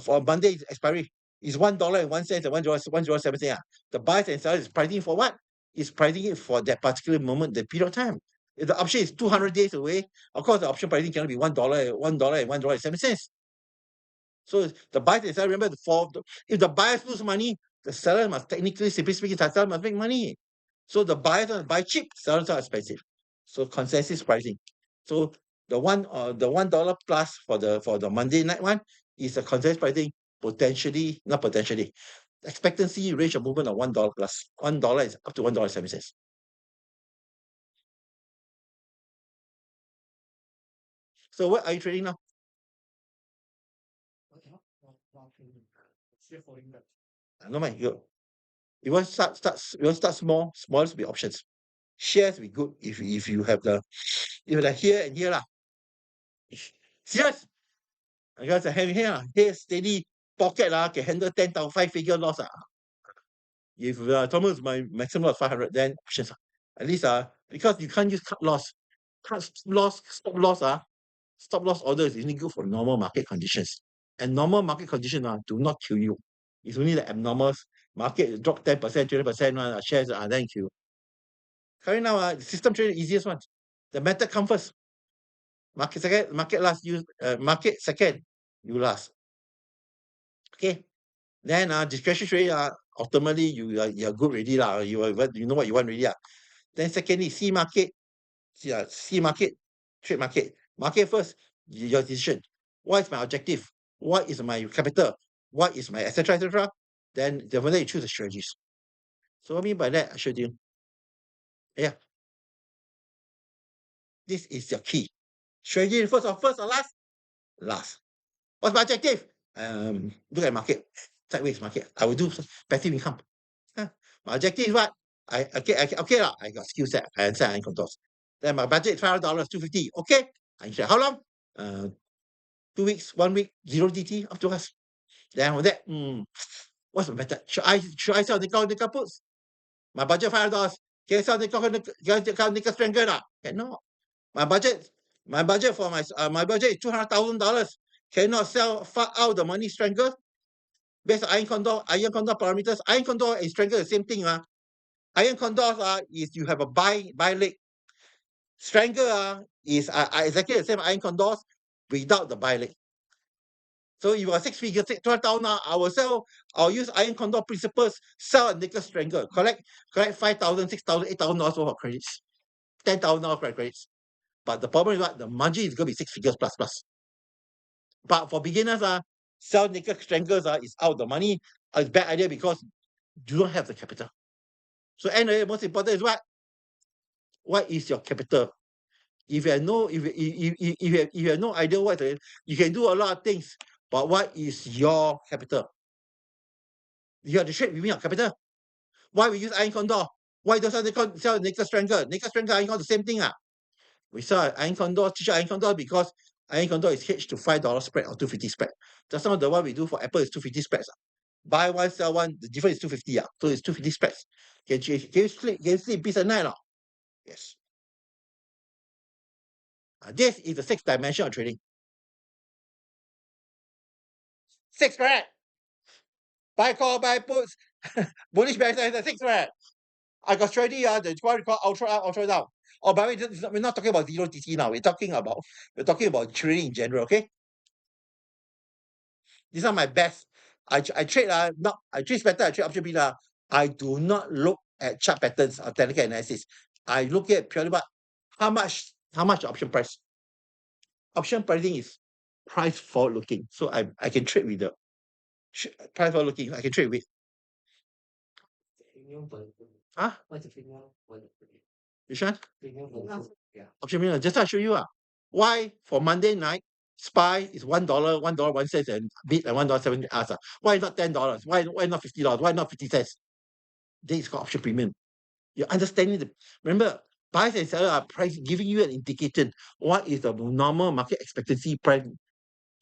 for Monday expiry is $1.01 and $1.07. The buyers and sellers is pricing for what? Is pricing it for that particular moment, the period of time. If the option is 200 days away, of course the option pricing cannot be $1 and $1.07. So the buyers and sellers, remember, if the buyers lose money, the seller must technically, simply speaking, the seller must make money. So the buyers want to buy cheap, sellers are expensive. So consensus pricing. So the $1 plus for the Monday night one is a consensus pricing, not potentially. Expectancy range of movement of $1 plus. $1 is up to $1.07. So what are you trading now? No mind. You want to start small. Small will be options. Shares will be good if you have the here and here Serious. Because here steady pocket can handle 10,000 5-figure loss. If Thomas my maximum of 500, then options. At least because you can't use cut loss. Stop loss order is only good for normal market conditions. And normal market conditions do not kill you. It's only the abnormal market drop 10%, 20% shares then kill. Currently now, the system trading easiest one. The method come first. Market second, market last. Market second, you last. Okay. Then discretionary trading, ultimately you're good already lah. You know what you want already. Then secondly, C market, trade market. Market first, your decision. What is my objective? What is my capital? What is my etc. Then the you choose the strategies. So what I mean by that, I showed you. Yeah. This is your key. Strategy first or last? Last. What's my objective? Look at market. Sideways market. I will do passive income. Huh? My objective is what? Okay lah. I got skill set. I understand I controls. Then my budget is $500, $250. Okay. I share. How long? 2 weeks, 1 week, 0 DT, up to us. Then with that, what's the method? Should I sell nickel puts? My budget $500. Can I sell nickel strength lah? Cannot. My budget for my budget is $200,000. Cannot sell far out the money strength. Based on iron condor parameters. Iron condor and strength the same thing. Iron condors is you have a buy leg. Strength is exactly the same iron condors without the buy leg. So if you are 6 figures, 12,000, I'll use iron condor principles, sell a nickel strength, collect $5,000, $6,000, $8,000 worth of credits, $10,000 credits. But the problem is what? The margin is going to be 6 figures plus. But for beginners, sell nickel strengths is out the money. It's a bad idea because you don't have the capital. So anyway, most important is what? What is your capital? If you have no, if you have no idea what it is, you can do a lot of things. But what is your capital? You have to trade within your capital. Why we use iron condor? Why don't sell nickel strength? Nickel strength iron condor, the same thing. We sell iron condor, teach iron condor because iron condor is hedged to $5 spread or $250 spread. Just now the one we do for Apple is $250 spreads. Buy one, sell one, the difference is $250. So it's $250 spreads. Can you sleep peace at night? Yes. This is the 6th dimension of trading. 6, right? Buy call, buy puts, bullish bear is the 6, right? I got strategy, the one we call ultra up, ultra down. Oh, by the way, we're not talking about 0 DT now. We're talking about trading in general, okay? These are my best. I trade I trade better, I trade option beta. I do not look at chart patterns or technical analysis. I look at purely about how much option price. Option pricing is price forward looking. So I can trade with the price forward looking. I can trade with. Premium per Huh? What's the premium for the Which one? premium for yeah. Option beta. Just I show you why for Monday night SPY is $1, $1.01 and bid and $1.70. Why not $10? Why not $50? Why not 50 cents? This is called option premium. You're understanding remember, buyers and sellers are price giving you an indication what is the normal market expectancy price.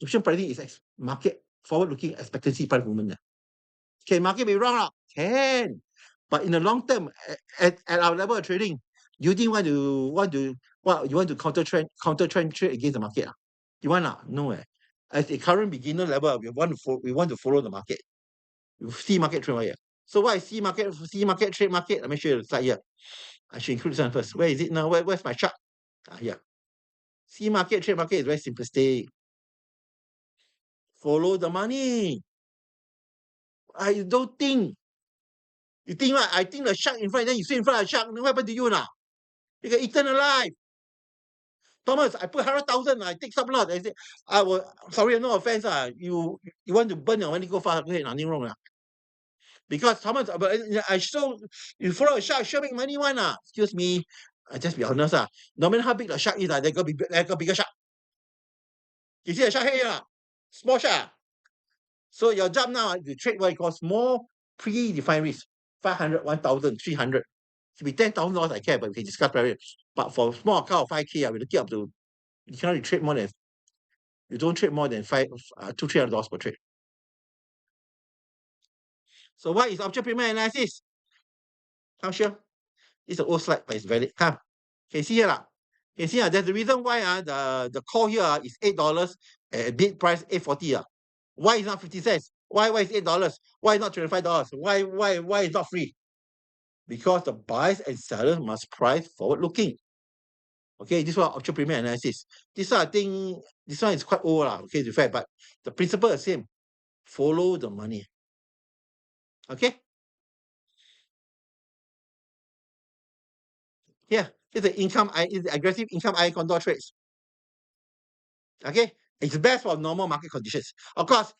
Option pricing is market forward-looking expectancy price movement. Can market be wrong? Can. But in the long term, at our level of trading, you think you want to counter trend trade against the market? You want? No. At a current beginner level, we want to follow the market. You see market trade here. So what is see market, trade market? Let me show you the slide here. I should include this one first. Where is it now? Where's my chart? Here. See market, trade market is very simplistic. Follow the money. I don't think. You think what? I think the shark in front, then you sit in front of the shark. Then what happened to you now? You get eaten alive. Thomas, I put 100,000. I take some lot. I say, sorry, no offense. You want to burn your money, go fast. Go ahead, nothing wrong. Because Thomas, I show you follow a shark, sure make money one. Excuse me. Just be honest. No matter how big the shark is, there got bigger shark. You see the shark here? Small shark. So your job now, you trade what you call small predefined risk. 500, 1,000, 300. It be $10,000 I care, but we can discuss very. But for small account of 5K, we look it up to you cannot trade more than you don't trade more than $200-300 per trade. So what is option premium analysis? I'm sure. It's an old slide, but it's valid. Can you see here? Can you see there's the reason why the call here is $8 and bid price $8.40. Why is not 50 cents? Why is $8? Why not $25? Why is not free? Because the buyers and sellers must price forward looking. Okay, this one option premium analysis. This one I think this one is quite old okay, to be fair, but the principle is the same. Follow the money. Okay. Here, it's the aggressive income iron condor trades. Okay, it's best for normal market conditions. Of course,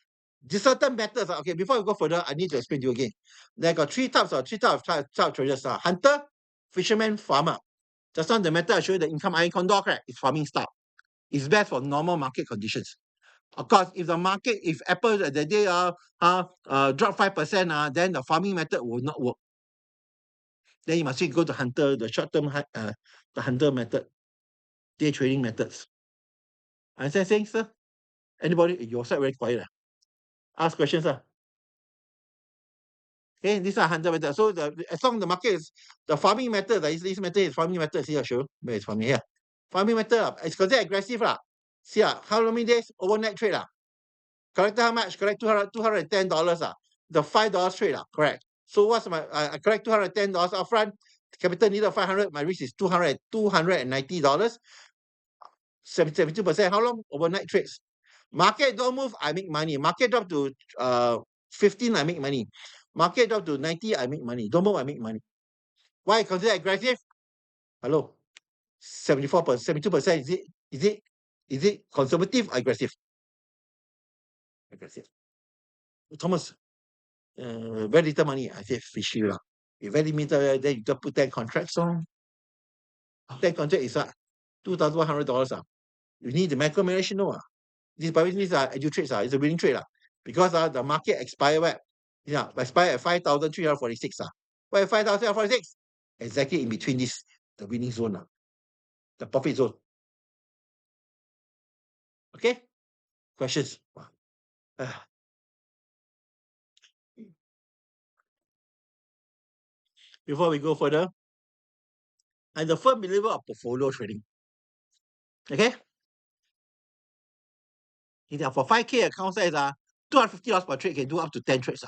The certain methods. Okay, before we go further, I need to explain to you again. There got three types of traders. Hunter, fisherman, farmer. Just now the method I showed you, the income iron condor, correct? It's farming style. It's best for normal market conditions. Of course, if the market, if Apple the day drop 5%, then the farming method will not work. Then you must go to hunter, the short-term the hunter method, day trading methods. Understand saying, sir? Anybody? Your side very quiet. Ask questions, sir. Okay, these are hunter method. So as long as the market is the farming method, this method is farming method. See, I'll show you. Where is farming here? Farming method, it's considered aggressive. See, how many days? Overnight trade. Collected how much? Collect $210. The $5 trade. Correct. So what's my I collect $210 upfront. Capital needed 500. My risk is $290. 72%. How long? Overnight trades. Market don't move, I make money. Market drop to 15, I make money. Market drop to 90, I make money. Don't move, I make money. Why consider aggressive? Hello, 74%, 72%. Is it conservative or aggressive? Aggressive. Thomas, very little money. I say fishy lah. If very little, then you just put 10 contracts on. 10 contract is $2,100. You need the micromanagement, no. This by these are edu trades, it's a winning trade. Because the market expire at expire at 5,346. Why 5,346? Exactly in between this, the winning zone, the profit zone. Okay? Questions? Before we go further, I'm the firm believer of portfolio trading. Okay? For 5K account size, $250 per trade can do up to 10 trades.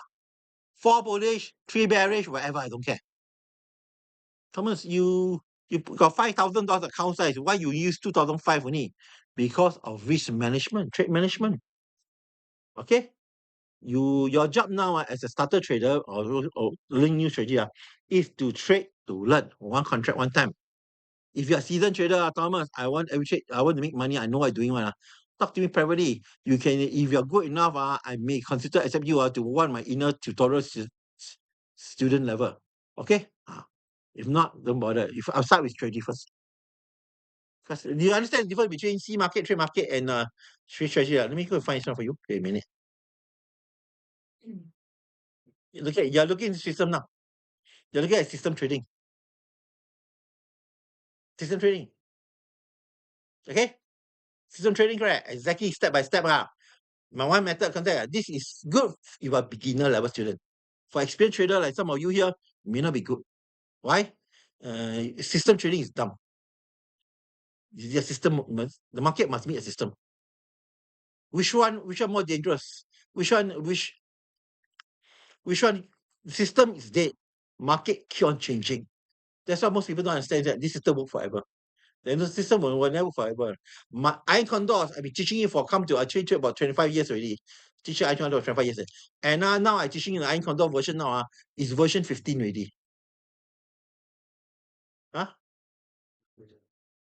4 bullish, 3 bearish, whatever, I don't care. Thomas, you got $5,000 account size. Why you use 2,500 only? Because of risk management, trade management. Okay? Your job now as a starter trader or learning new strategy is to trade to learn one contract one time. If you're a seasoned trader, Thomas, I want every trade, I want to make money. I know what I'm doing one. Talk to me privately. You can, if you're good enough, I may consider accept you to one my inner tutorial student level. Okay? If not, don't bother. If I'll start with strategy first. Because do you understand the difference between C market, trade market, and trade strategy? Let me go find something for you. Wait a minute. You're looking at the system now. You're looking at system trading. System trading. Okay? System trading, correct? Exactly step by step. My one method contact. This is good if you are beginner level student. For experienced trader like some of you here, it may not be good. Why? System trading is dumb. The system, the market must meet a system. Which one more dangerous? Which one system is dead? Market keep on changing. That's why most people don't understand that this system work forever. Then the system will never work forever. My iron condors, I've been teaching you I trained you about 25 years already. Teaching iron condor 25 years. And now I'm teaching you the iron condor version now. Is version 15 already.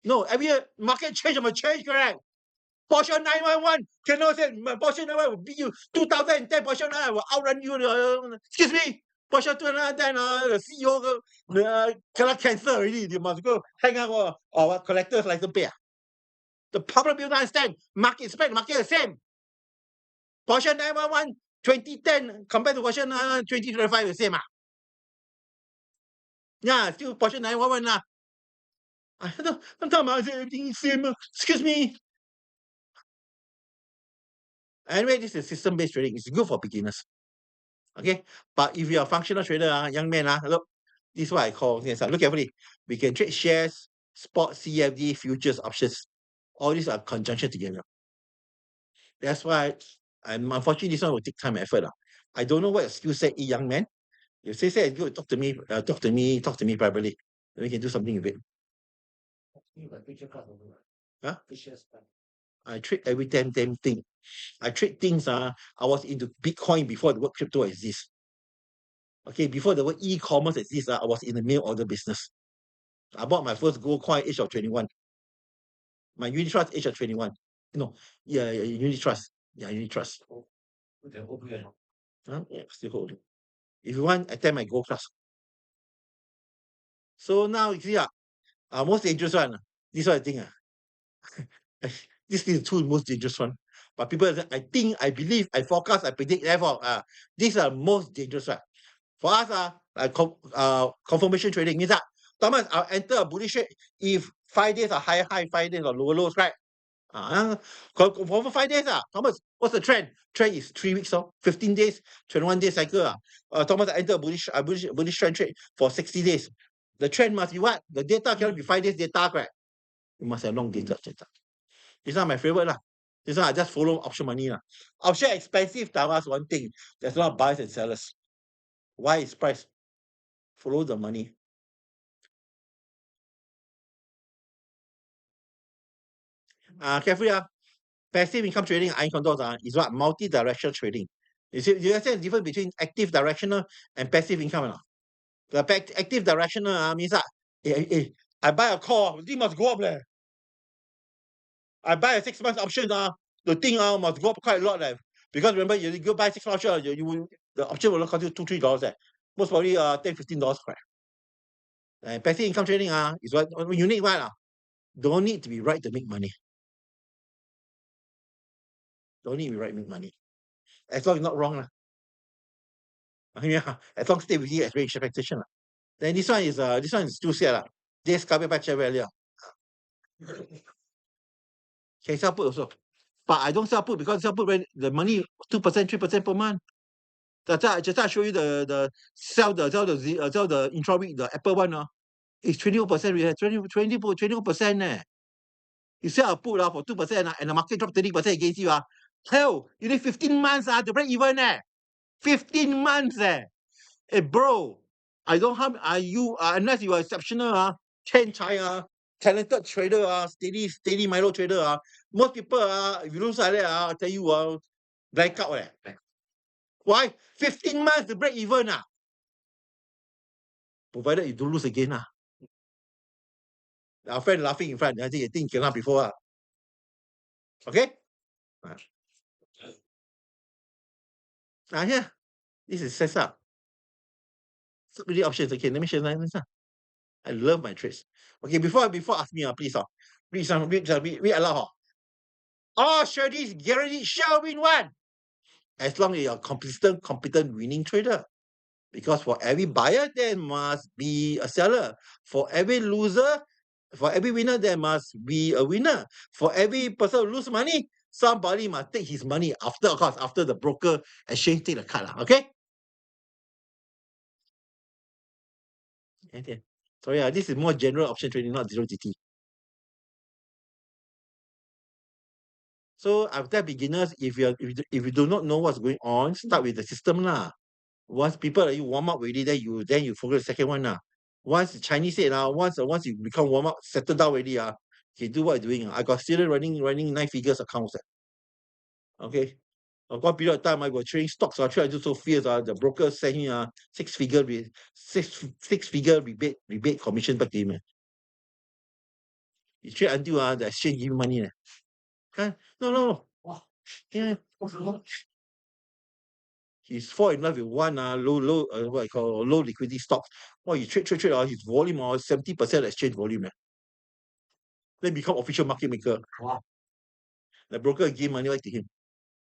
No, every year market change, I'm change, correct? Porsche 911 cannot say Porsche 911 will beat you. 2010 Porsche 911 will outrun you. Excuse me, Porsche 2010 the CEO cannot cancel already. You must go hang out or what collectors license pay. The public people don't understand. Market spread, market the same. Porsche 911 2010 compared to Porsche 2025 the same. Yeah, still Porsche 911 Sometimes I say everything is same. Excuse me. Anyway, this is system-based trading. It's good for beginners. Okay, but if you're a functional trader, young man, look, this is what I call. Yes, look carefully. We can trade shares, spot, CFD, futures, options. All these are conjunction together. That's why, and unfortunately, this one will take time and effort. I don't know what your skill set is, young man. If say it's good, talk to me privately. Then we can do something with it. Huh? I trade every damn thing. I trade things. I was into Bitcoin before the word crypto exists. Okay, before the word e-commerce exists, I was in the mail order business. I bought my first gold coin age of 21. My unit trust age of 21. No, yeah, unit trust. Yeah, unit trust. They're open. Huh? Yeah, still holding. If you want, attend my gold class. So now you see, most dangerous one. This one I think, this is the two most dangerous one. But people say, I think, I believe, I forecast, I predict, therefore, these are most dangerous one. For us, confirmation trading means that, Thomas, I'll enter a bullish trade if 5 days are high, 5 days are lower lows, right? For 5 days, Thomas, what's the trend? Trend is 3 weeks, 15 days, 21 days cycle. Thomas, I enter a bullish trend trade for 60 days. The trend must be what? The data cannot be 5 days data, correct? You must have long data. This one my favorite lah. This one I just follow option money lah. Option expensive, Thomas, one thing. There's a lot of buyers and sellers. Why is price? Follow the money. Carefully, passive income trading, iron condos, is what? Multi-directional trading. You see, you understand the difference between active directional and passive income or not? The active directional means that I buy a call, the thing must go up leh. I buy a 6 months option, the thing must go up quite a lot leh. Because remember, you go buy 6 months option, the option will cost you $2-3 most probably $10-15, correct? And passive income trading is what you need what don't need to be right to make money. Don't need to be right to make money. As long as not wrong. Yeah, as long as stay within expectation. Then this one is still set. This covered by share value. Can sell put also. But I don't sell put because sell put when the money 2%, 3% per month. Just I show you the sell the intra week, the Apple one. It's 21%. We have 21%. You sell a put for 2% and the market drop 30% against you. Hell, you need 15 months to break even. 15 months. Hey, bro, I don't harm you unless you are exceptional, Chen Chai, talented trader, steady Milo trader. Most people if you lose like that, I tell you blank out. Why? 15 months to break even. Provided you don't lose again. Our friend laughing in front. I think you think cannot before. Okay? Here. This is set up. So many options. Okay, let me share this. I love my trades. Okay, before ask me, please, read aloud. All strategies guaranteed shall win one. As long as you're a competent winning trader. Because for every buyer, there must be a seller. For every loser, for every winner, there must be a winner. For every person who lose money, somebody must take his money after, of course, after the broker exchange take the card. Okay? Okay. Sorry, this is more general option trading, not zero DT. So I've tell beginners, if you do not know what's going on, start with the system lah. Once people you warm up already, then you focus the second one. Once the Chinese said once you become warm up, settle down already, you do what you're doing. I got students running 9 figures accounts. Okay. Of one period of time I was trading stocks, I tried to do so fierce. The broker sent me 6 figure rebate commission back to him. You trade until the exchange give you money. No. Wow. Yeah. He's fall in love with one low what I call low liquidity stocks. You trade his volume 70% exchange volume. Then become official market maker. Wow. The broker give money back to him.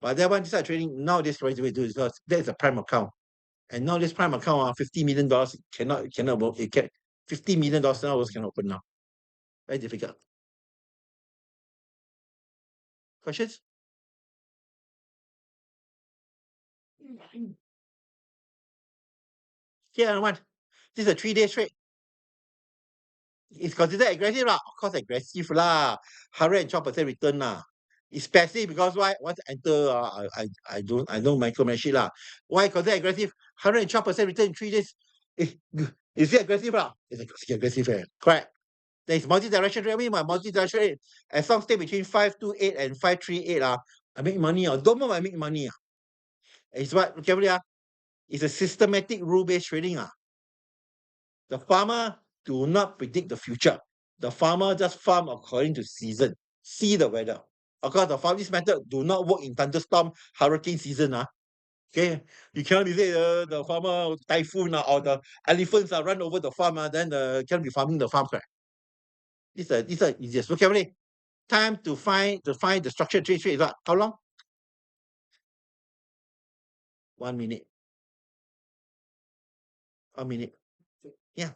But that one decided trading nowadays right way to do is because that is a prime account. And now this prime account $50 million cannot work. $50 million now cannot open now. Very difficult. Questions? Here one. This is a 3-day trade. It's considered aggressive lah. Of course, aggressive lah. 112% return lah. It's passive because why? Once I enter, I don't micromanage it lah. Why considered aggressive? 112% return in 3 days. Is it aggressive lah? It's aggressive, correct. There is multi-direction trade. I mean, my multi-direction trade, as long stay between 528 and 538 I make money. Don't move, I make money. It's what? Carefully, it's a systematic rule-based trading. The farmer do not predict the future. The farmer just farm according to season. See the weather. Of course, this method do not work in thunderstorm, hurricane season. Okay, you cannot be say the farmer typhoon or the elephants run over the farm, then cannot be farming the farm, correct? This is easiest. So carefully. Time to find the structured trade is what? How long? 1 minute. 1 minute. Yeah.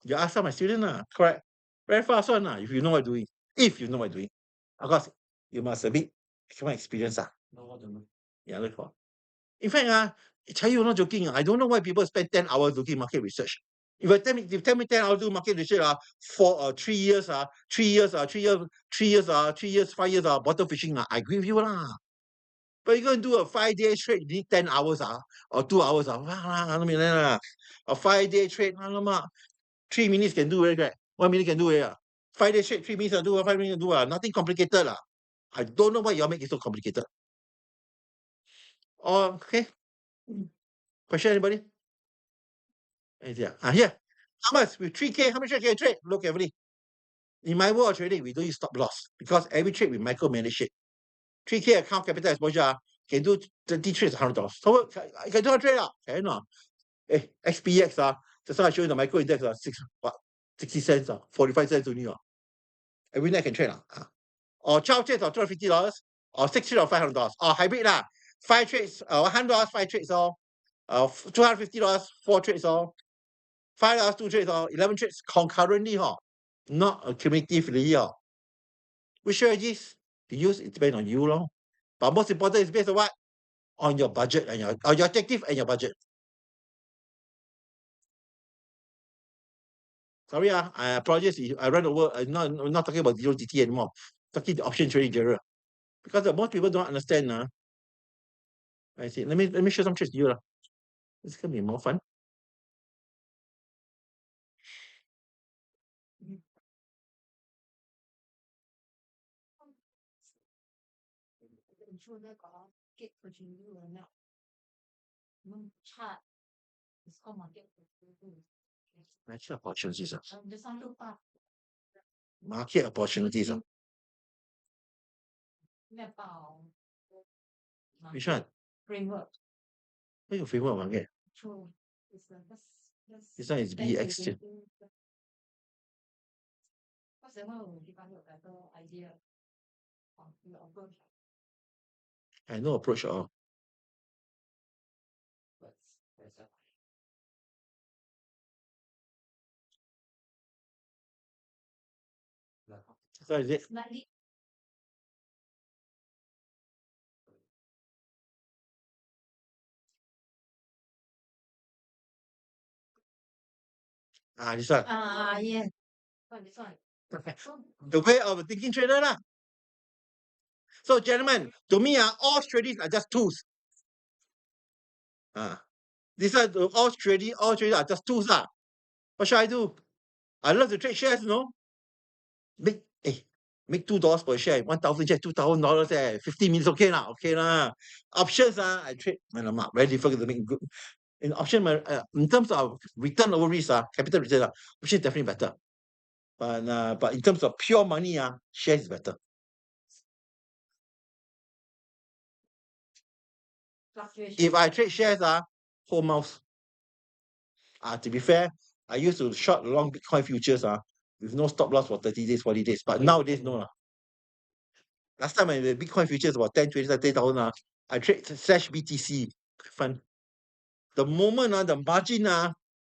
You ask some of my students, correct? Very fast one, if you know what you're doing. If you know what you're doing. Of course, you must a bit experience. Know what to do. Yeah, look for. In fact, I tell you, not joking. I don't know why people spend 10 hours doing market research. If you tell me 10 hours do market research for 3 years, 3 years, 3 years, 3 years, 3 years, 5 years, bottom fishing, I agree with you. But you're going to do a 5-day trade, you need 10 hours or 2 hours. A 5-day trade, 3 minutes can do it, right? 1 minute can do it. 5-day trade, 3 minutes can do 5 minutes can do nothing complicated. I don't know why you all make it so complicated. Okay. Question, anybody? Here. How much? With 3K, how much can you trade? Look carefully. In my world of trading, we don't use stop loss because every trade we micromanage it. 3K account capital exposure can do 30 trades $100. So I can do a trade. Cannot. XPX, just now I show you the micro index, 60 cents, 45 cents only. Every night I can trade. Or 12 trades of $250, or 6 trades of $500, or hybrid. 5 trades, $100, 5 trades, $250, 4 trades, $5, 2 trades, 11 trades concurrently, not cumulatively. Which strategies to use, it depends on you. But most important is based on what? On your budget and your objective and your budget. Sorry, I apologize. I ran over. I'm not talking about zero DTE anymore. Talking the option trading general. Because most people don't understand. I see. Let me show some tricks to you. This can be more fun. Market opportunity or not? Chart is called market opportunity. Market opportunities. Just want to look up. Market opportunities. Map out. Which one? Framework. What's your favorite market? True. This one is BX. What's the one will give us a better idea of your approach? I no approach at all. Where's that? So is it? Slightly. This one. Yeah. This one. The way of thinking trader. So, gentlemen, to me, all strategies are just tools. These are all trading are just tools. What should I do? I love to trade shares, Make $2 per share, 1,000 shares, $2,000, 50 minutes, okay lah. Options, I trade, very difficult to make good. In option, in terms of return over risk, capital return, option is definitely better. But in terms of pure money, shares is better. If I trade shares, whole mouth. To be fair, I used to short long Bitcoin futures with no stop loss for 30 days, 40 days. But nowadays, no. Last time when the Bitcoin futures about 10, 20, 30,000, I trade /BTC. Fun. The moment the margin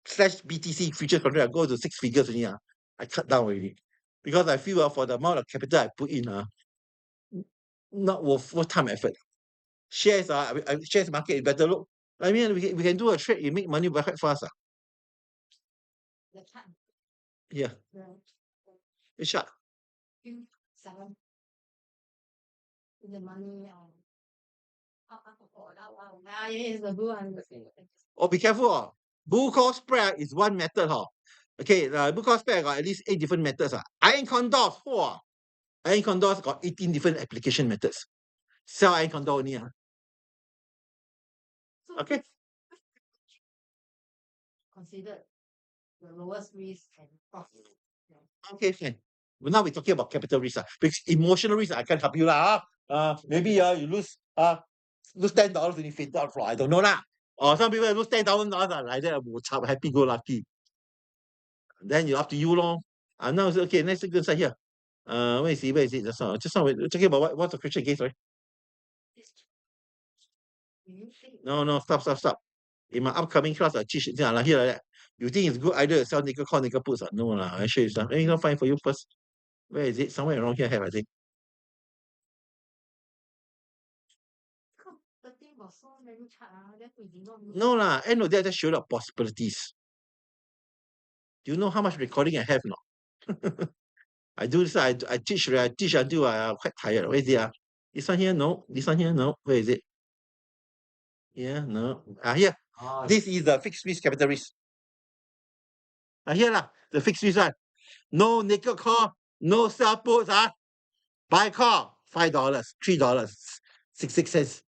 /BTC futures contract go to 6 figures only, I cut down already. Because I feel for the amount of capital I put in, not worth time effort. Shares, shares market is better. Look, I mean, we can do a trade, you make money quite fast. The chart. Yeah. It's short. 7. The money yes, the blue one. Oh, be careful. Bull call spread is one method. Okay, bull call spread got at least 8 different methods. Iron condors, Iron condors got 18 different application methods. Sell iron condor only. Okay. Considered the lowest risk and profit. Okay, fine. But now we're talking about capital risk. Because emotional risk, I can't help you lah. Maybe you lose $10 when you faint out floor. I don't know lah. Or some people lose $10,000 like that, happy go lucky. Then you up to you lor. Now it's okay. Let's go inside here. Where is it? Where is it? Just now we're talking about what's the question again? Sorry. Do you think No, stop. In my upcoming class, I teach here like that. You think it's good either sell nickel call nickel puts? No lah. I show you some. Let me go find for you first. Where is it? Somewhere around here have, I think. the thing got so many chart then we did not No lah. End of the day, I just showed up possibilities. Do you know how much recording I have now? I do this. I teach until I'm quite tired. Where is it? This one here? No. This one here? No. Where is it? Yeah, no. Here. This is the fixed risk capital risk. Here lah. The fixed risk one. No nickel call, no sell puts. Buy call $5, $3, 66 cents.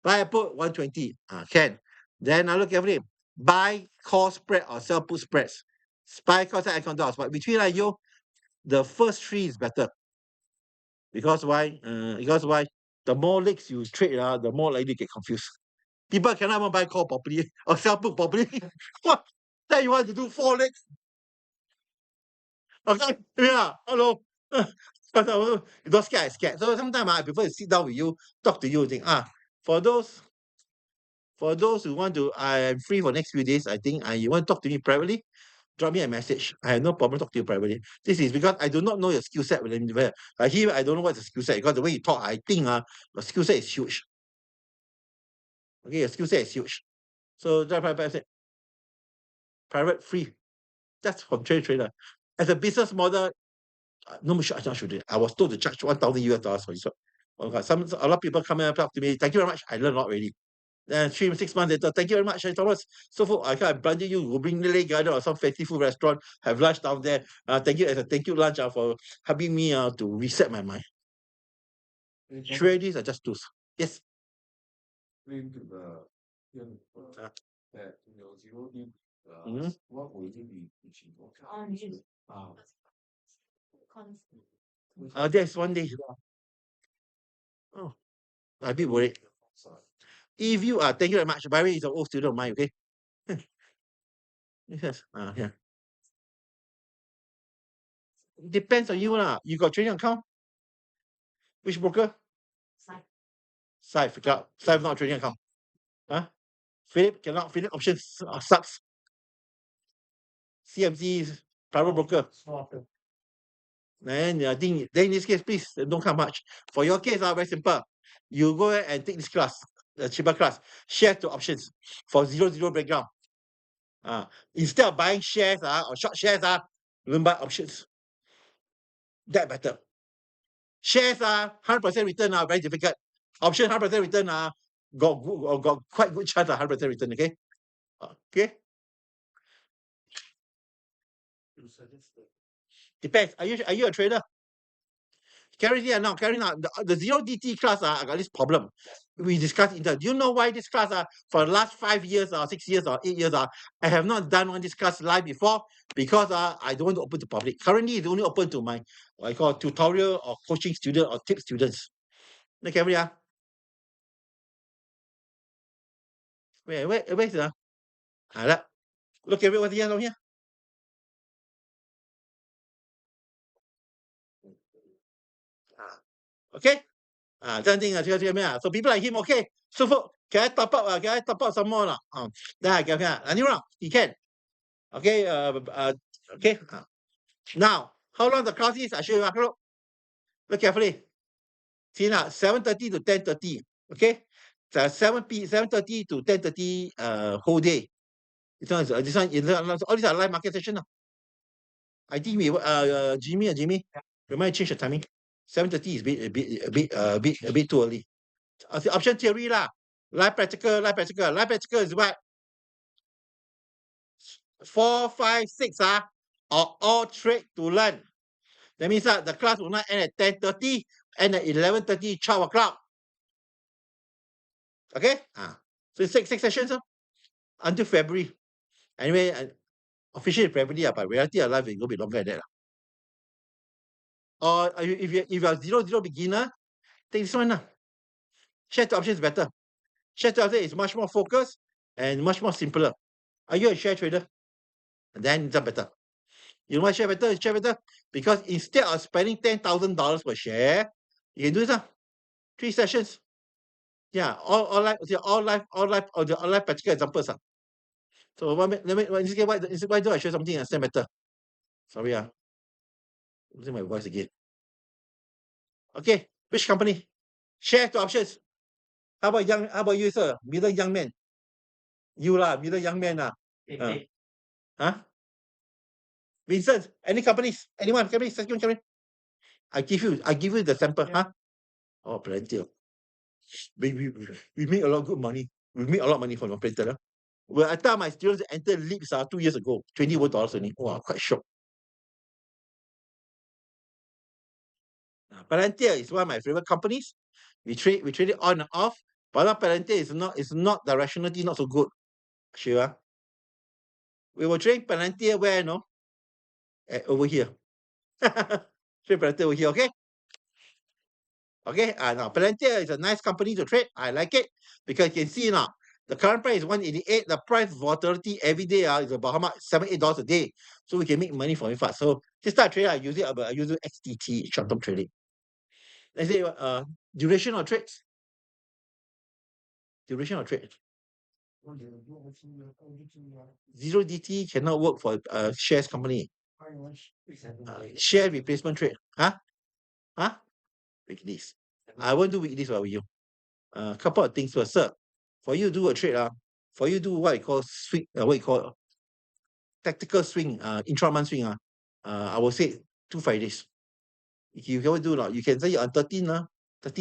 Buy a put 120. Can. Then I look everything. Buy call spread or sell put spreads. Buy call sell icon dollars. But between you, the first three is better. Because why? The more legs you trade, the more likely you get confused. People cannot even buy call properly or sell put properly. What? Then you want to do 4 legs? Okay, yeah, hello. You don't scared, I scared. So sometimes I prefer to sit down with you, talk to you, think, for those who want to, I am free for next few days, I think, you want to talk to me privately, drop me a message. I have no problem talking to you privately. This is because I do not know your skill set. Here, I don't know what's the skill set, because the way you talk, I think your skill set is huge. Okay, your skill set is huge. So that's why I said, private, free. That's from trader. As a business model, no more not should. I was told to charge $1,000 for this. A lot of people come and talk to me. Thank you very much. I learned a lot already. Then 6 months later, thank you very much, Thomas. So I can't brand you. Will bring the garden or some fancy food restaurant, have lunch down there. Thank you as a thank you lunch for helping me to reset my mind. Trading are just tools. Yes. Bring to the that zero D. Mhm. What will you be teaching? There's one day. Oh, I'm a bit worried. If you are, thank you very much. By the way, he's an old student of mine, okay? Yes. Yeah. Depends on you lah. You got trading account? Which broker? Saif. Saif not trading account. Philip cannot. Philip options sucks. CMC private broker. Then I think then in this case, please don't come much. For your case, very simple. You go ahead and take this class, the cheaper class, share to options for 0 breakdown. Instead of buying shares or short shares, don't buy options. That better. Shares 100% return very difficult. Option 100% return got quite good chance of 100% return. Okay. Okay. Depends. Are you a trader? Carry now. The 0 DT class, I got this problem. We discussed it. Do you know why this class for the last 5 years or 6 years or 8 years I have not done on this class live before because I don't want to open to public. Currently, it's only open to my what I call tutorial or coaching student or tip students. Look every where's the look at what's here here. Okay. So people like him, okay. So can I top up? Can I top up some more? Then I can. He can. Okay. Okay. Now, how long the class is? I show you. Look carefully. See now, 7:30 to 10:30. Okay. 7:30 to 10:30 whole day. This one, all these are live market session now. I think we Jimmy, we might change the timing. 7:30 is a bit too early. Option theory lah. Live practical is what? 4, 5, 6 are all trade to learn. That means the class will not end at 10:30, end at 11:30, 12 o'clock. Okay? So 6 sessions until February. Anyway, officially February, but reality of life is going to be longer than that. Or if you're zero beginner, take this one lah. Share to option is better. Share to option is much more focused and much more simpler. Are you a share trader? Then it's better. You know why share better? Share better because instead of spending $10,000 per share, you can do this 3 sessions. Yeah, all live practical examples. So let me why do I share something and stand better? Sorry, losing my voice again. Okay, which company? Share to options. How about you, sir? Middle young man. You lah, middle young man. Huh? Vincent, any companies? Anyone? Company? I give you the sample, Yeah. Oh, plenty. We make a lot of good money. We make a lot of money from the operator. Well, I tell my students to enter leaps 2 years ago, $21 only. Wow, quite shocked. Palantir is one of my favorite companies. We trade it on and off. But now Palantir is not the rationality not so good. Sure. We were trading Palantir where, no? Over here. Trade Palantir over here, okay? Okay, now Palantir is a nice company to trade. I like it because you can see now the current price is 188. The price volatility every day is about how much? $7-8 a day. So we can make money from it fast. So this start trading, I use XTT, short-term trading. Let's say duration of trades. Duration of trade. Zero DTE cannot work for shares company. Share replacement trade. Weeklies. I won't do weeklies for you. A couple of things first, sir. For you to do a trade, for you to do what you call swing, what you call tactical swing, intramonth swing, I will say 2 Fridays. If you can do you can say on 13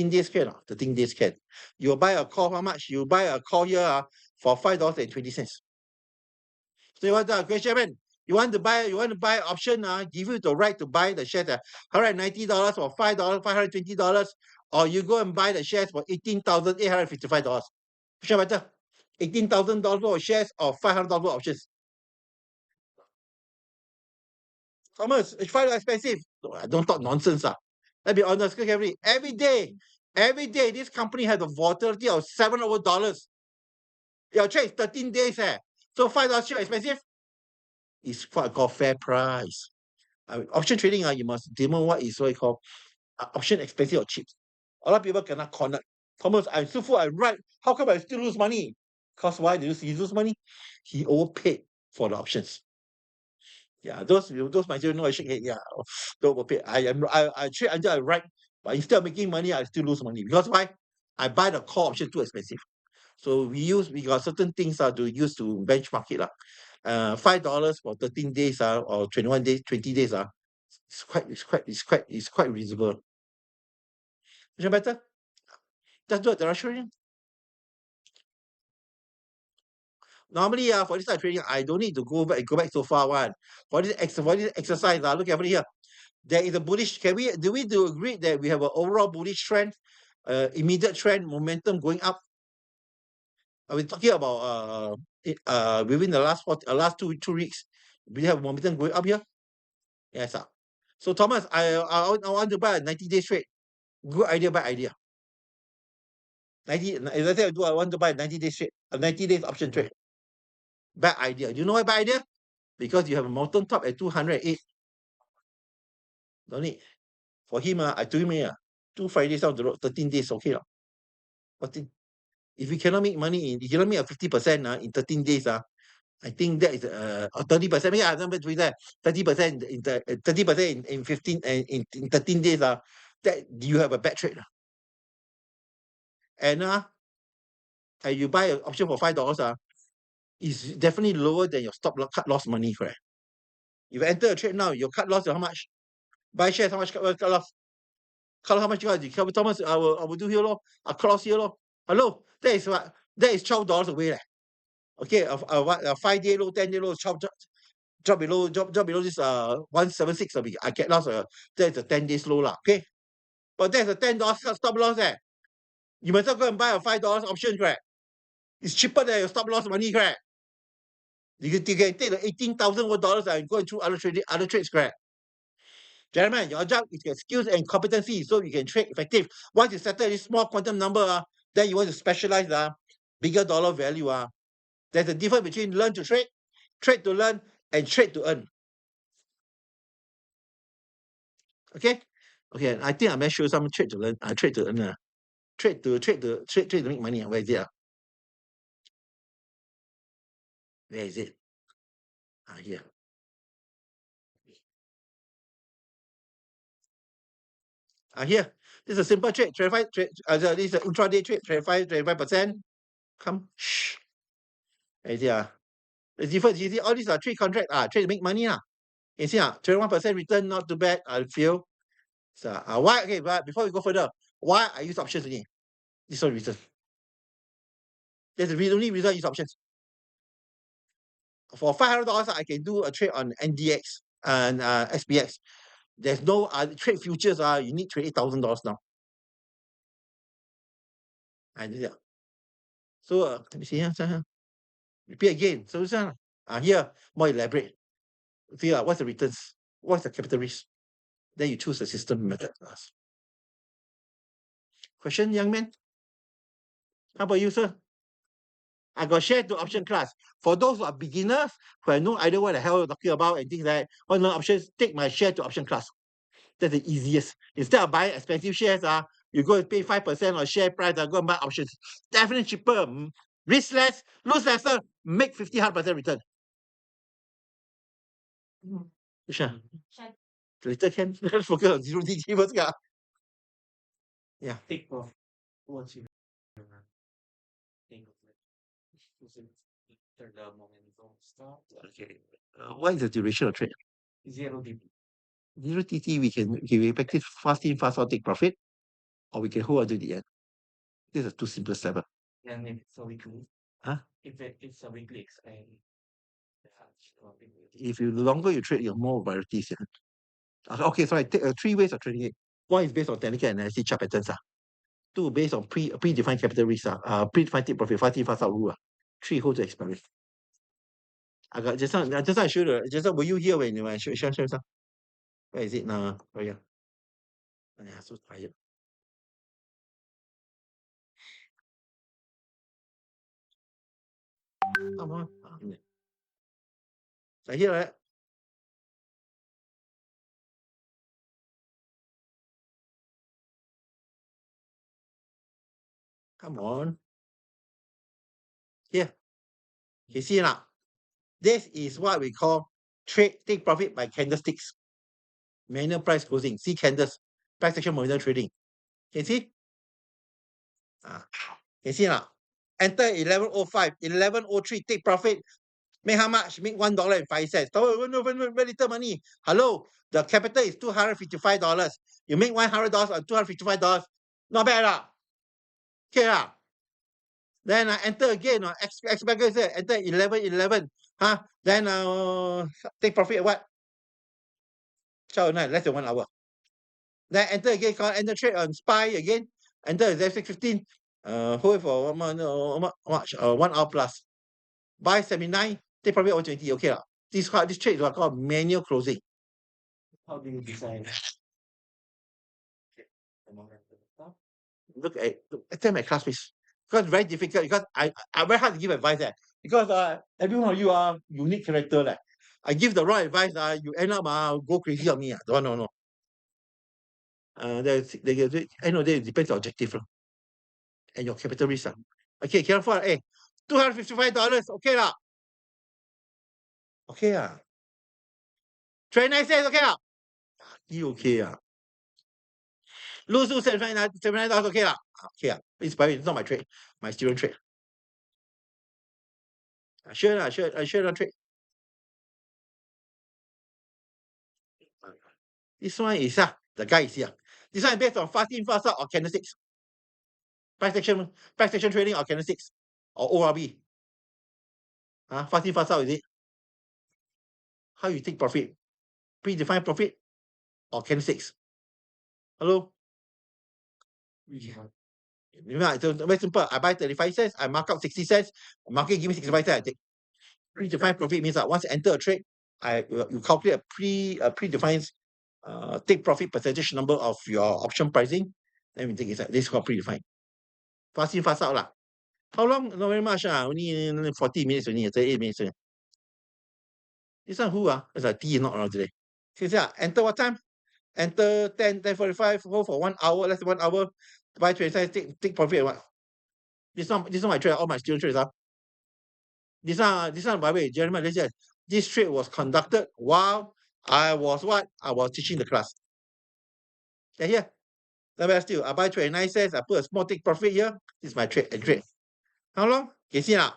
days can. 13 days can. You buy a call, how much? You buy a call here for $5.20. So you want to question, man? You want to buy option, give you the right to buy the shares at $190 or $5, $520, or you go and buy the shares for $18,855. Which one better? $18,000 of shares or $500 options? Thomas, it's quite expensive. Don't talk nonsense. Let's be honest, every day, this company has a volatility of $700. Your trade is 13 days. So $5 share expensive? It's what I call fair price. Option trading, you must determine what is what you call option expensive or cheap. A lot of people cannot connect. Thomas, I'm so full, I'm right. How come I still lose money? Because why do you see he lose money? He overpaid for the options. Yeah, those my children know I shake head. Yeah, don't overpay. I trade until I right, but instead of making money, I still lose money. Because why? I buy the call option too expensive. So we got certain things to use to benchmark it. $5 for 13 days or 21 days, 20 days. It's quite reasonable. Is it better? Just do it the Russian. Normally, for this type of trading, I don't need to go back so far one. For this exercise, look over here. There is a bullish. Do we agree that we have an overall bullish trend, immediate trend, momentum going up? Are we talking about within the last two weeks? We have momentum going up here. Yes, sir. So Thomas, I want to buy a 90-day trade. Good idea, bad idea. 90. Let's say I want to buy a 90-day trade, a 90 days option trade. Bad idea. Do you know why bad idea? Because you have a mountain top at 208. Don't need. For him, I told him, 2 Fridays down the road, 13 days, okay. If you cannot make money, if you cannot make a 50% in 13 days, I think that is 30%. Yeah, I'm between that 30% in 30% in 15 and in 13 days. That you have a bad trade. And you buy an option for $5, is definitely lower than your stop cut loss money, correct? If you enter a trade now, your cut loss is how much? Buy shares, how much cut loss? Cut loss, how much you got? Thomas, I will do here, a cut loss here, Hello, that is what? That is $12 away, Okay, a 5-day low, 10-day low, drop below this 176. I get lost. That's a 10 days low, okay? But that's a $10 stop loss, You might as well go and buy a $5 option, correct? It's cheaper than your stop loss money, correct? You can take the $18,000 and go and through other trades, correct? Gentlemen, your job is to get skills and competency so you can trade effective. Once you settle this small quantum number, then you want to specialize bigger dollar value. There's a difference between learn to trade, trade to learn, and trade to earn. Okay? Okay, I think I may show some trade to learn, trade to earn. Trade to make money. Where is it? Where is it? Here. Here. This is a simple trade. 25 trade. This is an intraday trade. 25%. Come. Shh. Where is it? The difference, you see, all these are trade contract. Trade to make money. You see, 21% return, not too bad. I feel. So, why? Okay, but before we go further, why I use options again? This one reason. There's the only reason I use options. For $500, I can do a trade on NDX and SPX. There's no trade futures. You need $28,000 now. And so let me see here. Repeat again. So here more elaborate. See what's the returns? What's the capital risk? Then you choose the system method. Question, young man? How about you, sir? I got share to option class. For those who are beginners, who have no idea what the hell you're talking about and things like that, want to learn options, take my share to option class. That's the easiest. Instead of buying expensive shares, you go and pay 5% on share price, go and buy options. Definitely cheaper, risk less, lose lesser, make 50-100% return. Which one? Share. Later can. Let's focus on zero DTE first. Yeah. Take off. What's your think of it? The momentum start. Okay. What is the duration of trade? 0 dB. Zero DTE, we can effective fast in, fast out, take profit, or we can hold until the end. This is two simple steps. And if it's a weekly. Huh? If it's a weekly expiry. If you the longer you trade, you have more varieties. Okay, sorry. Take 3 ways of trading it. One is based on technical analysis chart patterns. 2 based on predefined capital risk. Predefined take profit, fast in, fast out rule. 3 hold to expiry. I got just now I showed you. Just now, were you here when I show some? Where is it now? Oh yeah. Yeah, so tired. Come on. So here, right? Come on. Here. You see now? This is what we call trade take profit by candlesticks. Manual price closing. See candles. Price action momentum trading. Can you see? Can you see now? Enter 11.05, 11.03, take profit. Make how much? Make $1.05. Oh, very little money. Hello, the capital is $255. You make $100 on $255. Not bad. Okay. Then enter again. Expect enter 11.11. Then take profit at what? 12.09, less than 1 hour. Then enter again. Enter trade on SPY again. Enter 6.15. Hold it for 1 hour plus. Buy 79. Take profit over 20. Okay. This trade is called manual closing. How do you decide? Look at tell my classmates. Because it's very difficult. Because I very hard to give advice there. Because every one of you are unique character. I give the wrong advice, you end up go crazy on me. No. I know it depends on objective and your capital risk. Okay, careful. Hey, $255. Okay lah. Okay lah. 29 cents. Okay lah. You okay lah. Lose $79. Okay lah. Okay lah. It's not my trade. My student trade. Sure not trade. This one is the guy is here. This one is based on fast in, fast out or candlesticks. Price action trading or candlesticks or ORB. Fast in, fast out, is it? How you take profit? Predefined profit or candlesticks? Hello? So very simple. I buy 35 cents, I mark up 60 cents, market give me 65 cents, I take. Predefined profit means that once you enter a trade, you calculate a predefined take profit percentage number of your option pricing. Then we take it. This is called predefined. Fast in, fast out lah. How long? Not very much. Only 40 minutes only, 38 minutes only. This one who? It's like T not around today. See, enter what time? Enter 10:45, hold for 1 hour, less than 1 hour, buy 20 cents, take profit. What? This one my trade, all my student trades. This one, by the way, gentlemen, listen, this trade was conducted while I was what? I was teaching the class. Yeah, here. Let me still, I buy 29 cents, I put a small take profit here. This is my trade. How long? You see now.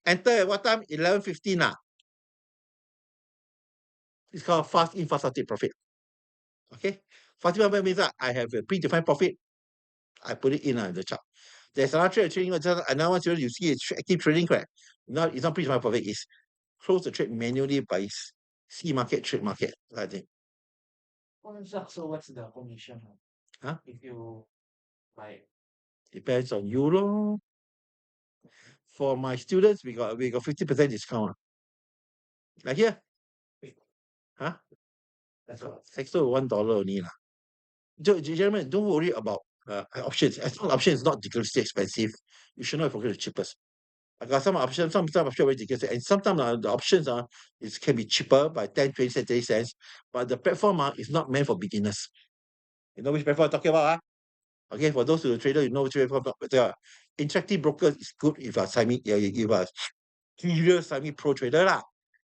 Enter at what time? 11:15 now. It's called fast in, fast out take profit. Okay? Fast in, fast out means that I have a predefined profit. I put it in the chart. There's another trade trading. Another one you see it's active trading, correct? Not, it's not predefined profit. It's close the trade manually by C market, trade market. I think. So what's the commission? Huh? If you buy Depends on you, lor. For my students, we got 50% discount. Like here. Huh? that's what Extra $1 only. Gentlemen, don't worry about options. As long as option is not ridiculously expensive, you should not focus on the cheapest. I got some options, some options very ridiculous, and sometimes the options it can be cheaper by 10, 20 cents, 30 cents, but the platform is not meant for beginners. You know which platform I'm talking about? Okay, for those who are trader, you know which platform. Interactive brokers is good if you are serious semi-pro trader lah.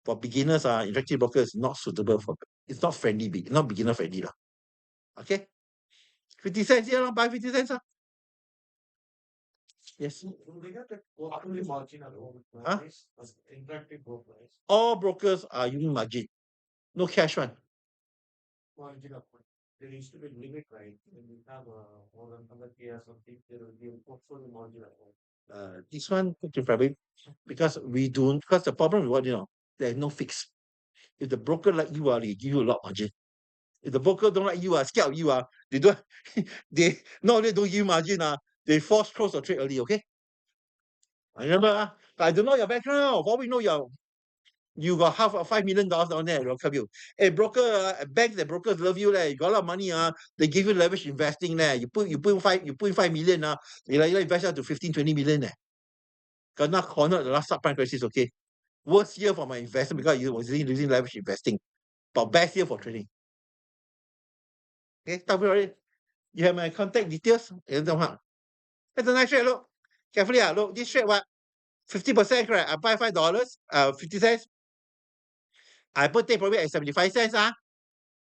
For beginners, interactive brokers is not suitable for. It's not friendly, not beginner friendly lah. Okay, 50 cents here, buy 50 cents. Yes. Do they have the quarterly margin at all? Huh? As interactive brokers. All brokers are using margin, no cash one. Margin of there used to be limit, right? When you have more than 100K or something, there will be a portfolio margin at all. This one probably because we don't, because the problem with what there's no fix. If the broker like you they give you a lot of margin. If the broker don't like you scared of you they don't they not only don't give you margin they force close the trade early. Okay, I remember I don't know your background. For we know you got half of $5 million down there. They'll come you. Hey, broker, banks and brokers love you. You got a lot of money. They give you leverage investing there. You put in 5 million. You invest up to 15, 20 million. Got not cornered the last subprime crisis. Okay. Worst year for my investment because you was using leverage investing. But best year for trading. Okay, tell me already. You have my contact details. That's a nice trade. Look. Carefully. Look, this trade what? 50% correct. I buy $5, 50 cents. I put take profit at 75 cents.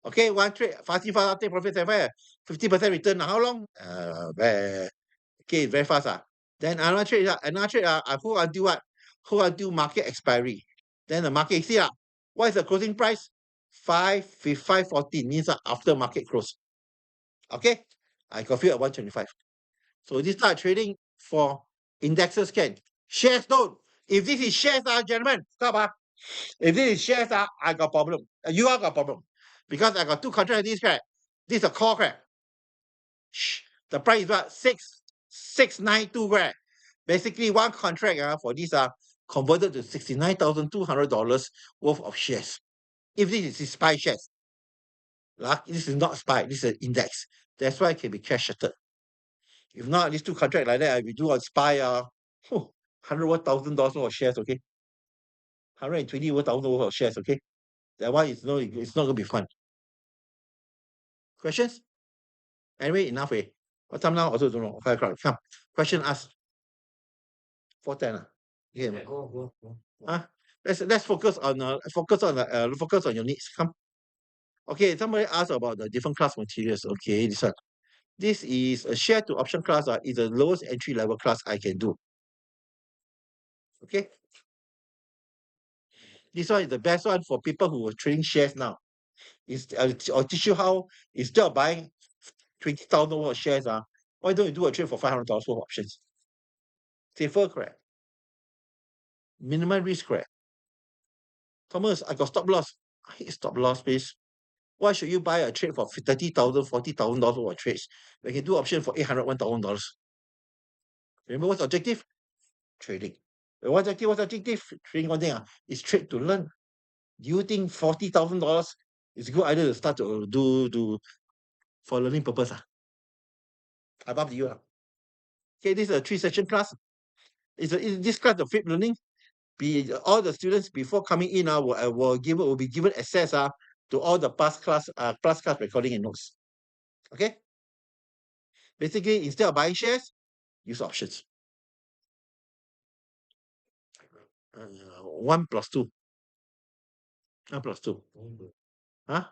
Okay, one trade, fast take profit 50% return. How long? Very fast. Then another trade, I hold until what? Hold until market expiry. Then the market, see what is the closing price? 5.14 means after market close. Okay, I got filled at 125. So this type of trading for indexes can. Shares don't. If this is shares, gentlemen, stop. If this is shares, I got problem. You all got problem. Because I got two contracts of this crap. This is a call crap. The price is what? 692 crap. Basically, one contract for this converted to $69,200 worth of shares. If this is SPY shares. This is not SPY, this is an index. That's why it can be cash settled. If not, these two contracts like that, we do on SPY, $101,000 worth of shares, okay? $120,000 worth of shares, okay? That one is it's not going to be fun. Questions? Anyway, enough. What time now? Also don't know. 5 o'clock. Come. Question asked. 4:10. Yeah. go. Let's focus on your needs. Come. Okay, somebody asked about the different class materials. Okay, this one. This is a share to option class. Is the lowest entry level class I can do. Okay. This one is the best one for people who are trading shares now. I'll teach you how instead of buying 20,000 worth of shares, why don't you do a trade for $500 worth of options? Safer, correct? Minimum risk, correct? Thomas, I got stop loss. I hate stop loss, please. Why should you buy a trade for $30,000, $40,000 worth of trades when you can do option for $800, $1,000? Remember what's the objective? Trading. What's the objective? Trading one thing is trade to learn. Do you think $40,000 It's good either to start to do for learning purpose. Up to you. Okay, this is a 3-session class. This class of flip learning. All the students before coming in will be given access to all the past class recording and notes. Okay. Basically, instead of buying shares, use options. 1 plus 2. 1 plus 2. Huh?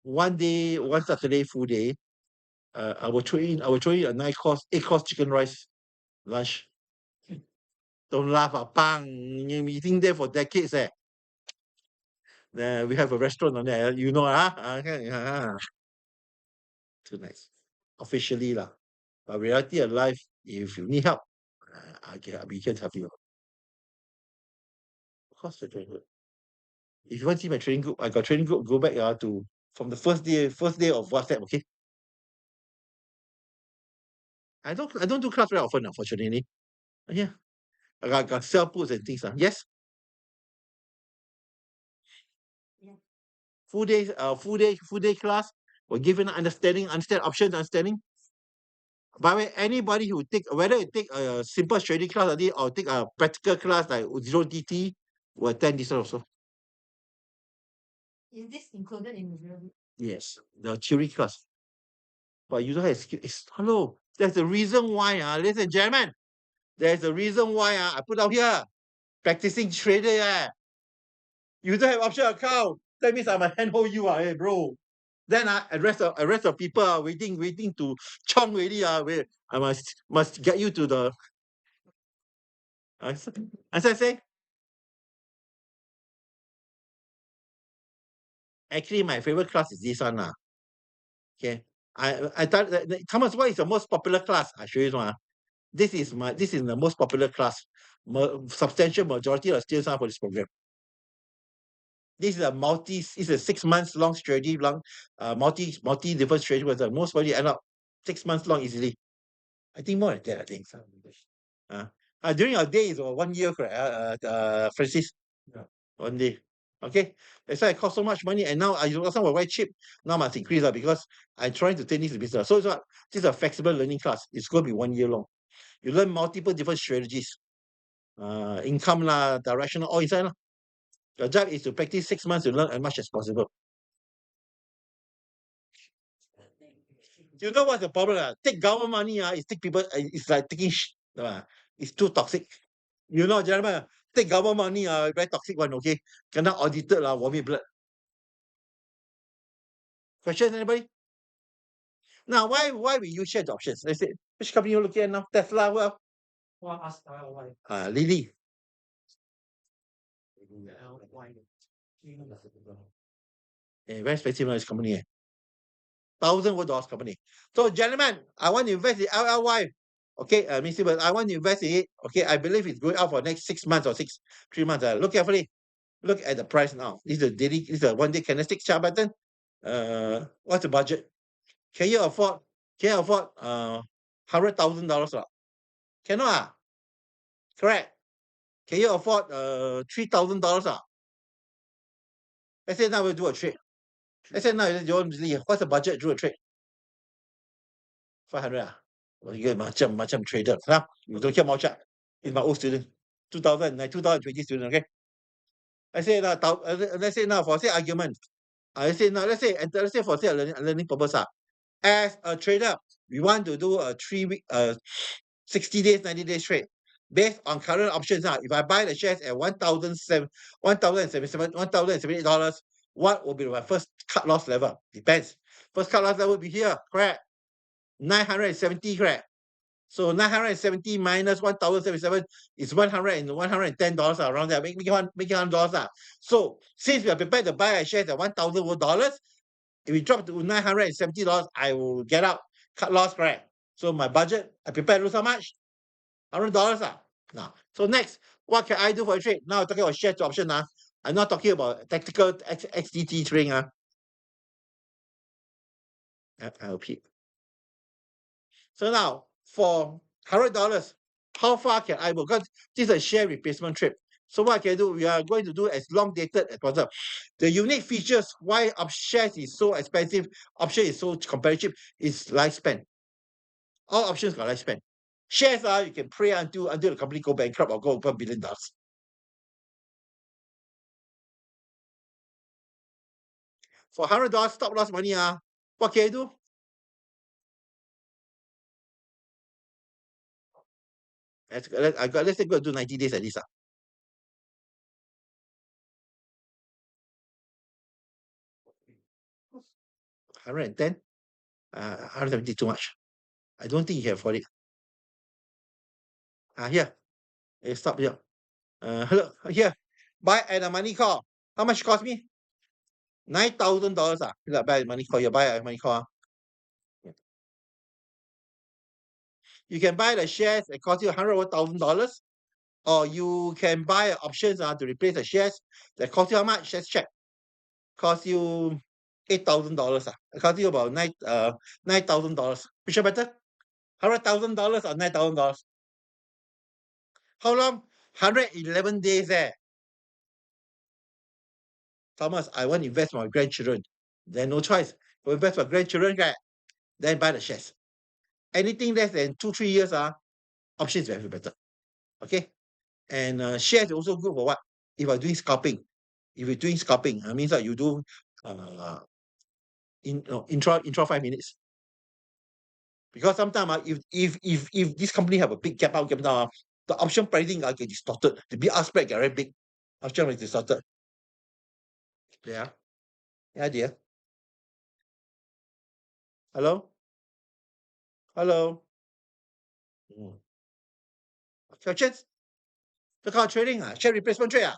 One day, one Saturday, full day. I will throw in a 8-course chicken rice lunch. Don't laugh, bang! You're eating there for decades, we have a restaurant on there, you know, okay, too nice. Officially, lah. But reality of life, if you need help, we can help you. Of course, the training group. If you want to see my training group, I got training group. Go back to from the first day of WhatsApp. Okay. I don't do class very often, unfortunately. Yeah, I got sell puts and things. Yes. Yeah. Full day class. We're given understand options. By the way, anybody who whether you take a simple trading class or take a practical class like 0 DTE will attend this also. Is this included in the real? Yes, the theory class. But you don't have skills. Hello, there's a reason why, ladies and gentlemen. There's a reason why I put out here. Practicing trader, You don't have option account. That means I'm a handhold you, hey, bro. Then the rest of people are waiting to chong already. I must get you to the. As I say, actually, my favorite class is this one. Okay. I thought Thomas, what is the most popular class? I show you one. This is the most popular class. Substantial majority of students are for this program. This is it's a 6 months long strategy, multi different strategy, but the most probably end up 6 months long easily. I think more than that, I think. During our day is 1 year, correct? Francis? Yeah. 1 day. Okay. That's why it costs so much money. And now last time was very cheap. Now must increase because I'm trying to take this business. So it's what this is a flexible learning class. It's going to be 1 year long. You learn multiple different strategies. Income directional, all inside. Your job is to practice 6 months to learn as much as possible. You know what's the problem? Take government money, it's take people, it's like taking it's too toxic. You know, gentlemen, take government money, very toxic one, okay? Cannot audited, vomit blood. Questions, anybody? Now, why we use shared options? Let's say, which company you looking at now? Tesla, well, Well, ask why. Lily. Why? Very expensive this company. $1,000 company. So, gentlemen, I want to invest in LLY. Okay, Mr. But I want to invest in it. Okay, I believe it's going out for next 6 months or 3 months. Look carefully. Look at the price now. This is a 1 day candlestick chart button. What's the budget? Can you afford $100,000? Cannot. Correct. Can you afford $3,000? Let's say now we'll do a trade. Let's say now you want to leave. What's the budget to do a trade? 500. Well, you get macam trader. You don't care much. It's my old student. 2020 student, okay? Let's say now for say argument. Let's say for say learning purpose. As a trader, we want to do a 3-week 60 days, 90 days trade. Based on current options, if I buy the shares at $1,078, what will be my first cut loss level? Depends. First cut loss level will be here, correct? 970, correct? So 970 minus 1,077 is $110 around there. Make it $100. So since we are prepared to buy a share at $1,000, if we drop to $970, I will get out cut loss, correct? So my budget, I prepare to lose how much? $100. Now, so next, what can I do for a trade? Now I'm talking about share to option. I'm not talking about tactical XDT trading. I repeat. So now for $100, how far can I go? Because this is a share replacement trade. So what can I do? We are going to do as long dated as possible. The unique features why shares is so expensive, option is so competitive, is lifespan. All options got lifespan. Shares are you can pray until the company go bankrupt or go $1 billion. For $100 stop loss money, what can I do? Let's say go do 90 days at least. 110, 170 too much. I don't think you can afford it. Here, stop here. Hello, here, buy at a money call. How much cost me? $9,000. Buy a money call. You buy a money call. You can buy the shares that cost you $100,000, or you can buy options to replace the shares that cost you how much? Let's check. Cost you $8,000. It cost you about $9,000. Which one better? $100,000 or $9,000? How long? 111 days there. Thomas, I want to invest for my grandchildren. Then no choice. Go invest for grandchildren, right? Then buy the shares. Anything less than 2-3 years, options very better. Okay? And shares also good for what? If you're doing scalping. If you're doing scalping, it means that you do intra 5 minutes. Because sometimes if this company have a big gap out, the option pricing get distorted. The bid ask spread get very big. Option is distorted. Yeah. Yeah, dear. Hello? Hello? Questions? The kind of trading, share replacement trade.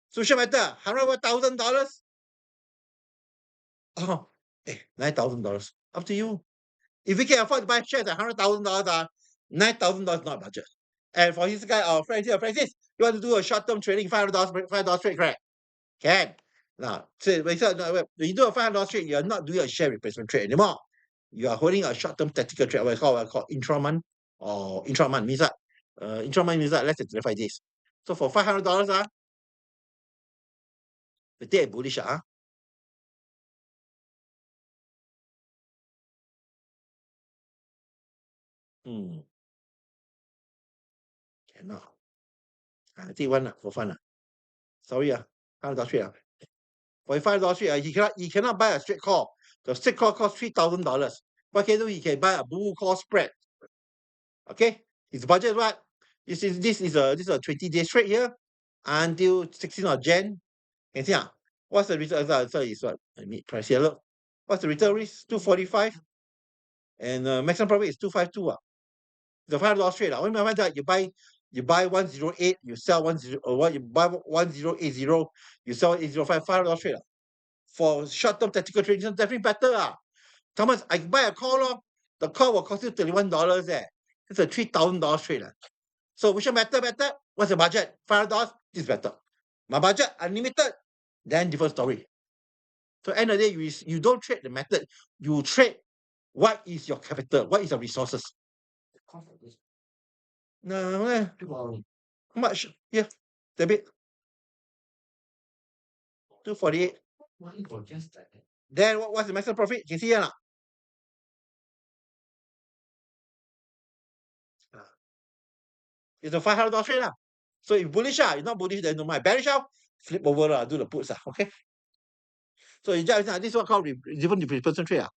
Social matter, $100,000. Oh, $9,000. Up to you. If we can afford to buy shares at $100,000, $9,000 not budget. And for his guy, our friend here, Francis, you want to do a short-term trading, $500 trade, correct? Can. Now, so when you do a $500 trade, you're not doing a share replacement trade anymore. You are holding a short-term tactical trade, what I call intra-month, or intra-month means that intra-month means that less than 25 days. So for $500, the day bullish, cannot. I take one for fun. Sorry, $100 trade. For $5 trade, he cannot buy a straight call. The straight call costs $3,000. What can he do? He can buy a blue call spread. Okay, his budget is what? This is a 20 day trade here until 16th of Jan. Can see what's the return? So is what? I mean price here. Look, what's the return risk? 245, and maximum profit is 252. The $5 trade. When I that you buy 108, you sell 10, or what you buy 1080, you sell 805. $5 trade. For short-term tactical trading, it's definitely better. Thomas, I buy a call, the call will cost you $31 there. It's a $3,000 trade. So which one better? What's the budget? $5? This is better. My budget, unlimited, then different story. So end of the day, you don't trade the method. You trade what is your capital, what is your resources. No, how much? Yeah, debit. 248. Then what's the maximum profit? Can you see here now? It's a $500 trade. So if bullish, if not bullish, then no mind. Bearish, flip over, do the puts. Okay. So this is what called different replacement trade.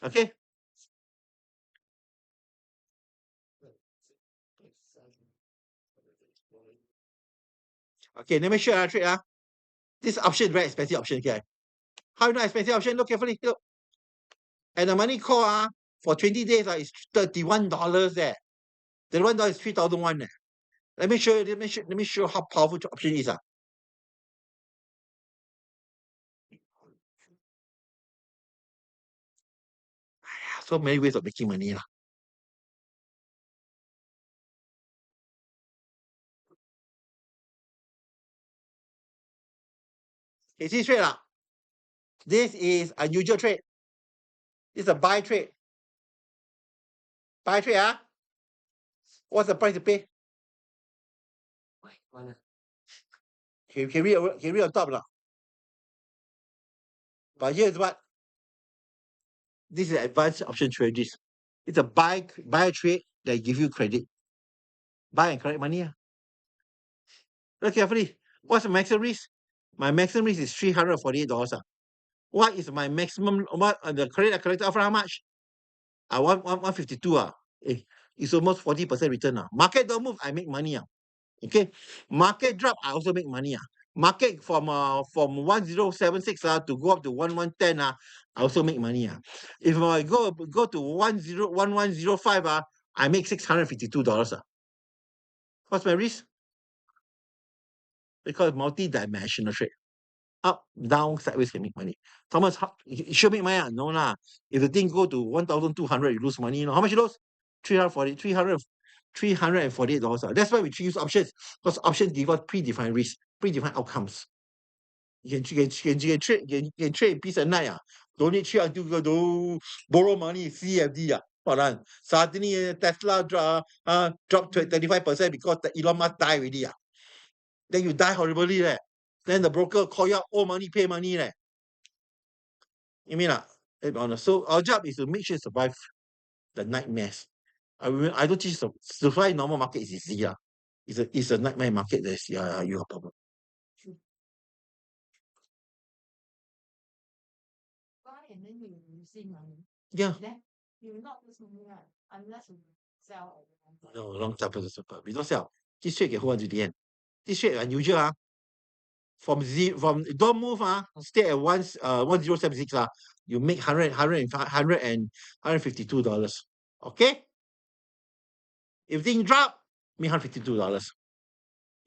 Okay. Okay, let me show you a trade. This option is very expensive option here. How you know expensive option? Look carefully. Look. And the money call for 20 days is $31 there. $31 is 3,001. Let me show you. Let me show you how powerful the option is. So many ways of making money. Okay, see trade. This is unusual trade. This is a buy trade. Buy trade. What's the price to pay? Mana? Can read on top or not? But here's what. This is advanced option strategies. It's a buy trade that give you credit. Buy and collect money. Look carefully. What's the maximum risk? My maximum risk is $348. What is my maximum? What the credit I collected for how much? I want 152. It's almost 40% return. Market don't move, I make money. Okay. Market drop, I also make money. Market from 1076 to go up to 1110. I also make money. If I go to 1105, I make $652. What's my risk? Because multi-dimensional trade. Up, down, sideways can make money. Thomas, you should make money. No lah. If the thing go to 1,200, you lose money. You know how much you lose? $348. That's why we use options. Because options give us predefined risk, predefined outcomes. You can trade peace at night. Don't need trade until you go borrow money, CFD. Suddenly Tesla dropped 35% because the Elon Musk died already. Then you die horribly. Then the broker call you up, owe money, pay money. You mean so our job is to make sure you survive the nightmares. I don't teach survive normal market is easy. It's a nightmare market that's you have a problem. Buy and then you losing money. Yeah. Then you will not lose money, right? Unless you sell. No, long time we don't sell. This trade can hold on to the end. This trade unusual. From don't move, stay at 1076. You make $152. Okay? If things drop, make $152.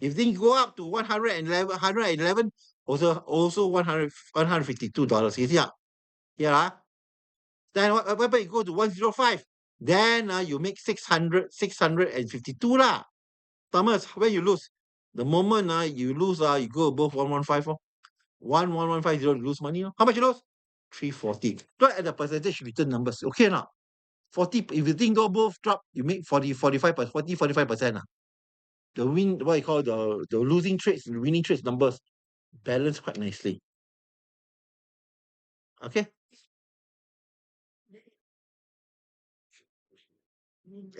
If things go up to 111, also $152. You see? Yeah. Then what about you go to 105? Then you make 652 lah. Thomas, when you lose? The moment you lose, you go above 115. 11150, you lose money. How much you lose? 340. Look at the percentage return numbers. Okay now. 40. If you think don't both drop, you make 45%. The win, what you call the losing trades, the winning trades numbers balance quite nicely. Okay.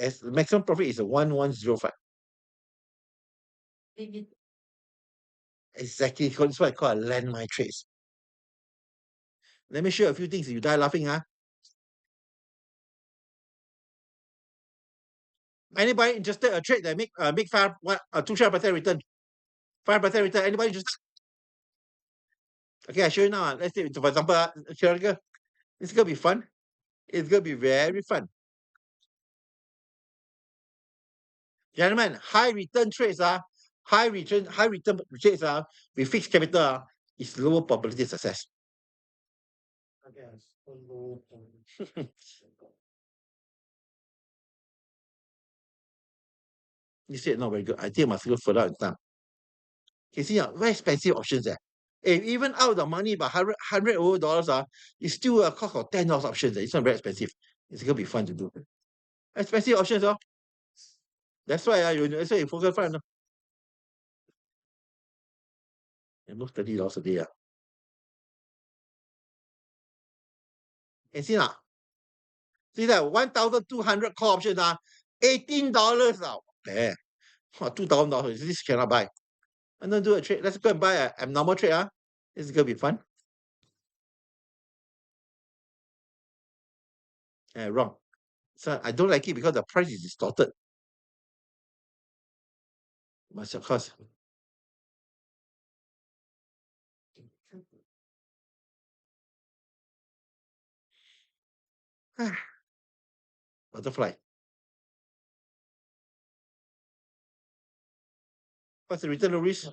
As the maximum profit is a 1105. Exactly. That's what I call a landmine trades. Let me show you a few things. You die laughing, Anybody interested a trade that make 2% return? 5% return. Anybody interested? Okay, I show you now. Let's say, for example, it's gonna be fun. It's gonna be very fun. Gentlemen, high return trades high return trades with fixed capital is lower probability of success. You said not very good. I think I must go further in time. You see, very expensive options. Even out of the money, but $100 over, it's still a cost of $10 options. It's not very expensive. It's gonna be fun to do. Expensive options, That's why you focus fun. Almost $30 a day. And see now. See that 1,200 call options $18 now. $2,000. This cannot buy. I'm gonna do a trade. Let's go and buy a abnormal trade. This is gonna be fun. Wrong. So I don't like it because the price is distorted. But of course. Butterfly. What's the return of risk?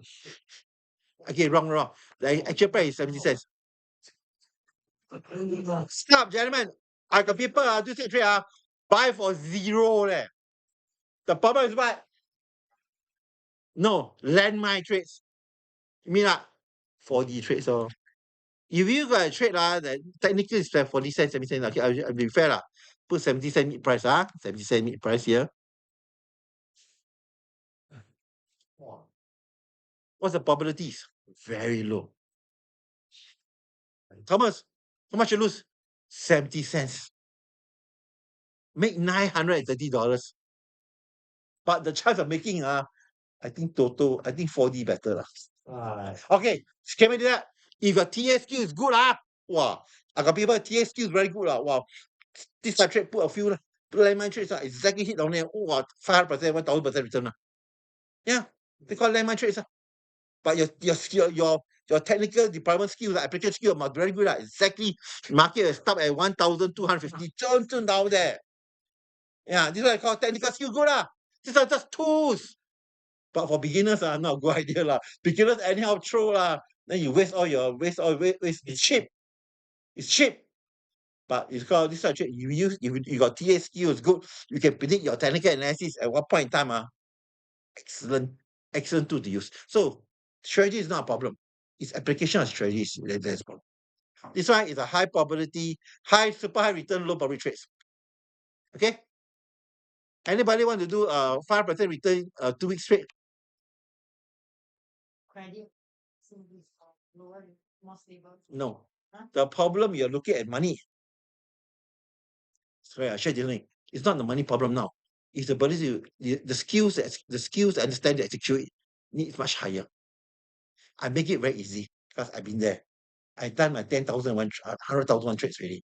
Okay, wrong. The actual price is 70 cents. Stop, gentlemen. I got people do trade buy for zero. The problem is what? No, landmine trades. You mean 4D trades. If you got a trade, then technically it's 40 cents, 70 cents. Okay, I'll be fair. Put 70 cent mid price. 70 cent mid price here. What's the probabilities? Very low. Thomas, how much you lose? 70 cents. Make $930. But the chance of making I think 4D better lah. Okay, can we do that? If your TSQ is good wow, I got people TSQ is very good wow. This trade put a few landmine trades exactly hit down there. Wow, 500%, 1000% return Yeah, they call landmine trades But your technical department skills, application skills are very good Exactly, market is stop at 1,250. Turn down there. Yeah, this is what I call technical skill good These are just tools. But for beginners, not a good idea Beginners anyhow throw Then you waste it's cheap. It's cheap. But it's called this trade. You got TA skills good. You can predict your technical analysis at one point in time. Excellent tool to use. So strategy is not a problem. It's application of strategies that's a problem. This one is a high probability, super high return, low probability trades. Okay. Anybody want to do 5% return 2 weeks straight? Credit seems lower, more stable. No. The problem you're looking at money. Sorry, I share differently. It's not the money problem now. It's the ability the skills and understand the execute needs much higher. I make it very easy because I've been there. I've done my 10,000 100,000 trades already.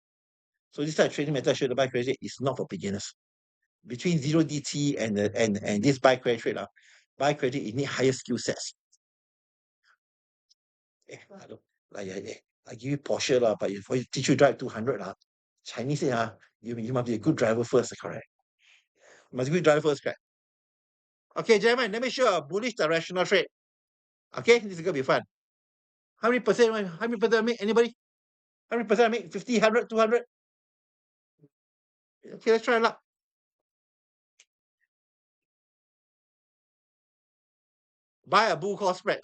So this type of trading method should buy credit is not for beginners. Between 0 DTE and this buy credit trade, buy credit you need higher skill sets. I give you Porsche but if I teach you drive 200 Chinese say you must be a good driver first, correct? You must be a good driver first, correct? Okay, gentlemen, let me show a bullish directional trade. Okay, this is gonna be fun. How many percent I make? Anybody? How many percent I make? 50, 100, 200? Okay, let's try a lot. Buy a bull call spread.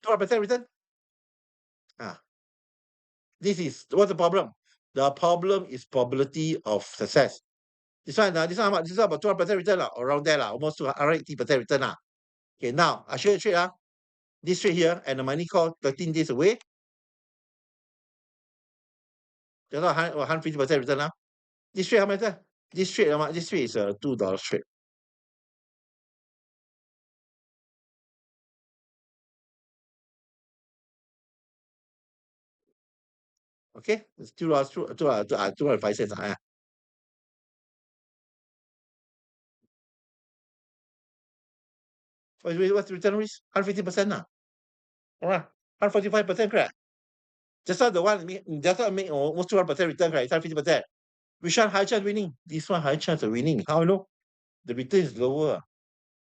200% return? This is what's the problem? The problem is probability of success. This one how much? This is about 200% return around there almost 180% return Okay, now I show you a trade This trade here and the money call 13 days away. That's 150% return This trade how much? This trade is a $2 trade. Okay, it's $2, 205 cents. What's the return risk? 150% Alright, 145% correct. Just now the one make almost 200% return correct. 150%. Which one high chance winning? This one high chance of winning. How you know? The return is lower.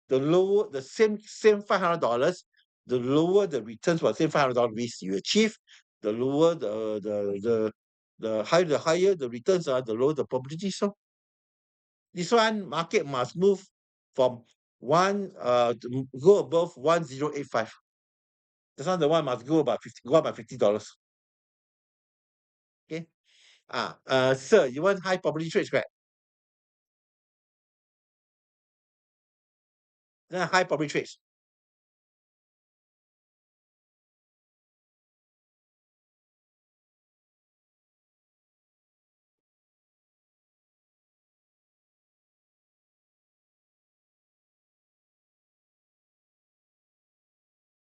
The same $500, the lower the returns for the same $500 risk you achieve, the lower the higher the returns are, the lower the probability. So this one market must move from to go above 1085. This one the one must go about $50. Okay. Sir, you want high probability trades, correct? High probability trades.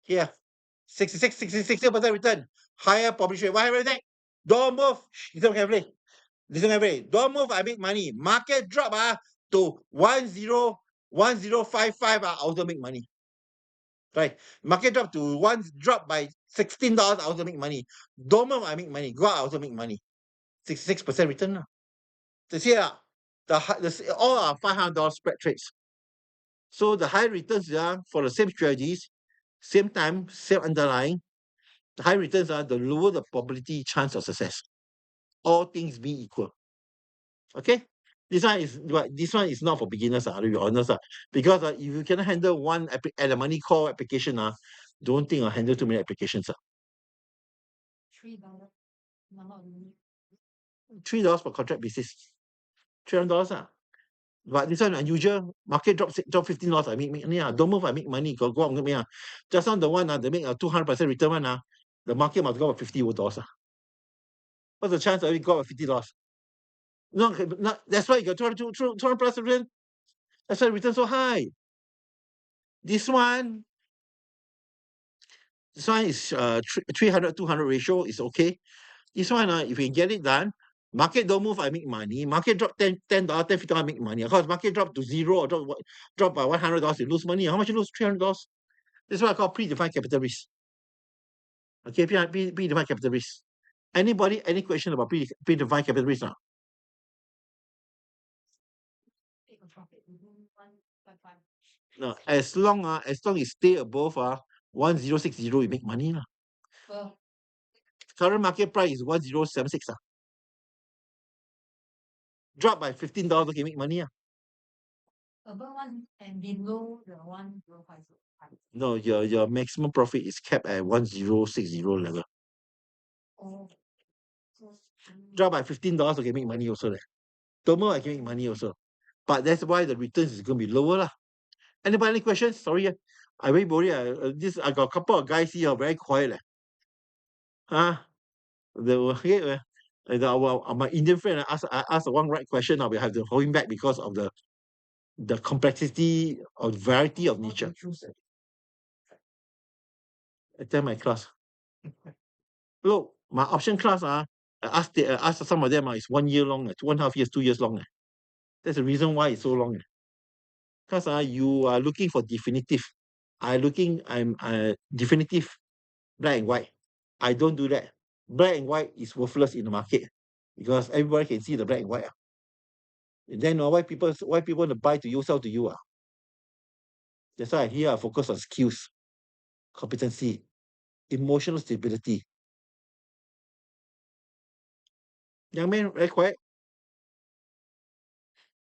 Here, 60% return. Higher probability rate. Why everything? Don't move. Listen carefully. Don't move, I make money. Market drop to 1055 I also make money. Right? Market drop to drop by $16 I also make money. Don't move, I make money. Go out, I also make money. 66% return. So here, all are $500 spread trades. So the high returns for the same strategies, same time, same underlying. The high returns the lower the probability chance of success. All things being equal. Okay, this one is not for beginners to be honest because if you cannot handle one at a money call application don't think I'll handle too many applications $3. No, not really. $3 per contract basis, $300 But this one unusual. Market drop $15, I make money. Don't move, I make money. Go up, make money. Just on the one, they make a 200% return one. The market must go up $50. What's the chance that we go up $50? No, not, that's why you got 200 plus return. That's why return so high. This one is 300-200 ratio is okay. This one, if we get it done, market don't move, I make money. Market drop $10, $50, I make money. Of course, market drop to zero or drop by $100, you lose money. How much you lose? $300. This is what I call predefined capital risk. Okay, predefined capital risk. Anybody, any question about predefined capital risk? Take a profit within 1.5. No, as long it stay above 1060, you make money. Well, Current market price is 1076. Drop by $15, okay, make money. above one and below the 1050. No, your maximum profit is capped at 1060 level. Oh. So, Drop by $15, okay, make money also. Don't more, I can make money also. But that's why the returns is going to be lower. Lah. Anybody any questions? Sorry, I very boring. I got a couple of guys here very quiet. Huh? They were here. My Indian friend I asked one right question. Now we have to hold him back because of the complexity or variety of nature. I tell my class. Look, my option class, I asked some of them, it's 1 year long, 2.5 years, 2 years long. That's the reason why it's so long. Because you are looking for definitive. I'm definitive, black and white. I don't do that. Black and white is worthless in the market because everybody can see the black and white. And then why people want to buy to you, sell to you? That's why here I focus on skills, competency, emotional stability. Young man, very quiet.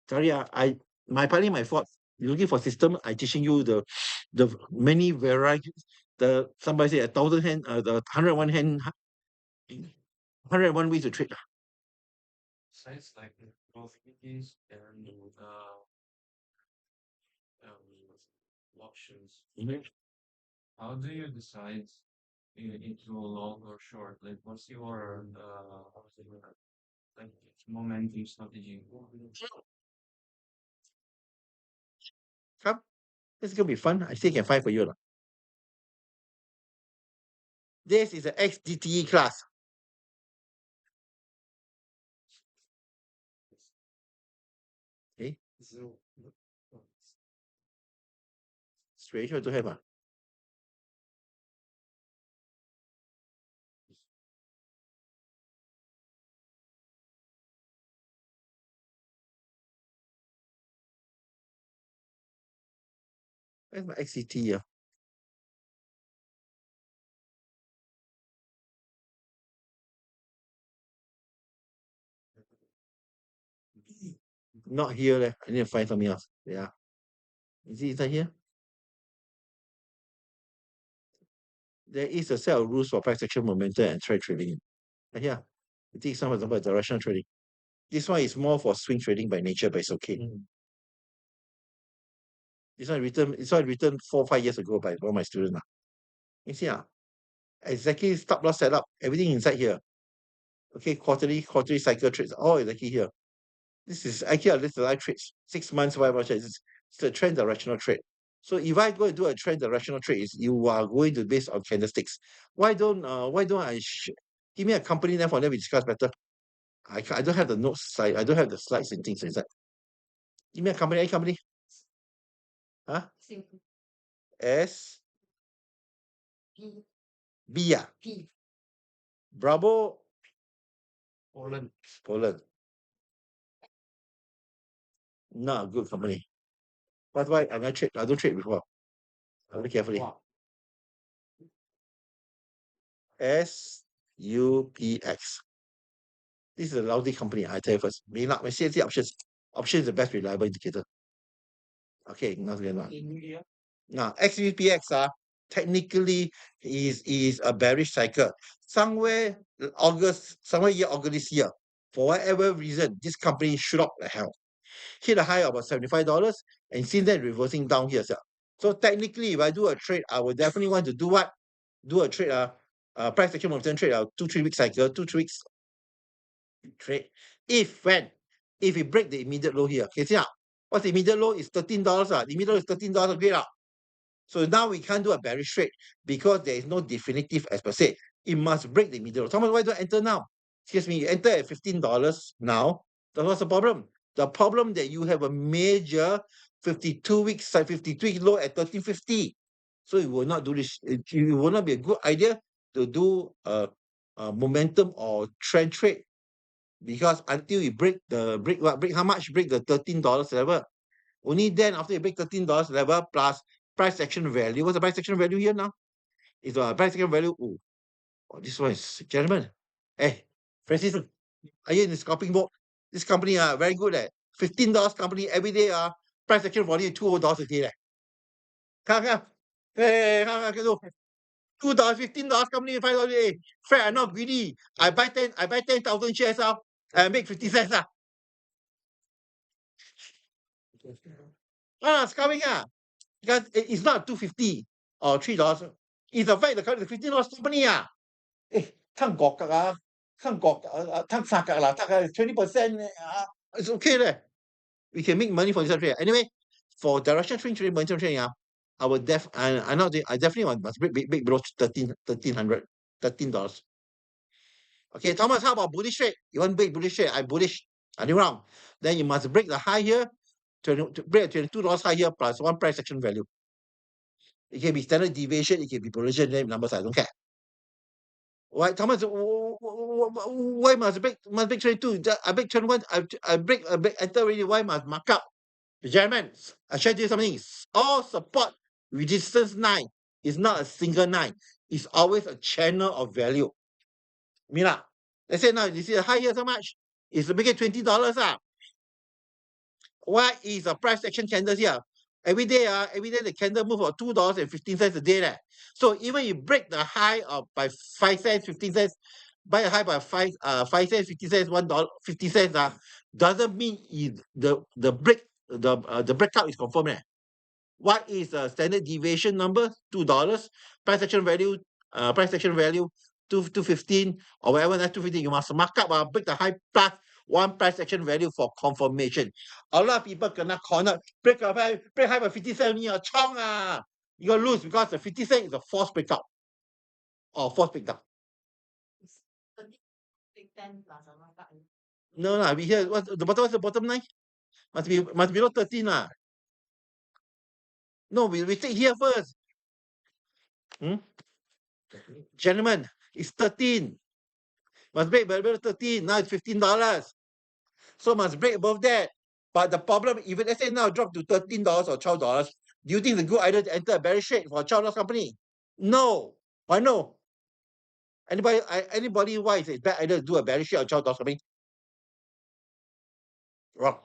Sorry, partly my fault. You're looking for system, I teaching you the many varieties. Somebody say 1,000 hand, the 101 hand, 101 ways to trade. Besides like the probabilities and options, how do you decide into long or short? Like, what's your like momentum strategy? Come, this is gonna be fun. I still can find for you. Lah. This is an ex-DTE class. Okay. Straight sure to have. Where's my XCT here? Not here. I need to find something else. Yeah. Is it inside here? There is a set of rules for price action, momentum, and trade trading. Right here. I think some example directional trading. This one is more for swing trading by nature, but it's okay. This one written 4-5 years ago by one of my students. You see, exactly stop loss setup, everything inside here. Okay, quarterly cycle trades, all exactly here. This is actually a list of live trades, 6 months, whatever trades. It's a trend directional trade. So if I go and do a trend directional trade, you are going to base on candlesticks. Why don't I give me a company name for them we discuss better? I don't have the notes slide. I don't have the slides and things inside. Give me a company, any company. Huh? S P. B. P. Bravo. Poland. Not a good company. That's why I don't trade before. Very carefully. Wow. SUPX. This is a lousy company, I tell you first. May CNC options. Options is the best reliable indicator. Okay, not good. India. Now, XUPX technically is a bearish cycle. Somewhere August this year, for whatever reason, this company shoot up the hell. hit a high of about $75, and since then reversing down here, sir. So technically, if I do a trade, I would definitely want to do what? Do a trade, price action momentum trade, 2-3 week cycle, 2-3 weeks trade. If we break the immediate low here, okay, see now, what's the immediate low? Is $13. The immediate low is $13, great. So now we can't do a bearish trade because there is no definitive as per se. It must break the middle. Thomas, why don't enter now? Excuse me, you enter at $15 now. That's what's the problem. The problem that you have a major 52 weeks, 53 low at 1350. So it will not do this. It will not be a good idea to do a momentum or trend trade because until you break how much? Break the $13 level. Only then after you break $13 level plus price action value. What's the price action value here now? It's a price action value. Oh, this one is, gentlemen. Hey, Francis, are you in the scalping board? This company very good $15 company every day price action value $2 a day come. Hey, come $2, $15 company, $5 a day. Fair, I'm not greedy. I buy 10,000 shares out and make 50 cents scalping because it's not 250 or $3. It's a fact the $15 company Tang gok tang gok tang saka la 20% it's okay we can make money for this trade. Anyway, for direction swing trade, momentum trading, I will I definitely must break below $13. Okay, Thomas, how about bullish trade? You want big bullish trade? I bullish. Are you wrong? Then you must break the high here, break $22 high here plus one price action value. It can be standard deviation, it can be Malaysian name numbers, I don't care. Why, Thomas? Why must break 22? I break 21. I break enter already. Why must mark up? Gentlemen, I share you something. All support resistance 9 is not a single 9. It's always a channel of value. Mila, let's say now you see the high here so much. It's making $20 What is a price action candle here? Every day the candle move for $2.15 a day. So even you break the high by 5 cents, 15 cents, buy a high by 5 cents, 50 cents, $1.50 doesn't mean the breakout is confirmed. What is the standard deviation number? $2. Price action value, 215 or whatever that's 215. You must mark up break the high plus one price action value for confirmation. A lot of people cannot corner break high by 50 cents only chong you gonna lose because the 50 cents is a false breakout or false breakdown. Big 10 plus a markup. No, we here what's the bottom line? Must be below 13 No, we take here first. Gentlemen, it's 13. Must break below 13. Now it's $15. So must break above that. But the problem, even let's say now drop to $13 or $12, do you think it's a good idea to enter a bearish trade for a $12 company? No. Why no? Anybody why it's a bad idea to do a bearish trade or $12 company? Wrong.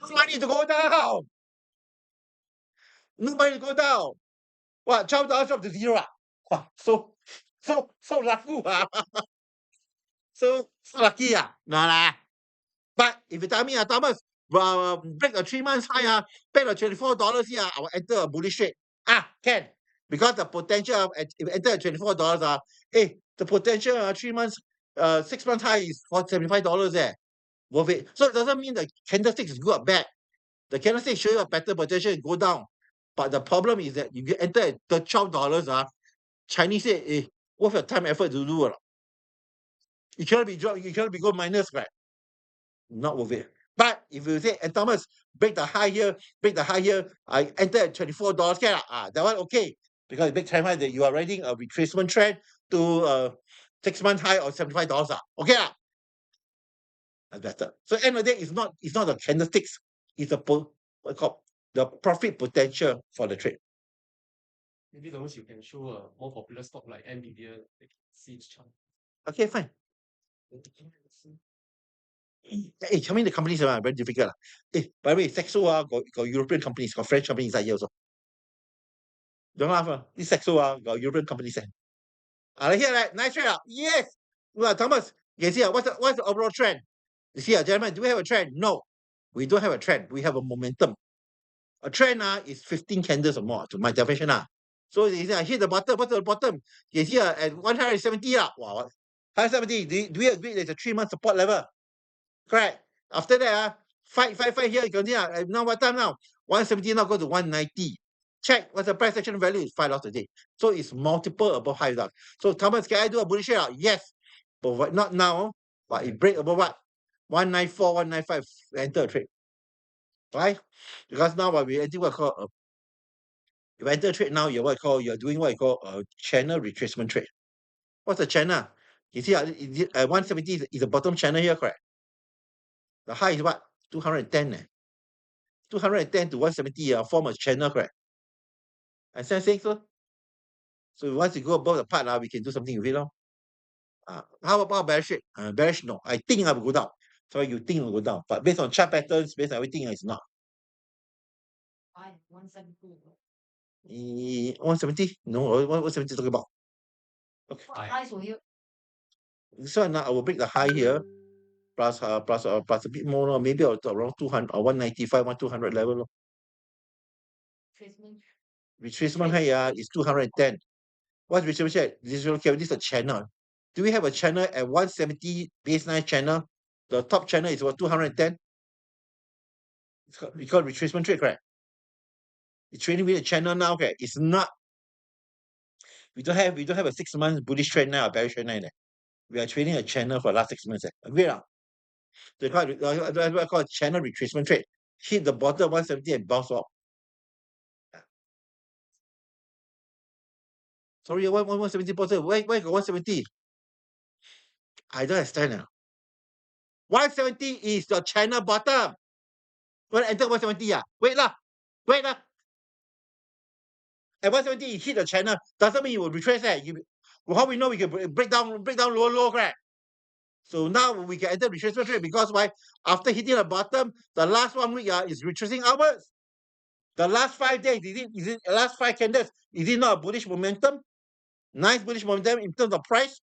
Nobody to go down. Nobody to go down. What, $12 drop to zero? Wow, so lucky. So lucky No. But if you tell me, Thomas, break a 3 months high, pay the $24 here, I will enter a bullish trade. Can. Because the potential of if you enter at $24, the potential 3 months, 6 months high is for $75 there. Worth it. So it doesn't mean the candlestick is good or bad. The candlestick show you a better potential and go down. But the problem is that if you enter at the $12, Chinese say, worth your time effort to do it. You cannot be go minus, right? Not worth it. But if you say, and Thomas, break the high here, I enter at $24, that one okay. Because big time high that you are riding a retracement trend to 6 month high or $75. Okay. That's better. So end of the day, it's not the candlesticks, it's the profit potential for the trade. Maybe those you can show a more popular stock like NVIDIA, see its chart. Okay, fine. Hey, tell me the companies are very difficult. By the way, Saxo got European companies, got French companies inside here also. Don't laugh. This Saxo got European companies. I hear that. Nice trade. Yes. Well, Thomas, you can see what's the overall trend? You see, gentlemen, do we have a trend? No. We don't have a trend. We have a momentum. A trend is 15 candles or more, to my definition. So you see, I hit the bottom. What's the bottom? You see at 170. Wow, 170. Do we agree there's a 3-month support level? Correct. After that, fight here. Continue. Now what time now? 170 now go to 190. Check what's the price action value is $5 a day. So it's multiple above $5. So Thomas, can I do a bullish trade? Yes, but what, not now. But it break above what? 194, 195. Enter a trade. Why? Because now what we enter what call if enter a trade now, you're doing what you call a channel retracement trade. What's the channel? You see, 170 is the bottom channel here, correct? The high is what? 210. 210 to 170 form a channel, correct? Understand saying so? So once you go above the part, we can do something with it. How about bearish trade? Bearish, no. I think I will go down. So you think it will go down. But based on chart patterns, based on everything, it's not. 170. 170? No, 170 talking about. Okay. Highs were here. This one I will break the high here. Plus a bit more, maybe around 200 or 195, 200 level. Retracement. Retracement high is 210. What's retracement? This is a channel. Do we have a channel at 170 baseline channel? The top channel is about 210. It's called retracement trade, correct? It's trading with a channel now, okay? It's not. We don't have a 6 months bullish trend now, bearish trend now. We are trading a channel for the last 6 months. Agree or not? That's what I call channel retracement trade. Hit the bottom 170 and bounce off. Sorry, 170 bottom. Why got 170? I don't understand now. 170 is the channel bottom. When enter 170, wait lah. At 170, you hit the channel. Doesn't mean you will retrace that. How we know we can break down low, correct? So now we can enter retracement trade because why? After hitting the bottom, the last 1 week is retracing outwards. The last 5 days, is it last 5 candles? Is it not a bullish momentum? Nice bullish momentum in terms of price.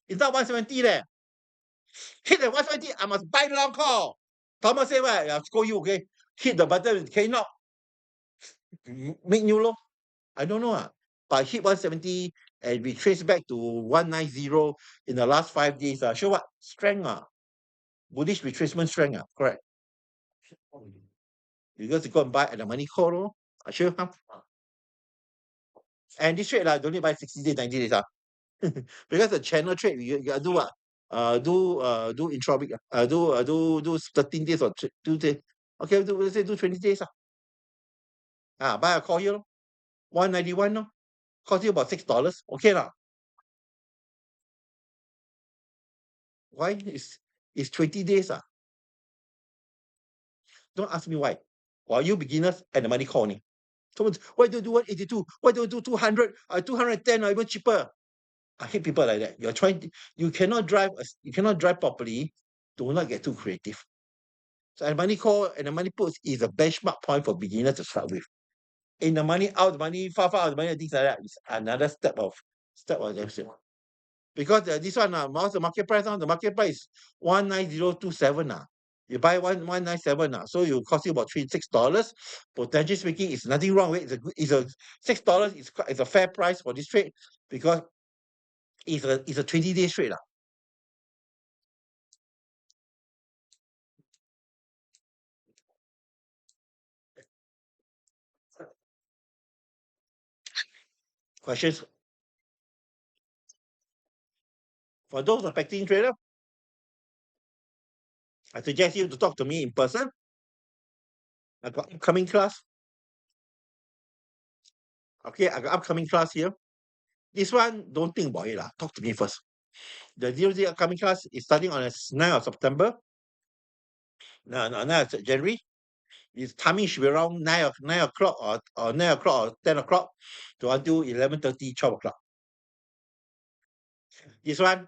It's not 170 there. Hit the 170, I must buy long call. Thomas say what? I'll scold you, okay? Hit the button, can you not make new low? I don't know. But hit 170 and we trace back to 190 in the last 5 days. Show what? Strength. Bullish retracement strength. Correct. You got to go and buy at the money call. I show you. And this trade, don't need to buy 60 days, 90 days. Because the channel trade, you gotta do what? Do intra-week. Do 13 days or 2 days. Okay, let's say do 20 days. Buy a call here. 191. No? Cost you about $6. Okay lah. Why? It's 20 days. Don't ask me why. Well, you beginners and the money call me. Someone, why don't you do 182? Why don't you do 200? 210 or even cheaper? I hate people like that. You cannot drive properly. Do not get too creative. So the money call and the money puts is a benchmark point for beginners to start with. In the money out, the money far out, the money things like that is another step of them. Because this one what's the market price now? The market price is 19027 You buy 197 so you cost you about $6. Potentially speaking, it's nothing wrong with it. It's a $6 is a fair price for this trade because it's a 20-day trade. Questions? For those affecting trader, I suggest you to talk to me in person. I got upcoming class. Okay, I got upcoming class here. This one, don't think about it. Talk to me first. The 0 upcoming class is starting on the 9th of September. No, 9th of January. Its timing should be around 9 o'clock or 9 o'clock or 10 o'clock to until 11:30, 12 o'clock. This one,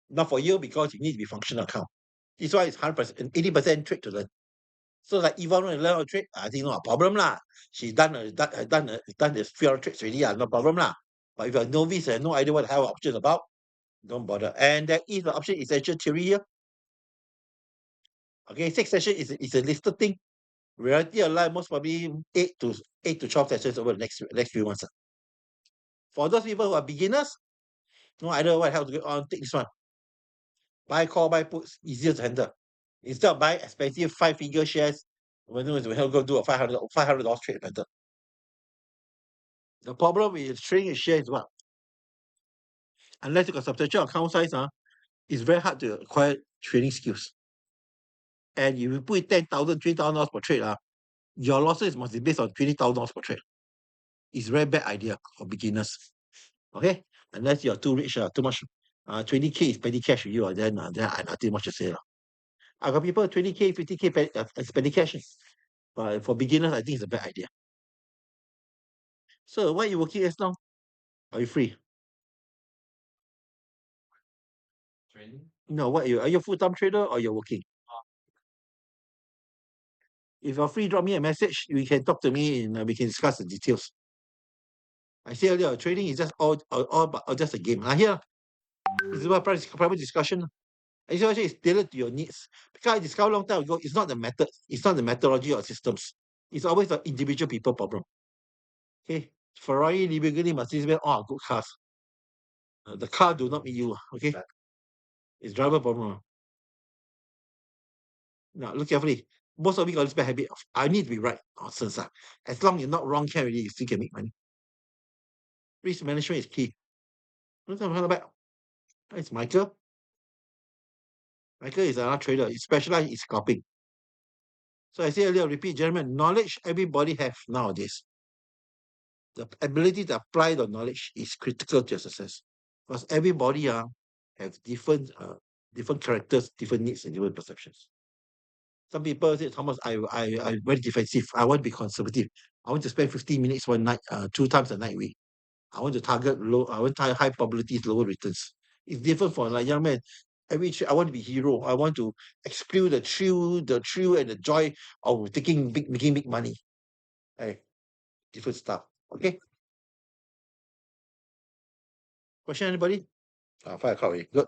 not for you because you need to be functional account. This one is 100%, 80% trade to learn. So like Yvonne want to learn how to trade, I think no problem lah. She's done the few trades already, no problem lah. But if you're a novice and no idea what the hell option is about, don't bother. And there is the option essential theory here. Okay, 6 sessions is a listed thing. Reality of life, most probably 8 to 12 sessions over the next few months. For those people who are beginners, no idea what hell to get on, take this one. Buy call, buy puts, easier to handle. Instead of buying expensive 5-figure shares, when we hell go do a $500 trade better. The problem with trading a share is what? Unless you got substantial account size, it's very hard to acquire trading skills. And if you put $10,000, $20,000 per trade, your losses must be based on $20,000 per trade. It's a very bad idea for beginners. Okay? Unless you're too rich, too much, 20K is petty cash for you, then I nothing much to say. I got people 20K, 50K as petty cash. But for beginners, I think it's a bad idea. So, what are you working as now? Are you free? Trading. No, what are you a full-time trader or you're working? If you're free, drop me a message. You can talk to me and we can discuss the details. I said earlier, trading is just all just a game. Here, this is what private discussion. Actually, is tailored to your needs. Because I discovered a long time ago, it's not the method, it's not the methodology or systems. It's always the individual people problem. Okay, Ferrari, Lamborghini, Mercedes, all good cars. The car do not meet you. Okay, it's driver problem. Now look carefully. Most of you got this bad habit of I need to be right. Nonsense. As long as you're not wrong, can already, you still can make money. Risk management is key. Look at back. It's Michael. Michael is another trader. He specializes in scalping. So I say earlier, repeat, gentlemen, knowledge everybody have nowadays. The ability to apply the knowledge is critical to your success. Because everybody have different characters, different needs, and different perceptions. Some people say, Thomas, I'm very defensive. I want to be conservative. I want to spend 15 minutes one night, 2 times a night week. I want to target low, I want high probabilities, lower returns. It's different for like young man. I want to be hero. I want to exclude the thrill and the joy of making big money. Hey, different stuff. Okay. Question anybody? 5 o'clock already. Good.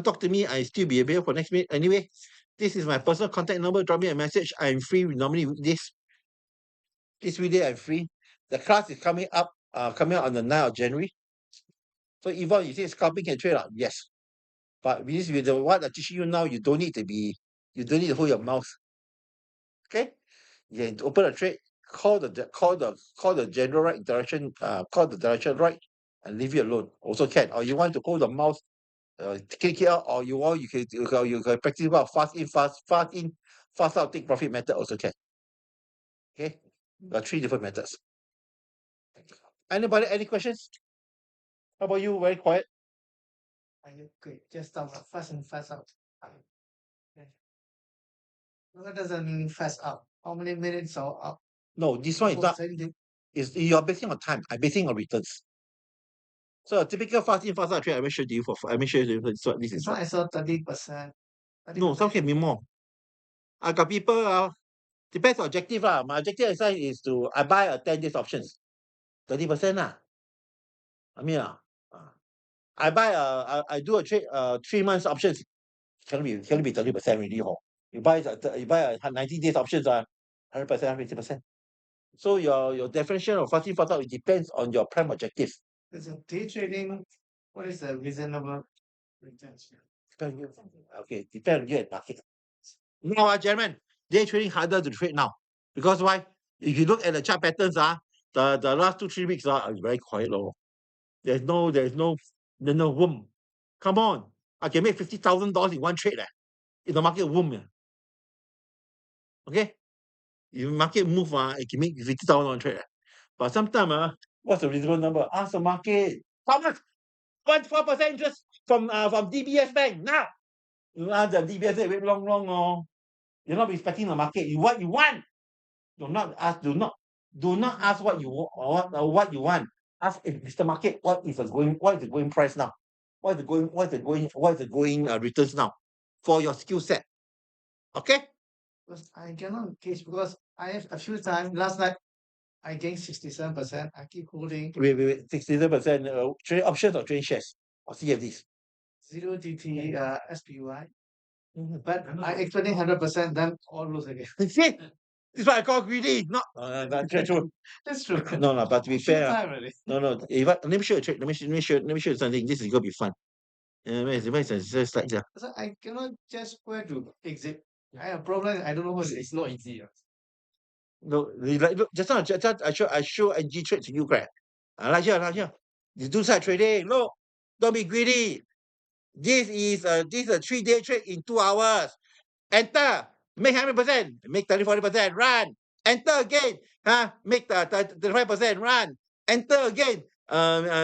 Talk to me. I still be available for next minute. Anyway, this is my personal contact number. Drop me a message. I'm free normally this weekday. I'm free. The class is coming up on the 9th of January. So Yvonne, you say scalping can trade out? Yes. But with the what I'm teaching you now, you don't need to hold your mouse. Okay? You can open a trade, call the general right direction, call the direction right, and leave it alone. Also can. Or you want to hold the mouse, click it out, or you can practice about fast in, fast out, take profit method also can. Okay? There are 3 different methods. Anybody, any questions? How about you? Very quiet. Okay, just talk about fast in, fast out. Okay. What does that mean fast out? How many minutes or up? No, this one is not. You're basing on time. I'm basing on returns. So a typical fast in, fast out trade, I will show you this what this is. This one I saw 30%. No, some can be more. I got people, depends on objective. My objective is to I buy a 10 days options. 30%. I mean, I buy I do a trade 3 months options. Can be 30% already. You buy a 90 days options, 100%, 150%. So your definition of fast in, fast out, it depends on your prime objective. Is it day trading? What is the reasonable returns? Okay, depends on you and market. Now, gentlemen, day trading harder to trade now. Because why? If you look at the chart patterns, the last 2-3 weeks are very quiet. There's no room. Come on. I can make $50,000 in one trade. In the market room. Okay? If market move, it can make $50,000 on trade. But sometimes, what's the reasonable number? Ask the market. How much? 4% interest from DBS Bank. Now, you ask the DBS Bank, wait long. You're not respecting the market. What you want. Do not ask what you want or what you want. Ask Mr. Market, what is the going price now? What is the going returns now for your skill set? Okay? Because I cannot gauge because I have a few times last night I gained 67%. I keep holding Wait, 67% trade options or trade shares or CFDs? 0 DTE SPY. But I expecting 100%, then all lose again. See, this is what I call greedy. Not, true. That's true. No, no, but to be Shoot fair, time already. no. If let me show you a trick. Let me show you something. This is gonna be fun. Where's the slide here? So I cannot just where to exit. I have problem. I don't know what it's not easy. No, look, just now, I show NG trade to you, correct? Like here. You do side trading. Look, don't be greedy. This is a 3-day trade in 2 hours. Enter, make 100%, make 30-40%, run. Enter again, make 35%, run. Enter again,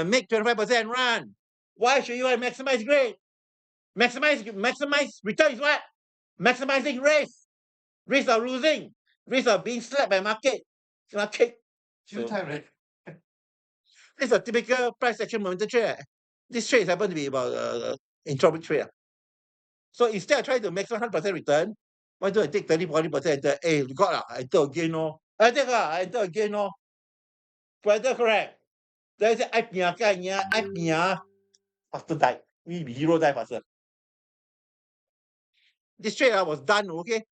make 25%, run. Why should you want to maximize grade? Maximize return is what? Maximizing risk of losing, risk of being slapped by market. Shoot time, right? This is a typical price action momentum trade. This trade happen to be about entropic trade. So instead of trying to maximize 100% return, why don't I take 30-40%? Enter? Hey, you got lah. Enter again, no. I enter again, no. Whether correct. Then I say, I pia. Faster die. We be hero die faster. This trade was done, okay?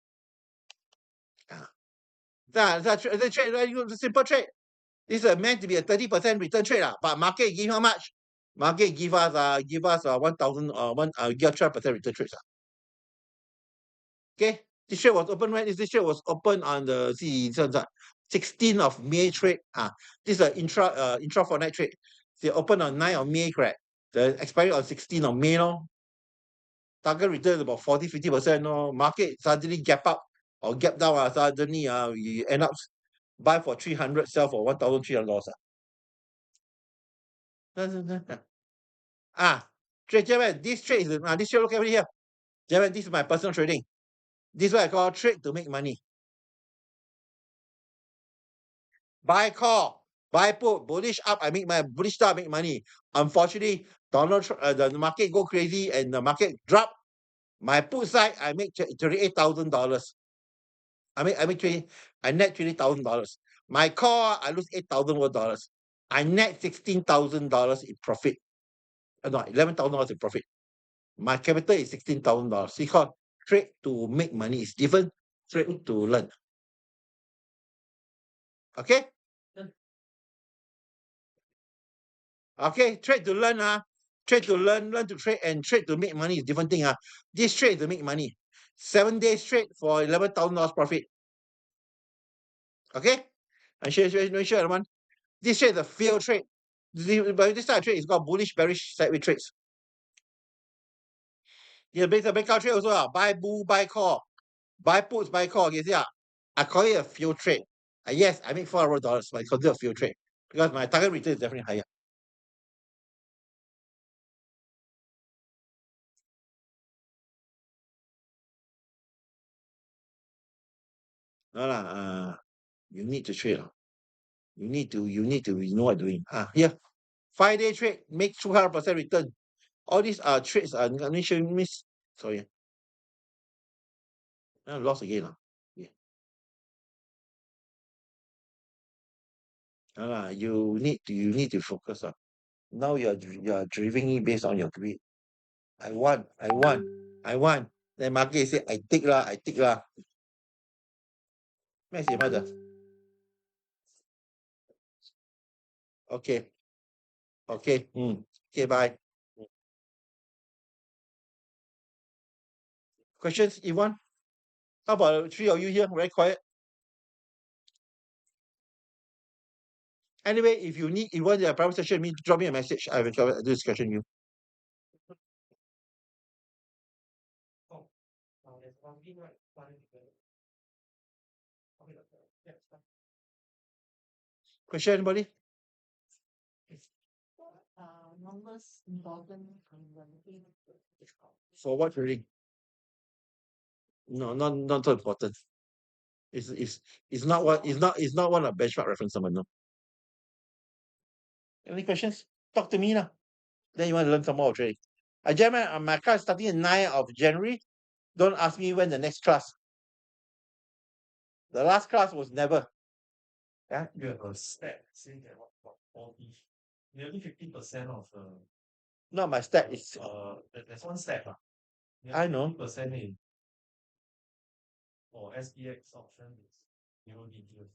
The trade, the simple trade. This is meant to be a 30% return trade, but market give how much? Market give us 1,000 give 12% return trades. Okay, this trade was open when this trade was open on the 16th of May trade. This is an intra fortnight trade. They open on 9th of May, correct? The expiry on 16th of May, no. Target return is about 40-50%, no. Market suddenly gap up or gap down, suddenly we end up buy for 300, sell for $1,300. Trade, this trade is this trade, look over here. This is my personal trading. This is what I call trade to make money. Buy call, buy put, bullish up, I make my bullish down, I make money. Unfortunately, the market go crazy and the market drop. My put side, I make $38,000. I net $20,000. My call, I lose $8,000. I net $16,000 in profit. No, $11,000 in profit. My capital is $16,000. See, called trade to make money is different. Trade to learn. Okay? Okay, trade to learn, trade to learn to trade, and trade to make money is different thing. This trade to make money. 7 days trade for $11,000 profit. Okay? And share one. This trade is a failed trade. This type of trade is called bullish, bearish, sideways trades. Yeah, based on breakout trade also. Buy bull, buy call. Buy puts, buy call. Okay, see, I call it a failed trade. Yes, I make $400, but it's considered a failed trade because my target return is definitely higher. No, you need to trade. You need to know what doing. Here, 5-day trade, make 200% return. All these are trades. Let me show you. Sorry. I lost again. You need to focus. Now you are driving me based on your greed. I want. Then market say, I take lah. Mother. Okay. Okay, bye. Questions, Yvonne? How about 3 of you here? Very quiet. Anyway, if you want a private session, drop me a message. I will do discussion with you. Question, anybody? Numbers important For what trading? No, not so important. It's not one of benchmark reference number, no. Any questions? Talk to me now. Then you want to learn some more trading. My class starting on 9th of January. Don't ask me when the next class. The last class was never. Yeah. You have a stat saying that about 40, nearly 50% of the. No, my stat is. There's one stat. I know. 50% in or SPX option is zero DTE,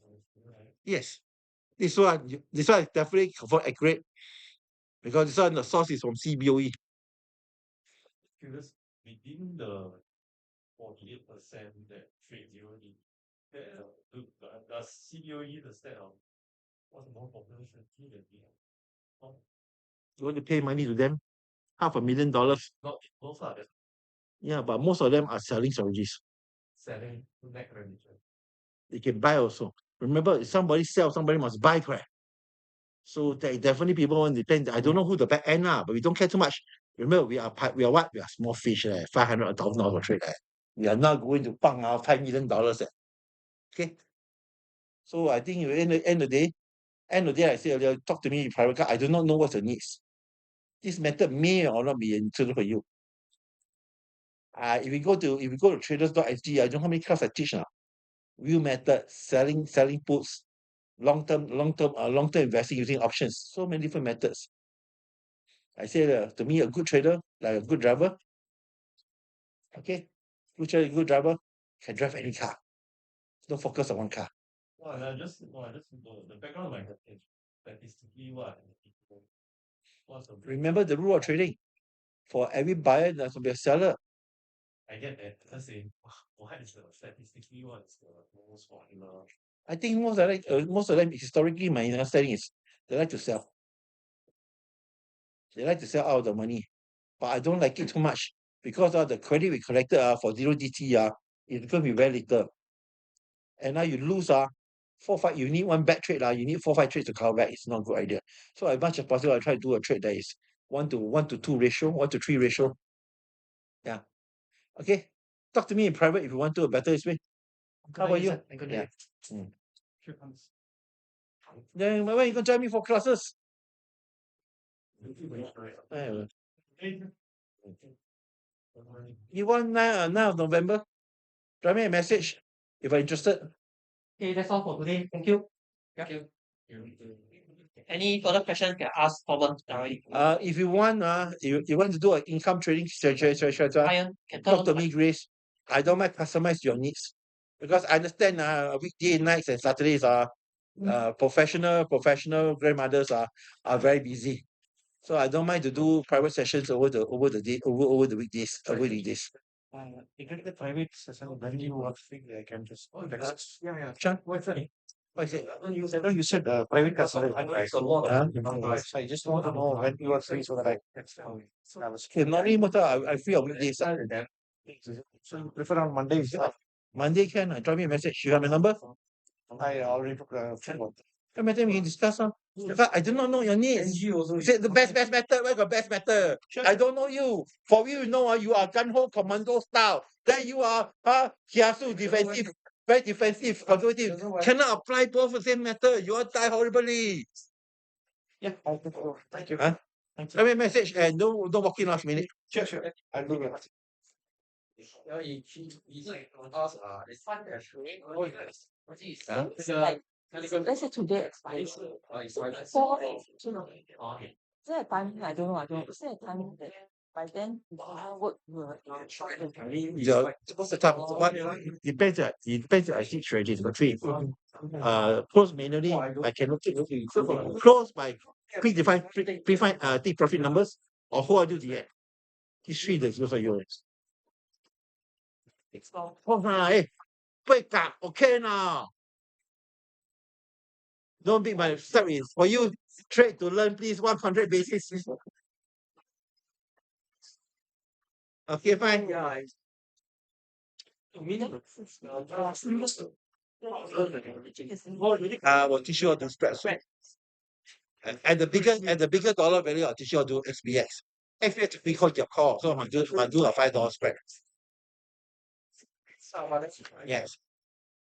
right? Yes. This one is definitely confirm accurate because this one the source is from CBOE. Curious, within the 48% that trade zero DTE, does CBOE the stat of what's the more popular strategy that we have? You want to pay money to them, $500,000. Not those are just Yeah, but most of them are selling strategies. selling neck religion. They can buy also. Remember, if somebody sells, somebody must buy, correct? So there definitely people want to depend. I don't know who the back end are, but we don't care too much. Remember, we are what? We are small fish, $500,000 for trade. We are not going to punk out $5 million. Okay. So I think at the end of the day, I say earlier, talk to me in private car. I do not know what's the needs. This method may or not be suitable for you. If we go to Traders.sg, I don't know how many class I teach now. View method, selling puts, long-term investing using options. So many different methods. I say to me, a good trader, like a good driver, okay, good trader, good driver, can drive any car. Don't focus on one car. The background of my question, statistically, what's the Remember the rule of trading. For every buyer, there must be a seller. I get that. Let's say, what is the statistically what is the most popular? I think most of them historically, my understanding is they like to sell. They like to sell out of the money, but I don't like it too much because the credit we collected for zero DT it's going to be very little. And now you lose 4-5. You need one bad trade you need 4-5 trades to cover back. It's not a good idea. So as much as possible, I try to do a trade that is 1:2 ratio, 1:3 ratio. Yeah. Okay. Talk to me in private if you want to a better way. How about you? Yeah. Then when you gonna join me for classes? You want 9 of November? Drop me a message if you're interested. Okay, that's all for today. Thank you. Thank you. Any further questions can ask Thomas directly. If you want you want to do an income trading strategy, Ryan can talk turn to on me, Grace. I don't mind customize your needs because I understand weekday nights and Saturdays professional grandmothers are very busy. So I don't mind to do private sessions over the weekdays, over the days. The private session, when you are free, I can just text. Yeah. Sean, What's that? what is it? You said private customer. It's a lot. So I just want to know when you are free so that I text. Okay, normally I free on weekdays. So you prefer on Mondays? Monday can drop me a message. You have my number? I already took a check. Every time we can discuss. In fact, I do not know your needs. You said the best method. Where got best method? I don't know you. For you know you are gun ho commando style. Then you are kiasu defensive, very defensive, conservative. Cannot apply both the same method. You will die horribly. Yeah, thank you. Huh? Thank you. Send me a message and don't walk in last minute. Sure. I'll do that. Let's say today expires. Is there a timing? I don't know. Is there a timing that by then work will What's the time? It depends. It depends. I think strategies for three. Close manually. I can look at close by predefined take profit numbers or who I do the end. These three that's good for you. Okay now. Don't be my step is for you. Trade to learn, please. 100 basis. Okay, fine. We'll teach you how to spread. And the bigger dollar value, I'll teach you how to do SPX. SPX we call your call, so I do a $5 spread. Yes.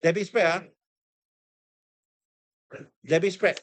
Debit spread, Debit spread.